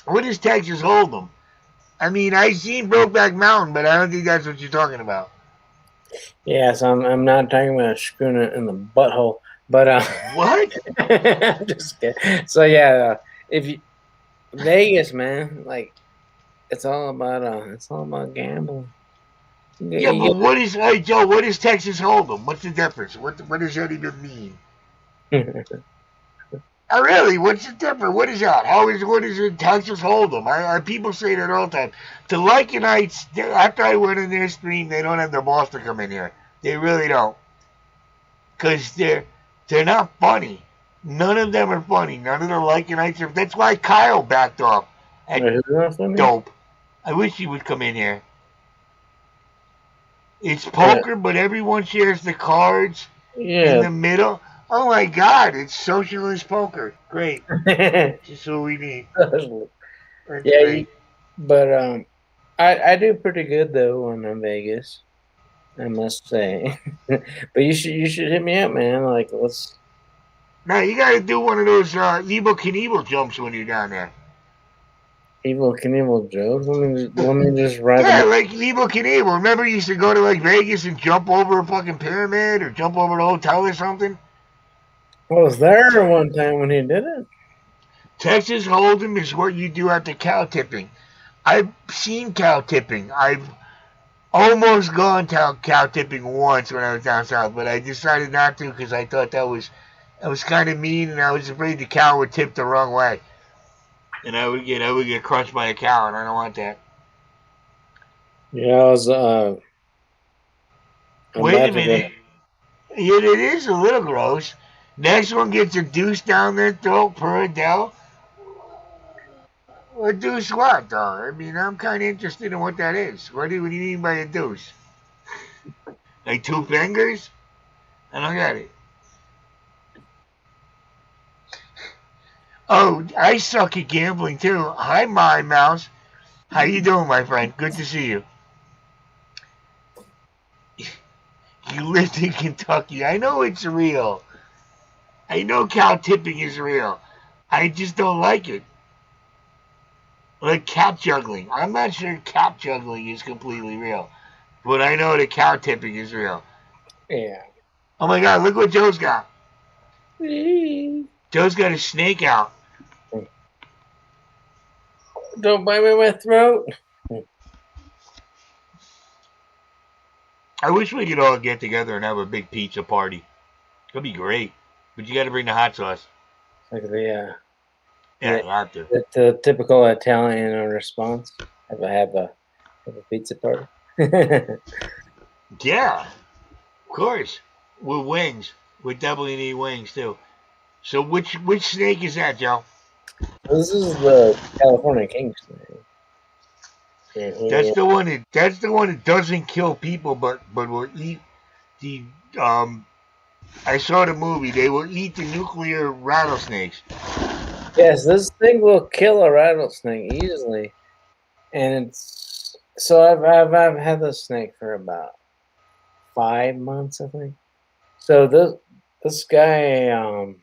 What is Texas Hold'em? I mean, I seen Brokeback Mountain, but I don't think that's what you're talking about. Yeah, so I'm not talking about screwing it in the butthole, but What? I'm just kidding. So yeah, if you Vegas, man, like it's all about gambling. Yeah, but what is, hey Joe? What is Texas Hold'em? What's the difference? What does that even mean? Really, what's the difference? What is that? What is it? Texas Hold'em? People say that all the time. The Lycanites, after I went in their stream, they don't have their boss to come in here. They really don't, cause they're not funny. None of them are funny. None of the Lycanites are. That's why Kyle backed off. Dope. I wish he would come in here. It's poker, but everyone shares the cards in the middle. Oh my God! It's socialist poker. Great. Just what we need. But I do pretty good though on Vegas, I must say. But you should hit me up, man. Like let's. Now you got to do one of those Evel Knievel jumps when you're down there. Evel Knievel jokes. Let me just write. Yeah, like Evel Knievel. Remember, you used to go to like Vegas and jump over a fucking pyramid or jump over a hotel or something. I was there one time when he did it. Texas Hold'em is what you do after cow tipping. I've seen cow tipping. I've almost gone to cow tipping once when I was down south, but I decided not to because I thought that was kind of mean, and I was afraid the cow would tip the wrong way, and I would get crushed by a cow, and I don't want that. Yeah, I was. Wait a minute. It is a little gross. Next one gets a deuce down their throat per Adele. A deuce what, though? I mean, I'm kind of interested in what that is. What do you mean by a deuce? Like 2 fingers? I don't get it. Oh, I suck at gambling, too. Hi, my mouse. How you doing, my friend? Good to see you. You lived in Kentucky. I know it's real. I know cow tipping is real. I just don't like it. Like cat juggling. I'm not sure cat juggling is completely real. But I know that cow tipping is real. Yeah. Oh my God, look what Joe's got. Joe's got a snake out. Don't bite me in my throat. I wish we could all get together and have a big pizza party. It'd be great. But you got to bring the hot sauce. Like the Yeah, you have to. the typical Italian response. Have a pizza party. Yeah, of course. With wings. We definitely need wings too. So which snake is that, Joe? This is the California king snake. That's the one that doesn't kill people, but will eat the I saw the movie. They will eat the nuclear rattlesnakes. Yes, this thing will kill a rattlesnake easily, and it's so I've had this snake for about 5 months, I think. So this guy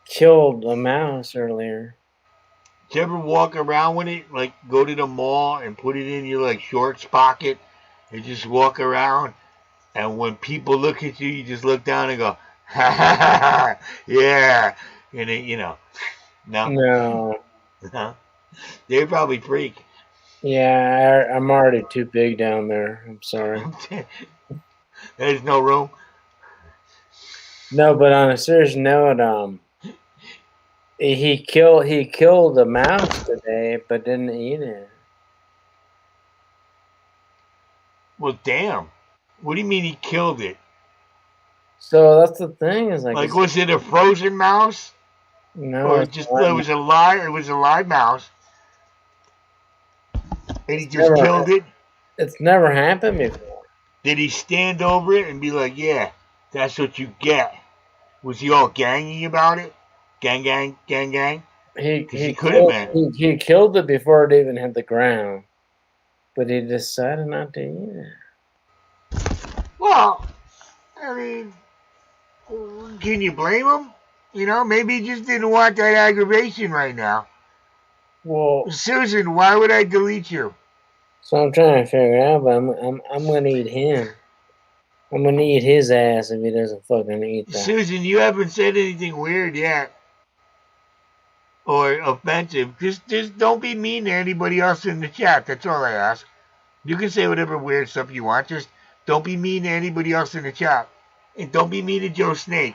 killed a mouse earlier. Did you ever walk around with it? Like go to the mall and put it in your like shorts pocket and just walk around, and when people look at you, you just look down and go, ha ha ha, ha. Yeah, and it, no, they probably freak. Yeah, I'm already too big down there. I'm sorry. There's no room. No, but on a serious note, he killed a mouse today, but didn't eat it. Well, damn. What do you mean he killed it? So that's the thing. Is Like, was it a frozen mouse, no, or it's just not. it was a live? It was a live mouse, and he just never, killed it. It's never happened before. Did he stand over it and be like, "Yeah, that's what you get"? Was he all gangy about it? Gang, gang, gang, gang. Because he could have been. He killed it before it even hit the ground, but he decided not to eat it. Well, I mean, can you blame him? You know, maybe he just didn't want that aggravation right now. Well, Susan, why would I delete you? so I'm trying to figure out, but I'm gonna eat him. I'm gonna eat his ass if he doesn't fucking eat that. Susan, you haven't said anything weird yet. Or offensive. Just don't be mean to anybody else in the chat. That's all I ask. You can say whatever weird stuff you want. Just don't be mean to anybody else in the chat. And don't be mean to Joe Snake.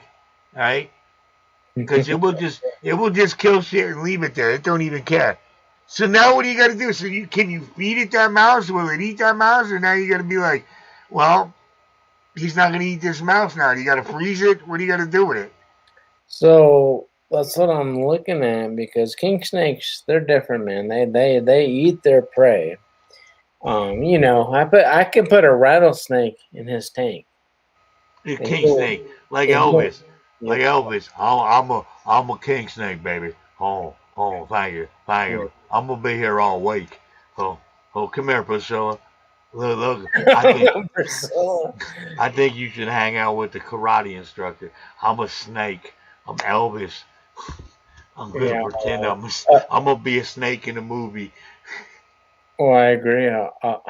Alright? Because it will just kill shit and leave it there. It don't even care. So now what do you gotta do? So can you feed it that mouse? Will it eat that mouse? Or now you gotta be like, well, he's not gonna eat this mouse now. You gotta freeze it? What do you gotta do with it? So that's what I'm looking at, because king snakes, they're different, man. They eat their prey. You know, I could put a rattlesnake in his tank. A king snake, like Elvis. Like Elvis, I'm a king snake, baby. Oh, thank you. I'm gonna be here all week. Oh, come here, Priscilla. Look. I think you should hang out with the karate instructor. I'm a snake. I'm Elvis. I'm gonna pretend I'm gonna be a snake in a movie. Oh, I agree. I'll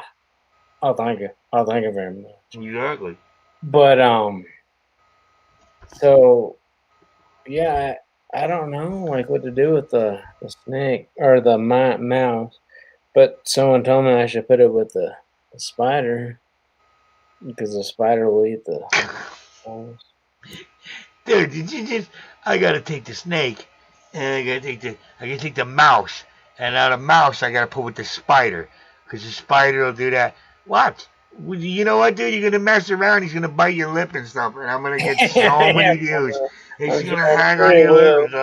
thank you. I'll thank you very much. Exactly. But so yeah, I don't know like what to do with the snake or the mouse. But someone told me I should put it with the spider, because the spider will eat the mouse. Dude, did you just? I gotta take the snake, and I gotta take the mouse, and out of mouse I gotta put with the spider, because the spider will do that. What? You know what, dude? You're gonna mess around. He's gonna bite your lip and stuff, and I'm gonna get so many views. It's gonna hang on your lips.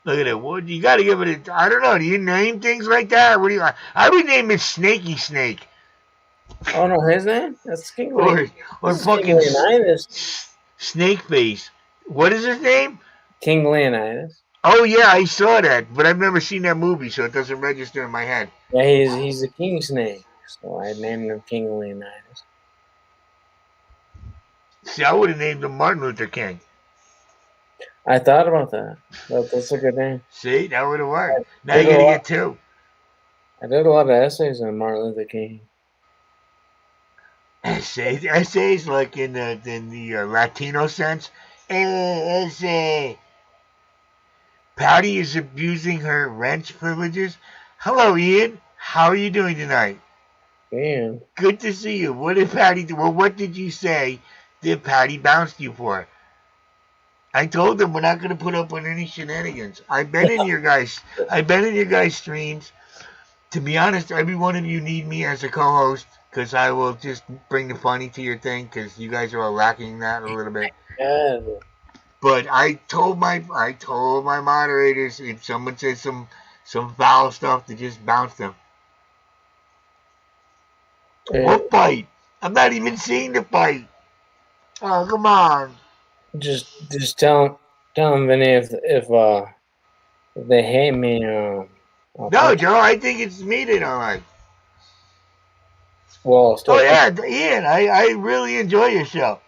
Look at it. What you gotta give it? I don't know. Do you name things like that? What do you? I would name it Snaky Snake. Oh no, his name? That's King or fucking Leonidas. Snake Face. What is his name? King Leonidas. Oh yeah, I saw that, but I've never seen that movie, so it doesn't register in my head. Yeah, he's a king snake, so I named him King Leonidas. See, I would have named him Martin Luther King. I thought about that. That's a good name. See, that would have worked. Now you're gonna get two. I did a lot of essays on Martin Luther King. Essays like in the Latino sense. Essay. Patty is abusing her wrench privileges. Hello, Ian. How are you doing tonight? Ian. Good to see you. What did Patty do? Well, what did you say that Patty bounced you for? I told them we're not going to put up with any shenanigans. I've been in your guys' streams. To be honest, every one of you need me as a co-host, because I will just bring the funny to your thing, because you guys are lacking that a little bit. Yeah. But I told my moderators, if someone says some foul stuff, to just bounce them. What fight? I'm not even seeing the fight. Oh, come on. Just tell them, Vinny, if they hate me. No, Joe, I think it's me they don't like. Well, oh yeah, Ian, I really enjoy your show.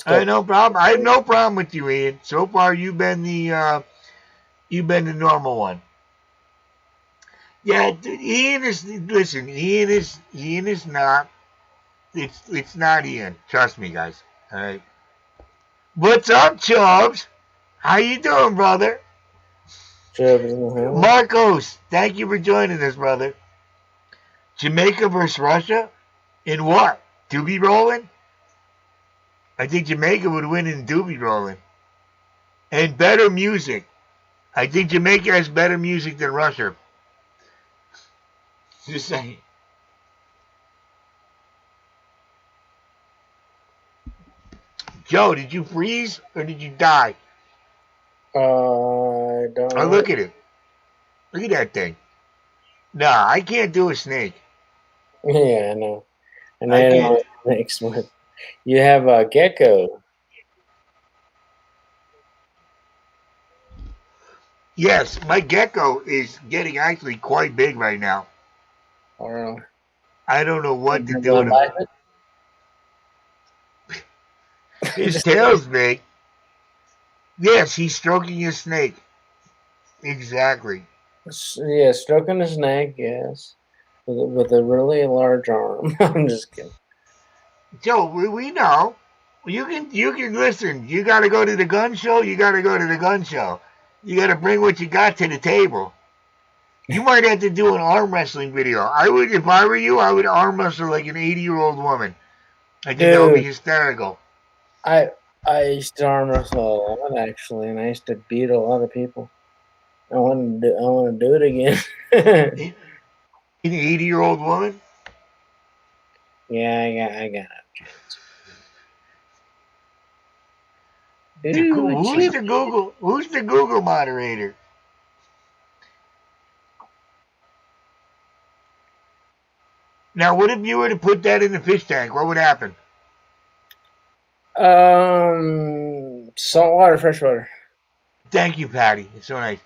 I have no problem. I have no problem with you, Ian. So far, you've been the normal one. Yeah, Ian is. Listen, Ian is not. It's not Ian. Trust me, guys. All right. What's up, Chubbs? How you doing, brother? Chubbs. Marcos, thank you for joining us, brother. Jamaica versus Russia? In what? Doobie rolling? I think Jamaica would win in doobie rolling. And better music. I think Jamaica has better music than Russia. Just saying. Joe, did you freeze or did you die? I don't Oh, know. look at it. Look at that thing. Nah, I can't do a snake. Yeah, I know. And I then can't. next one, you have a gecko. Yes, my gecko is getting actually quite big right now. Or I don't know what to you do with gonna him. bite His it? tail's big. Yes, he's stroking his snake. Exactly. Yeah, stroking his neck, yes, with a really large arm. I'm just kidding. Joe, we know. You can listen. You got to go to the gun show. You got to go to the gun show. You got to bring what you got to the table. You might have to do an arm wrestling video. I would, if I were you, I would arm wrestle like an 80-year-old woman. I think that would be Dude, hysterical. I used to arm wrestle a lot actually, and I used to beat a lot of people. I want to do it again. An 80-year-old woman. Yeah, I got it. Who's the Google? Who's the Google moderator? Now, what if you were to put that in the fish tank? What would happen? Saltwater, freshwater. Thank you, Patty. It's so nice.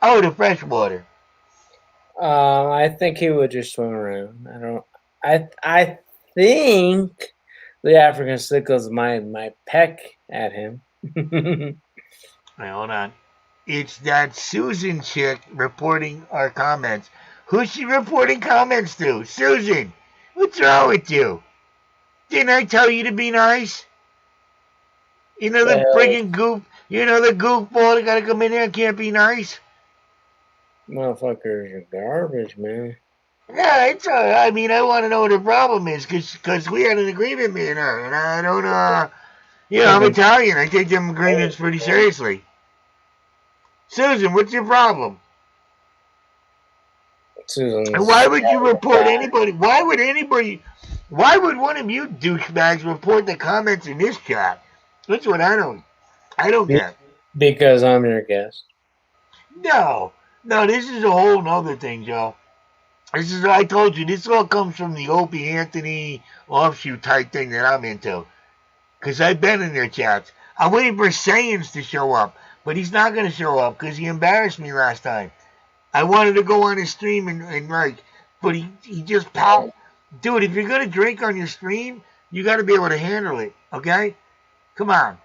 Oh, the fresh water. I think he would just swim around. I think the African sickles might peck at him. Wait, hold on. It's that Susan chick reporting our comments. Who's she reporting comments to? Susan, what's wrong with you? Didn't I tell you to be nice? You know The the hell, friggin' goof. You know the goofball that gotta come in here and can't be nice. motherfuckers are garbage, man. Yeah, it's I mean, I want to know what the problem is, cause we had an agreement, me and her, and I don't, I'm Italian. I take them agreements pretty seriously. Susan, what's your problem? And Susan's why would you report anybody? Why would one of you douchebags report the comments in this chat? That's what I don't get. because I'm your guest. No, this is a whole nother thing, Joe. I told you, this all comes from the Opie Anthony offshoot type thing that I'm into. Because I've been in their chats. I'm waiting for Sayans to show up, but he's not going to show up because he embarrassed me last time. I wanted to go on his stream and like, but he just popped. Dude, if you're going to drink on your stream, you got to be able to handle it, okay? Come on.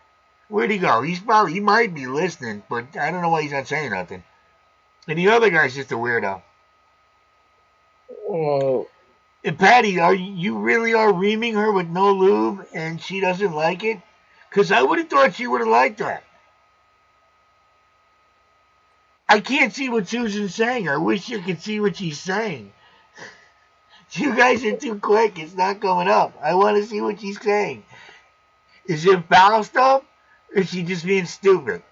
Where'd he go? He might be listening, but I don't know why he's not saying nothing. And the other guy's just a weirdo. Well, And Patty, you really are reaming her with no lube and she doesn't like it? Because I would have thought she would have liked that. I can't see what Susan's saying. I wish you could see what she's saying. You guys are too quick. It's not coming up. I want to see what she's saying. Is it foul stuff? Or is she just being stupid?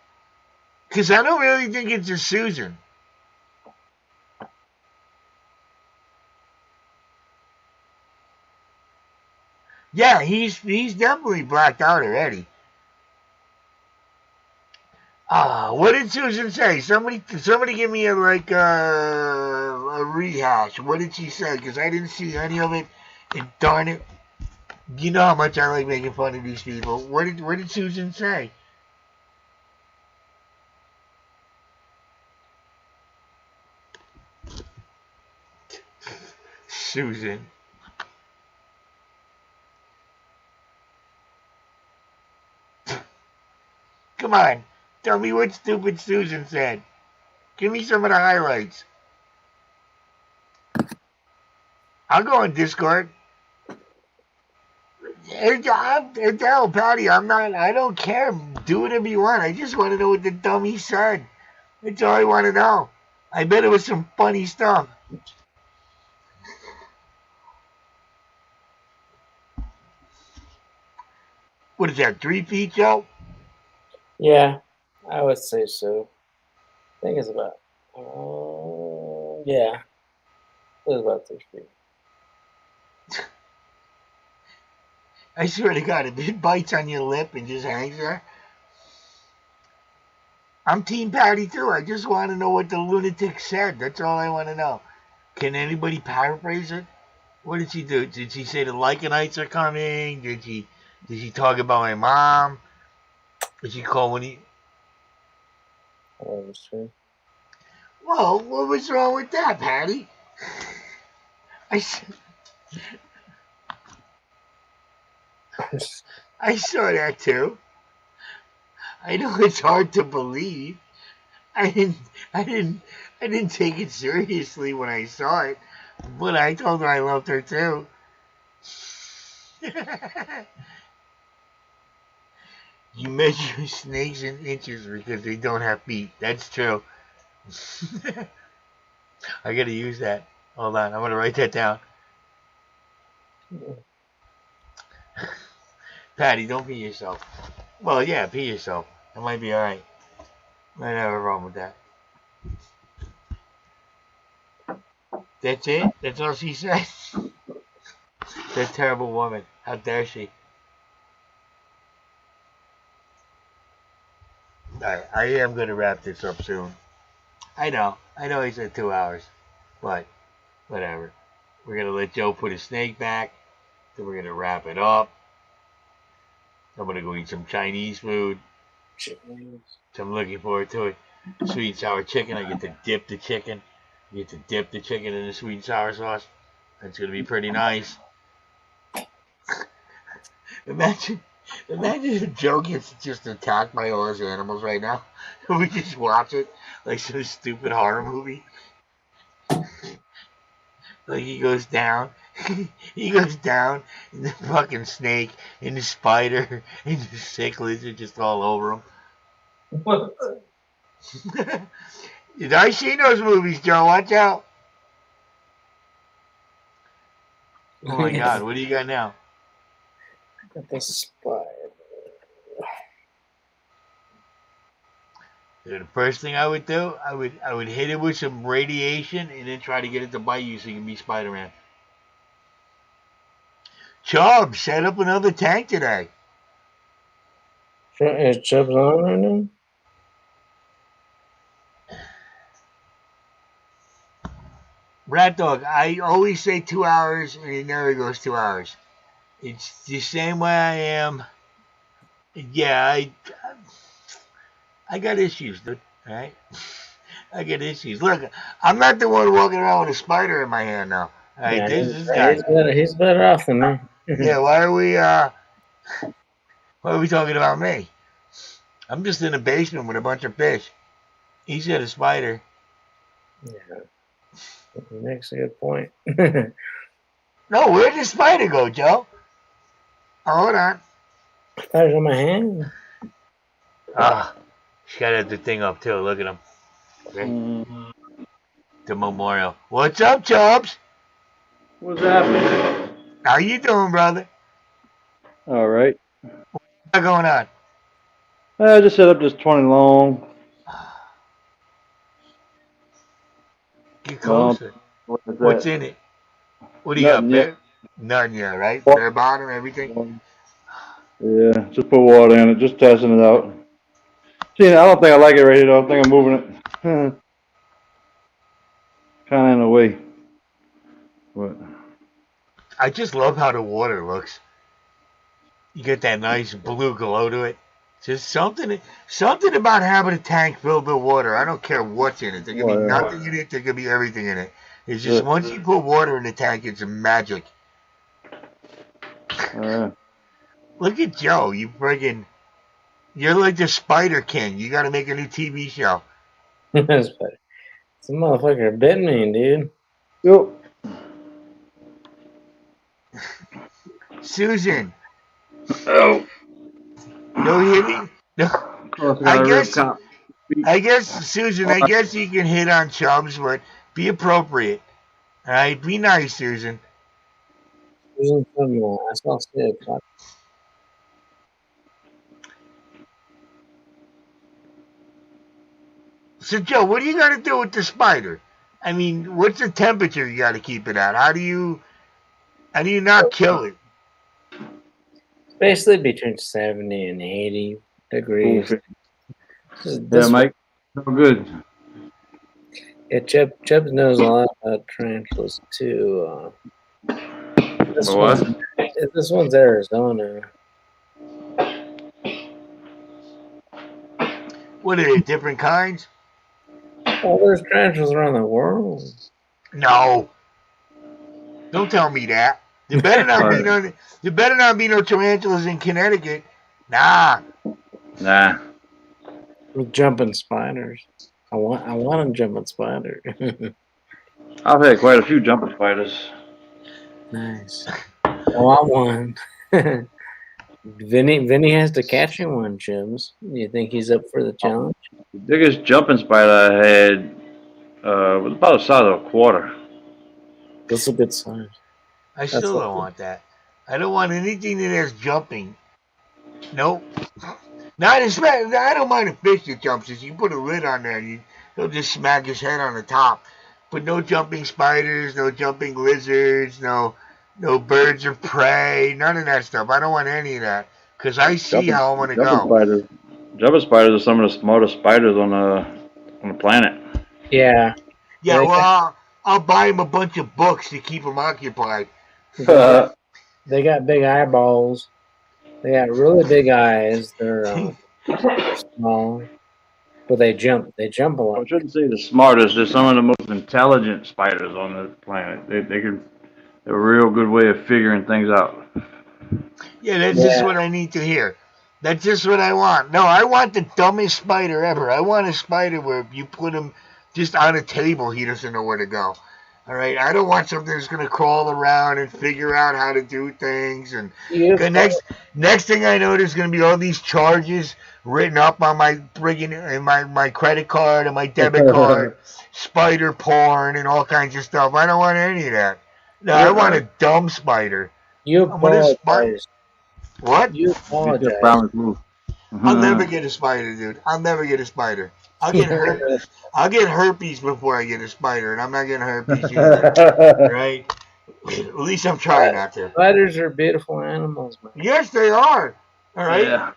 Because I don't really think it's a Susan. Yeah, he's definitely blacked out already. What did Susan say? Somebody give me a rehash. What did she say? Because I didn't see any of it. And darn it, you know how much I like making fun of these people. What did Susan say? Susan. Come on. Tell me what stupid Susan said. Give me some of the highlights. I'll go on Discord. Tell Patty, I don't care. Do whatever you want. I just want to know what the dummy said. That's all I want to know. I bet it was some funny stuff. What is that, 3 feet, Joe? yeah, I would say so. I think it's about, yeah, it's about 6 feet. I swear to God, if it bites on your lip and just hangs there, I'm Team Patty too. I just want to know what the lunatic said. That's all I want to know. Can anybody paraphrase it? What did she do? Did she say the Lycanites are coming? Did she talk about my mom? Did she call when he? Oh, that's true. Well, what was wrong with that, Patty? I saw that too. I know it's hard to believe. I didn't take it seriously when I saw it, but I told her I loved her too. You measure snakes in inches because they don't have feet. That's true. I gotta use that. Hold on, I'm gonna write that down. Patty, don't pee yourself. Well, yeah, pee yourself. It might be alright. Might have a problem with that. That's it? That's all she said? That terrible woman. How dare she? Alright, I am going to wrap this up soon. I know he said 2 hours. But, whatever. We're going to let Joe put his snake back. Then we're going to wrap it up. I'm going to go eat some Chinese food. So I'm looking forward to it. Sweet and sour chicken. I get to dip the chicken. You get to dip the chicken in the sweet and sour sauce. That's going to be pretty nice. Imagine if Joe gets just attacked by all his animals right now. And we just watch it like some stupid horror movie. Like he goes down. He goes down, and the fucking snake, and the spider, and the sick lizard just all over him. I seen those movies, Joe. Watch out. Oh my God, what do you got now? I got this spider. So the first thing I would do, I would hit it with some radiation and then try to get it to bite you so you can be Spider-Man. Chubb, set up another tank today. Is Chubb's on right now? Rat Dog, I always say 2 hours and it never goes 2 hours. It's the same way I am. Yeah, I got issues, dude. All right? I got issues. Look, I'm not the one walking around with a spider in my hand now. All right, Yeah, this guy. he's better off than me. Yeah, why are we talking about me? I'm just in the basement with a bunch of fish. He's got a spider. Yeah. Makes a good point. No, where'd the spider go, Joe? Oh, hold on. Spider's on my hand. Ah, she's got the thing up too. Look at him. Okay. The memorial. What's up, Chubbs? What's happening? How you doing, brother? All right. What's going on? I just set up this 20 long. Get closer. What's in it? What do you Nothing got? yet. Nothing yet, right? Bare bottom, everything? Yeah, just put water in it, just testing it out. See, I don't think I like it right here, though. I think I'm moving it. Kind of in a way. But I just love how the water looks. You get that nice blue glow to it. Just something about having a tank filled with water. I don't care what's in it. There could be nothing in it. There could be everything in it. It's just once you put water in the tank, it's magic. Look at Joe. You're like the Spider King. You got to make a new TV show. Some motherfucker bit me, dude. Yep. Susan. Oh. No hitting. No. I guess, Susan. I guess you can hit on Chubbs, but be appropriate. All right, be nice, Susan. Susan, I saw sick. So, Joe, what do you got to do with the spider? I mean, what's the temperature you got to keep it at? How do you not kill it? Basically between 70 and 80 degrees. Yeah, This Mike. No good. Yeah, Chubbs knows a lot about tarantulas too. This What? one's Arizona. What are they, different kinds? Oh, there's tarantulas around the world. No. Don't tell me that. There better not be no tarantulas in Connecticut. Nah. With jumping spiders. I want a jumping spider. I've had quite a few jumping spiders. Nice. I want one. Vinny has to catch him one, Chubbs. You think he's up for the challenge? The biggest jumping spider I had was about the size of a quarter. That's a good size. I still don't want that. I don't want anything that has jumping. Nope. Not especially. I don't mind a fish that jumps. If you put a lid on there, he'll just smack his head on the top. But no jumping spiders, no jumping lizards, no birds of prey, none of that stuff. I don't want any of that because I see how I'm gonna go. Jumping spiders are some of the smartest spiders on the planet. Yeah. Yeah. Well, I'll buy him a bunch of books to keep him occupied. They got big eyeballs. They got really big eyes. They're small, but they jump. They jump a lot. I shouldn't say the smartest. They're some of the most intelligent spiders on the planet. They're a real good way of figuring things out. Yeah, that's just what I need to hear. That's just what I want. No, I want the dumbest spider ever. I want a spider where if you put him just on a table, he doesn't know where to go. All right, I don't want something that's gonna crawl around and figure out how to do things. And next thing I know, there's gonna be all these charges written up on my my credit card and my debit card, spider porn and all kinds of stuff. I don't want any of that. No, I want a dumb spider. You apologize. What? You apologize. I'll never get a spider, dude. I'll never get a spider. I'll get herpes. I'll get herpes before I get a spider, and I'm not getting herpes either. Right? At least I'm trying not to. Spiders are beautiful animals, man. Yes, they are. All right? Yeah.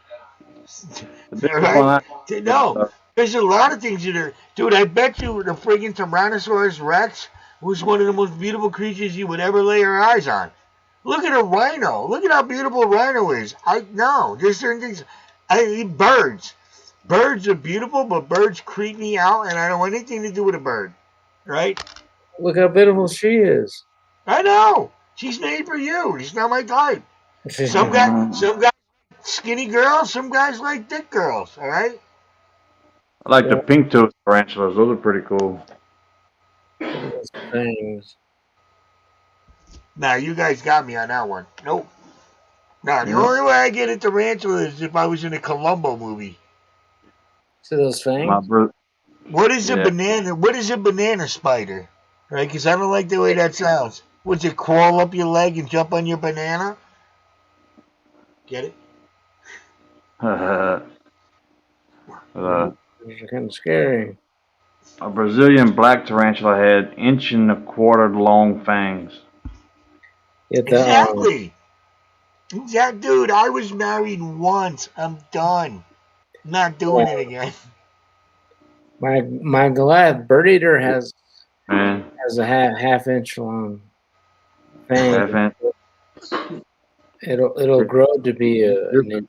All right? No, there's a lot of things that are... Dude, I bet you the friggin' Tyrannosaurus Rex was one of the most beautiful creatures you would ever lay your eyes on. Look at a rhino. Look at how beautiful a rhino is. There's certain things... birds. Birds are beautiful, but birds creep me out, and I don't want anything to do with a bird. Right? Look how beautiful she is. I know. She's made for you. She's not my type. Some guys skinny girls, some guys like thick girls, all right? I like the pink-toed tarantulas. Those are pretty cool. Things. Nah, you guys got me on that one. Nope. Nah, the only way I get a tarantula is if I was in a Columbo movie. See those things? What is a banana? What is a banana spider? Right? Because I don't like the way that sounds. Would it crawl up your leg and jump on your banana? Get it? It's kind of scary. A Brazilian black tarantula had 1.25 inch long fangs. Exactly. Dude, I was married once. I'm done. I'm not doing it again. My Goliath bird eater has a half inch long fang. It'll grow to be an inch long.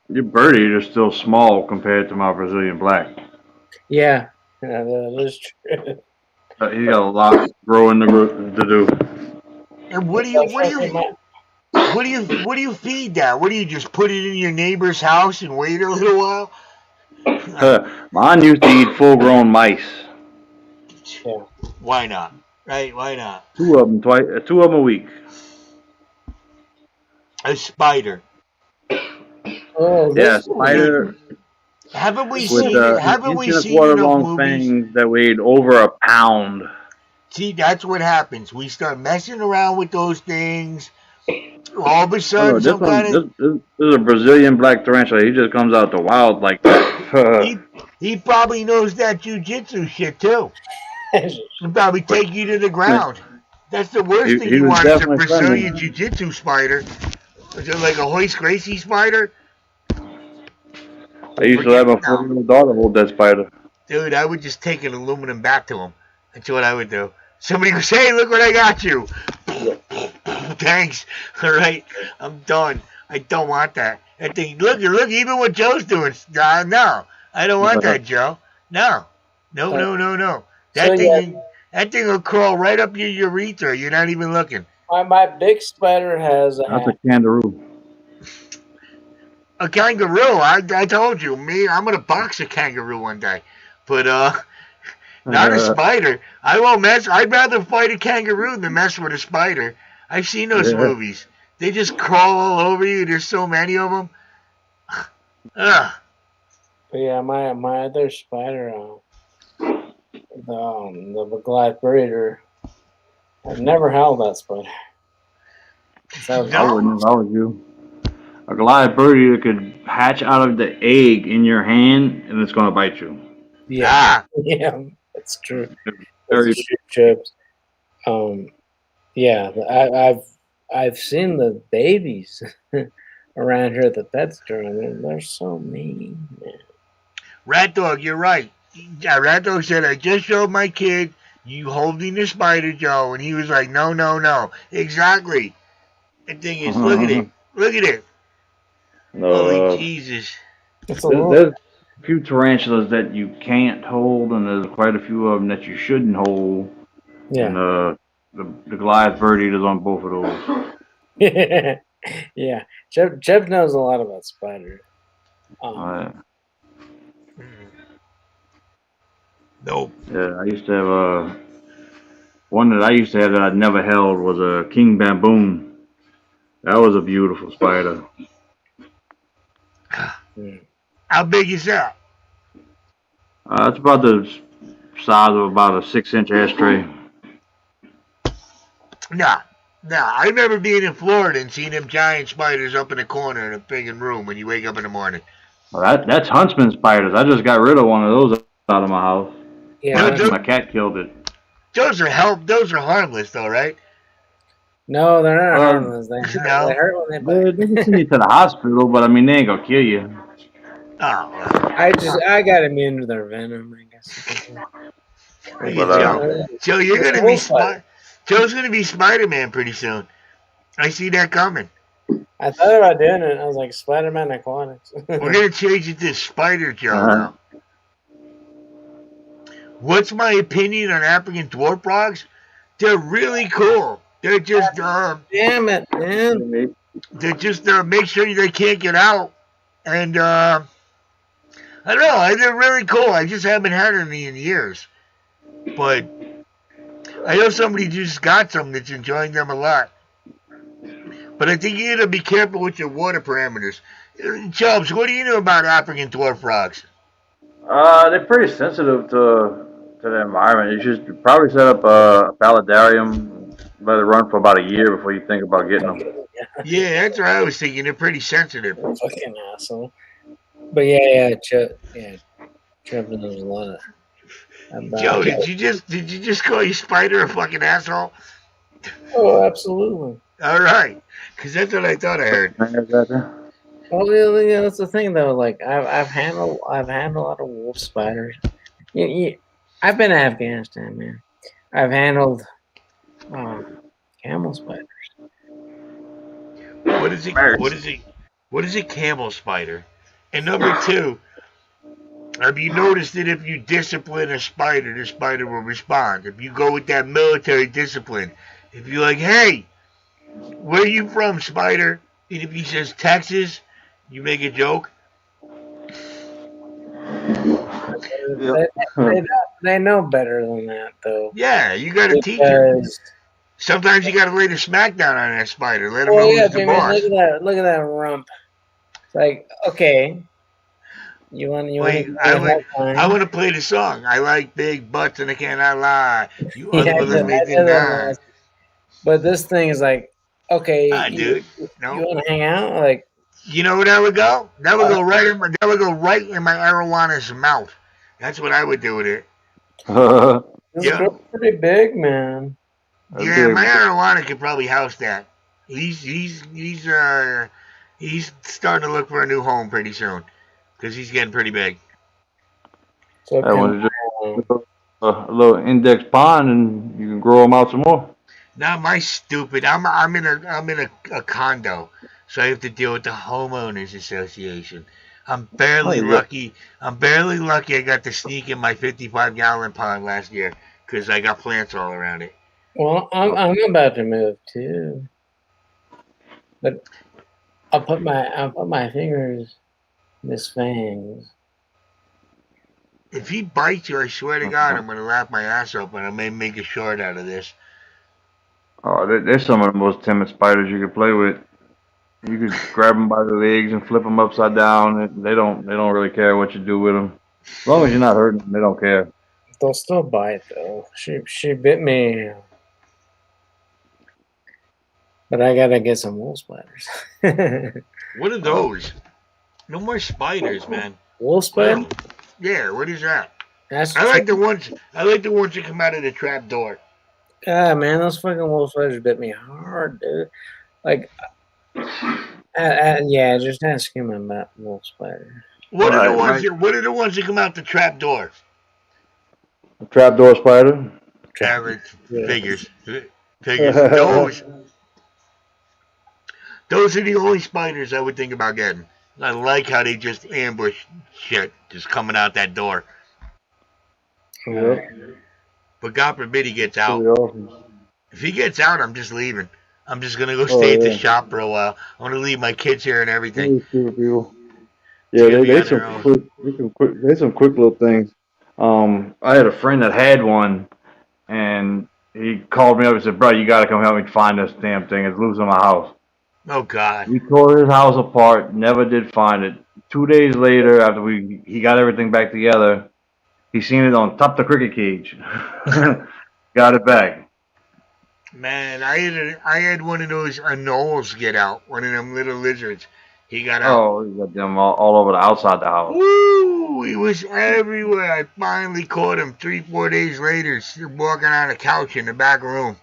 Your bird eater's still small compared to my Brazilian black. Yeah, that is true. He got a lot growing to do. And what do you feed that? What do you just put it in your neighbor's house and wait a little while? Mine used to eat full-grown mice. Yeah. Why not? Right? Why not? Two of them a week. A spider. Oh, yeah, spider. Haven't we with, seen? Haven't we seen 1.25 enough long movies? fangs that weighed over a pound. See, that's what happens. We start messing around with those things. All of a sudden, this is a Brazilian black tarantula. He just comes out the wild like that. he probably knows that jiu-jitsu shit too. He'll probably take you to the ground. That's the worst thing you want is a Brazilian jiu-jitsu spider. Was it like a Hoist Gracie spider? I used to have my 4-year-old daughter hold that spider. Dude, I would just take an aluminum bat to him. That's what I would do. Somebody goes, hey, look what I got you. Thanks. All right, I'm done. I don't want that. I think, look, even what Joe's doing. No, I don't want that, Joe. No. That thing will crawl right up your urethra. You're not even looking. My big spider has That's a kangaroo. A kangaroo. I told you, I'm gonna box a kangaroo one day, but not a spider. I won't mess. I'd rather fight a kangaroo than mess with a spider. I've seen those movies. They just crawl all over you. There's so many of them. But yeah, my other spider, the Goliath Breeder. I've never held that spider. I wouldn't if I was you. A Goliath Breeder could hatch out of the egg in your hand, and it's going to bite you. Yeah, yeah, that's true. Very chips. Yeah, I've seen the babies around here at the pet store, and they're so mean, man. Rat Dog, you're right. Yeah, Rat Dog said, I just showed my kid you holding the spider, Joe, and he was like, no. Exactly. The thing is, look at it. No, Holy Jesus. There's a few tarantulas that you can't hold, and there's quite a few of them that you shouldn't hold. Yeah. And the Goliath Breeder is on both of those. Yeah. Jeb knows a lot about spiders. Nope. Yeah, I used to have one that I used to have that I'd never held was a king baboon. That was a beautiful spider. How big is that? It's about the size of about a 6-inch ashtray. Nah. I remember being in Florida and seeing them giant spiders up in the corner in a big room when you wake up in the morning. Well, that's huntsman spiders. I just got rid of one of those out of my house. Yeah. My cat killed it. Those are harmless though, right? No, they're not harmless. They hurt when they bite. They can send you to the hospital, but I mean, they ain't gonna kill you. Oh. I got immune to their venom, I guess. Joe, you're gonna be Joe's gonna be Spider-Man pretty soon. I see that coming. I thought about doing it. I was like, Spider-Man Aquatics. We're gonna change it to Spider Joe now. What's my opinion on African dwarf frogs? They're really cool. They're just damn it, man. They're just make sure they can't get out. And I don't know, they're really cool. I just haven't had any in years. But I know somebody just got some that's enjoying them a lot. But I think you gotta be careful with your water parameters. Chubbs, what do you know about African dwarf frogs? They're pretty sensitive to the environment. You should probably set up a paludarium, let it run for about a year before you think about getting them. Yeah, that's what I was thinking. They're pretty sensitive. Fucking asshole. But yeah, Trevor knows a lot about Joe, did you just call your spider a fucking asshole? Oh, absolutely. All right, because that's what I thought I heard. Well, yeah, that's the thing though. Like I've handled a lot of wolf spiders. I've been to Afghanistan, man. I've handled camel spiders. What is a camel spider? And number two, have you noticed that if you discipline a spider, the spider will respond? If you go with that military discipline, if you're like, hey, where are you from, spider? And if he says Texas, you make a joke. They know better than that, though. Yeah, you got to teach them. Sometimes you got to lay the smackdown on that spider. Let him know who's the boss. Look at that rump. It's like, okay, you want I want to play the song. I like big butts and I cannot lie. You other make it die. But this thing is like, okay, dude, you want to hang out? Like, you know where that would go? That would go right in my arowana's mouth. That's what I would do with it. It's pretty big, man. Yeah, my arowana could probably house that. He's starting to look for a new home pretty soon because he's getting pretty big. So That one's just a little index pond, and you can grow them out some more. Not my stupid. I'm in a condo, so I have to deal with the homeowners association. I'm barely Oh, yeah. lucky. I'm barely lucky. I got to sneak in my 55-gallon pond last year because I got plants all around it. well, I'm about to move too, but I'll put my fingers in his fangs. If he bites you, I swear to God, I'm gonna laugh my ass open. I may make a short out of this. Oh, there's some of the most timid spiders you could play with. You could grab them by the legs and flip them upside down. And they don't really care what you do with them. As long as you're not hurting them, they don't care. They'll still bite though. She bit me, but I gotta get some wolf spiders. What are those? No more spiders, man. Wolf spider? Yeah, what is that? That's I like the ones that come out of the trap door. God, man, those fucking wolf spiders bit me hard, dude. Like, yeah, just ask him about wolf spider. What are the Right, What are the ones that come out the trap door? A trapdoor spider. Average Yeah. figures. Those are the only spiders I would think about getting. I like how they just ambush shit just coming out that door. Yep. But God forbid he gets out. Pretty awesome. If he gets out, I'm just leaving. I'm just gonna go stay at the shop for a while. I'm gonna leave my kids here and everything. Really stupid people. Yeah, gonna be they on their own. some quick little things. I had a friend that had one, and he called me up and said, "Bro, you gotta come help me find this damn thing. It's loose in my house." Oh God. We tore his house apart, never did find it. 2 days later, after he got everything back together, he seen it on top of the cricket cage. Got it back. Man, I had one of those anoles get out, one of them little lizards. He got out. Oh, he got them all over the outside the house. Woo! He was everywhere. I finally caught him 3-4 days later, walking on a couch in the back room.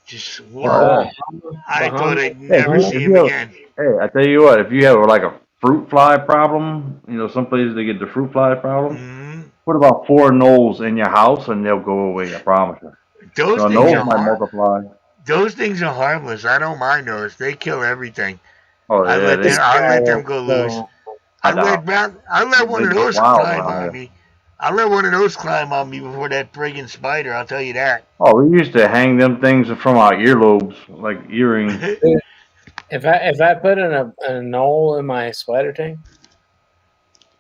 Just whoa! I thought I'd never see him again. Hey, I tell you what, if you have like a fruit fly problem, some places they get the fruit fly problem. Mm-hmm. Put about 4 knolls in your house and they'll go away. I promise you. Those So things knolls are might multiply. Those things are harmless. I don't mind those. They kill everything. Oh I yeah, let them go loose. I let one of those climb on me. I let one of those climb on me before that friggin' spider. I'll tell you that. Oh, we used to hang them things from our earlobes, like earrings. If I put a knoll in my spider tank,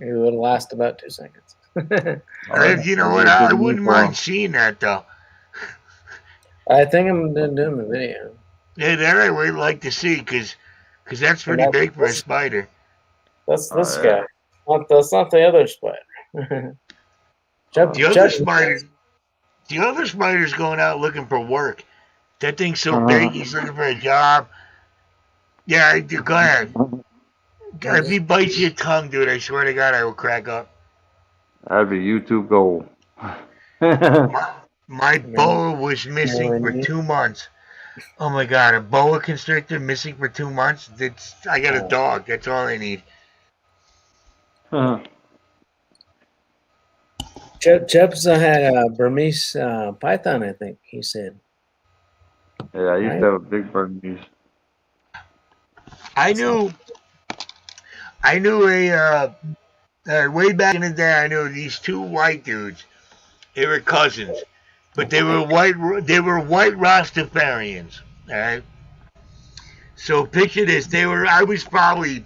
it would last about 2 seconds. You know what? I wouldn't mind seeing that though. I think I'm doing the video. Yeah, that I would like to see because that's pretty big for a spider. That's this guy. That's not the other spider. The other spider's going out looking for work. That thing's so big, he's looking for a job. Yeah, go ahead. If he bites your tongue, dude, I swear to God, I will crack up. That'd be YouTube gold. My boa was missing for 2 months. Oh my God, a boa constrictor missing for 2 months? I got a dog. That's all I need. Chubbs had a Burmese python, I think he said. Yeah, I used to have a big Burmese. I knew way back in the day. I knew these 2 white dudes. They were cousins, but they were white Rastafarians. All right. So picture this: I was probably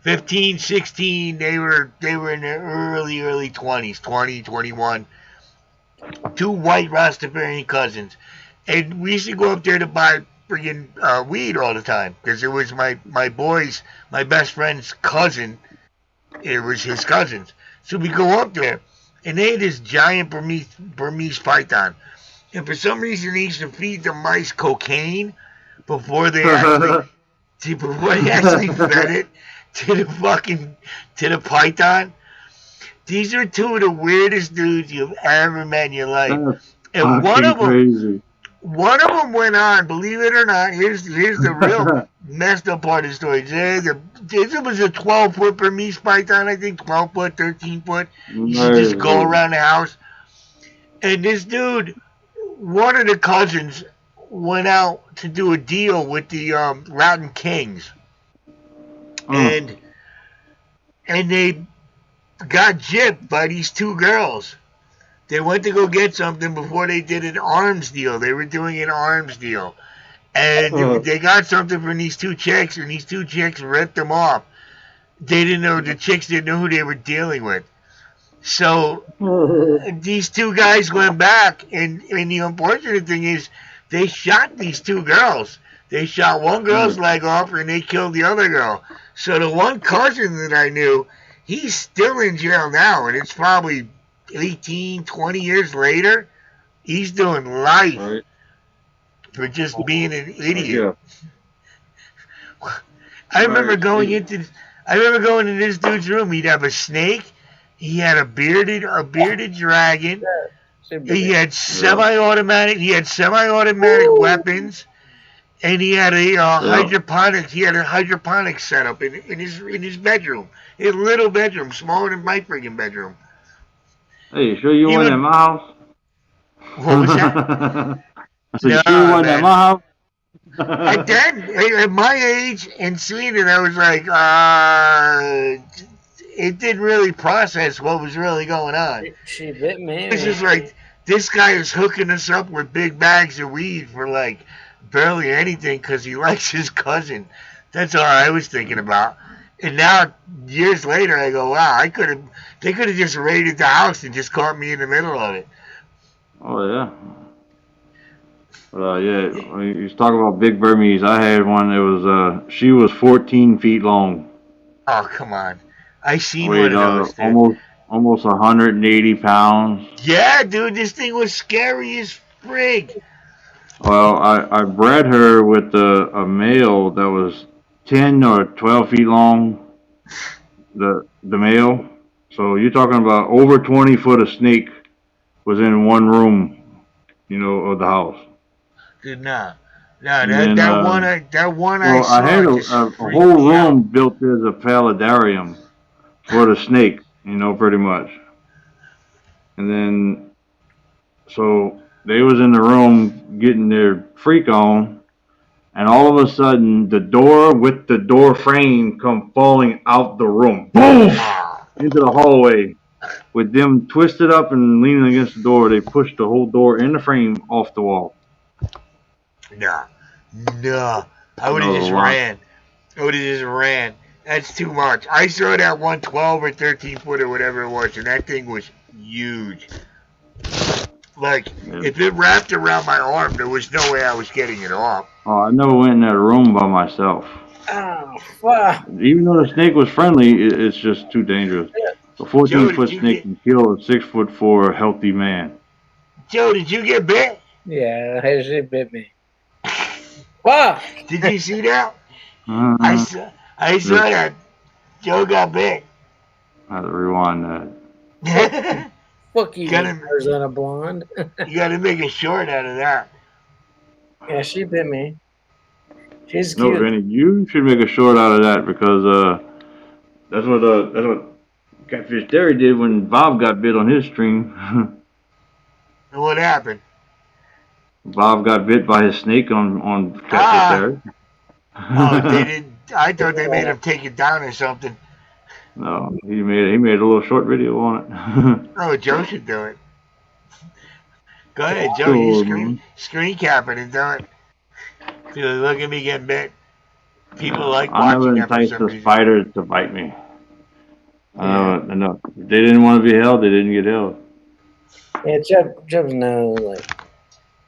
15, 16. They were in their early 20s, 20, 21. 2 white Rastafarian cousins, and we used to go up there to buy friggin' weed all the time because it was my best friend's cousin. It was his cousins. So we go up there, and they had this giant Burmese python. And for some reason, they used to feed the mice cocaine before they actually fed it to the python. These are 2 of the weirdest dudes you've ever met in your life. And one of one of them went on. Believe it or not, here's the real messed up part of the story. This was a 12-foot Burmese python, I think, 12 foot, 13 foot. You should just go around the house. And this dude, one of the cousins, went out to do a deal with the Roughton Kings. And they got gypped by these two girls. They went to go get something before they did an arms deal. They were doing an arms deal. And they got something from these two chicks, and these two chicks ripped them off. The chicks didn't know who they were dealing with. So these two guys went back, and the unfortunate thing is they shot these two girls. They shot one girl's leg off, and they killed the other girl. So the one cousin that I knew, he's still in jail now, and it's probably 18, 20 years later. He's doing life for just being an idiot. I remember going into this dude's room. He'd have a snake. He had a bearded dragon. He had semi-automatic weapons, and he had a hydroponics. He had a hydroponics setup in his bedroom, his little bedroom, smaller than my freaking bedroom. Hey, you sure you weren't at my house? What was that? So you sure you weren't at my house? And then, at my age and seeing it, I was like, it didn't really process what was really going on. She bit me. It's just like, this guy is hooking us up with big bags of weed for like barely anything because he likes his cousin. That's all I was thinking about. And now, years later, I go, wow, they could have just raided the house and just caught me in the middle of it. Oh, yeah. But, yeah, when you talk about big Burmese, I had one that was, she was 14 feet long. Oh, come on. I seen one of those, dude. Almost 180 pounds. Yeah, dude, this thing was scary as frig. Well, I bred her with a male that was 10 or 12 feet long, the male. So you're talking about over 20 foot of snake was in one room, of the house. Dude, that one I saw. I had a whole room built as a paludarium for the snake, pretty much. And then, so they was in the room getting their freak on, and all of a sudden, the door with the door frame come falling out the room. Boom! Into the hallway. With them twisted up and leaning against the door, they pushed the whole door and the frame off the wall. No. I would have just ran. That's too much. I saw that one 12 or 13 foot or whatever it was, and that thing was huge. Like, if it wrapped around my arm, there was no way I was getting it off. Oh, I never went in that room by myself. Oh, fuck. Even though the snake was friendly, it's just too dangerous. A 14-foot snake can kill a 6'4" healthy man. Joe, did you get bit? Yeah, she bit me. Fuck! Did you see that? I saw that. Joe got bit. I had to rewind that. Fuck you, Arizona blonde. You gotta make a short out of that. Yeah, she bit me. She's cute. No, Vinny, you should make a short out of that because that's what Catfish Terry did when Bob got bit on his stream. And what happened? Bob got bit by his snake on Catfish Terry. Oh, they didn't. I thought they made him take it down or something. No, he made a little short video on it. Oh, Joe should do it. Go ahead, Joe. You screen cap it and do it. Dude, look at me getting bit. People like watching that for some reason. I never enticed the spiders to bite me. No. If they didn't want to be held, they didn't get held. Yeah, Jeff knows. Like,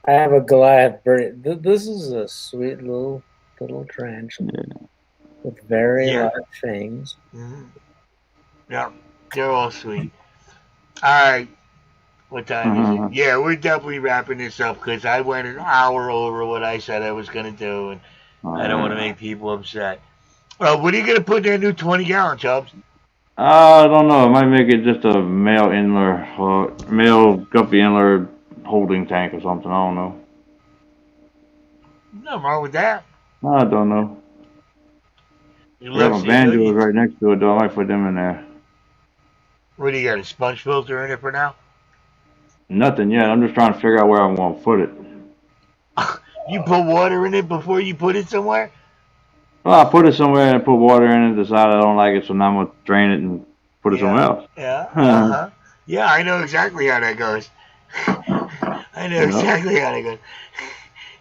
I have a Goliath bird. This is a sweet little tarantula with very large fangs. Mm-hmm. Yeah, they're all sweet. All right, what time is it? Yeah, we're definitely wrapping this up because I went an hour over what I said I was gonna do, and I don't want to make people upset. What are you gonna put in that new 20-gallon, Chubbs? I don't know. I might make it just a male guppy inler holding tank or something. I don't know. Nothing wrong with that. I don't know. You We have look, a see, banjo right next to it, though. I might put them in there. what do you got, a sponge filter in it for now? Nothing yet. I'm just trying to figure out where I'm going to put it. You put water in it before you put it somewhere? Well, I put it somewhere and put water in it. Decided I don't like it, so now I'm going to drain it and put it somewhere else. Yeah. Uh-huh. Yeah, I know exactly how that goes. I know exactly how that goes.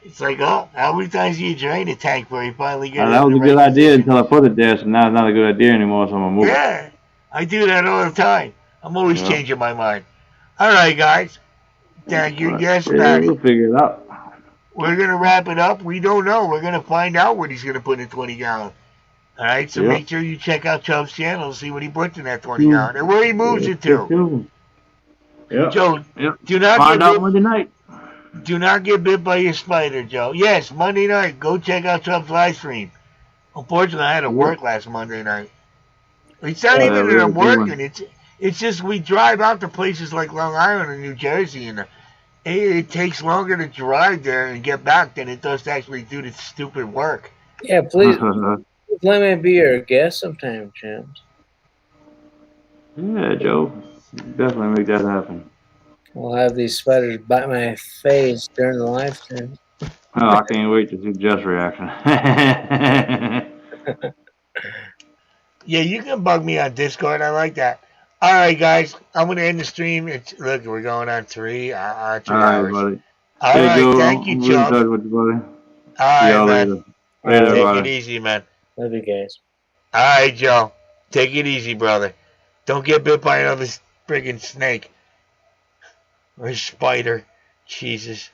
It's like, oh, how many times do you drain a tank before you finally get it? That in was the a good right idea position? until I put it there, so now it's not a good idea anymore, so I'm going to move it. Yeah, I do that all the time. I'm always Yeah. changing my mind. All right, guys. Thank you. Yes, Yeah, Patty. we'll figure it out. We're going to wrap it up. We don't know. We're going to find out what he's going to put in 20 gallon. All right, so Yep. make sure you check out Chubb's channel to see what he puts in that 20 gallon and where he moves it to. Yep. Joe, Yep. do not Find get out bit, Monday night. do not get bit by your spider, Joe. Yes, Monday night, go check out Chubb's live stream. Unfortunately, I had to work last Monday night. It's not Yeah, even we that were I'm doing- working. It's just we drive out to places like Long Island and New Jersey, and it takes longer to drive there and get back than it does to actually do the stupid work. Yeah, please let me be your guest sometime, champs. Yeah, Joe. Definitely make that happen. We'll have these spiders bite my face during the live stream. Oh, I can't wait to see Jeff's reaction. Yeah, you can bug me on Discord. I like that. All right, guys, I'm gonna end the stream. Look, we're going on 3 All right, hours. buddy. All Hey, right, Joe, thank you, I'm really in Chubb. touch with you, buddy. All See right, y'all man. later. Later, Take buddy. it easy, man. Love you guys. All right, Joe. Take it easy, brother. Don't get bit by another friggin' snake or spider. Jesus.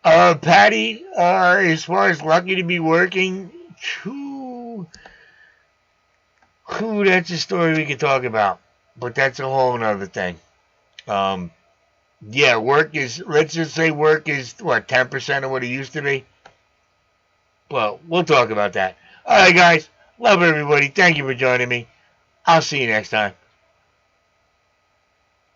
Patty, as far as lucky to be working, that's a story we could talk about. But that's a whole nother thing. Yeah, let's just say work is, what, 10% of what it used to be? Well, we'll talk about that. All right, guys. Love everybody. Thank you for joining me. I'll see you next time.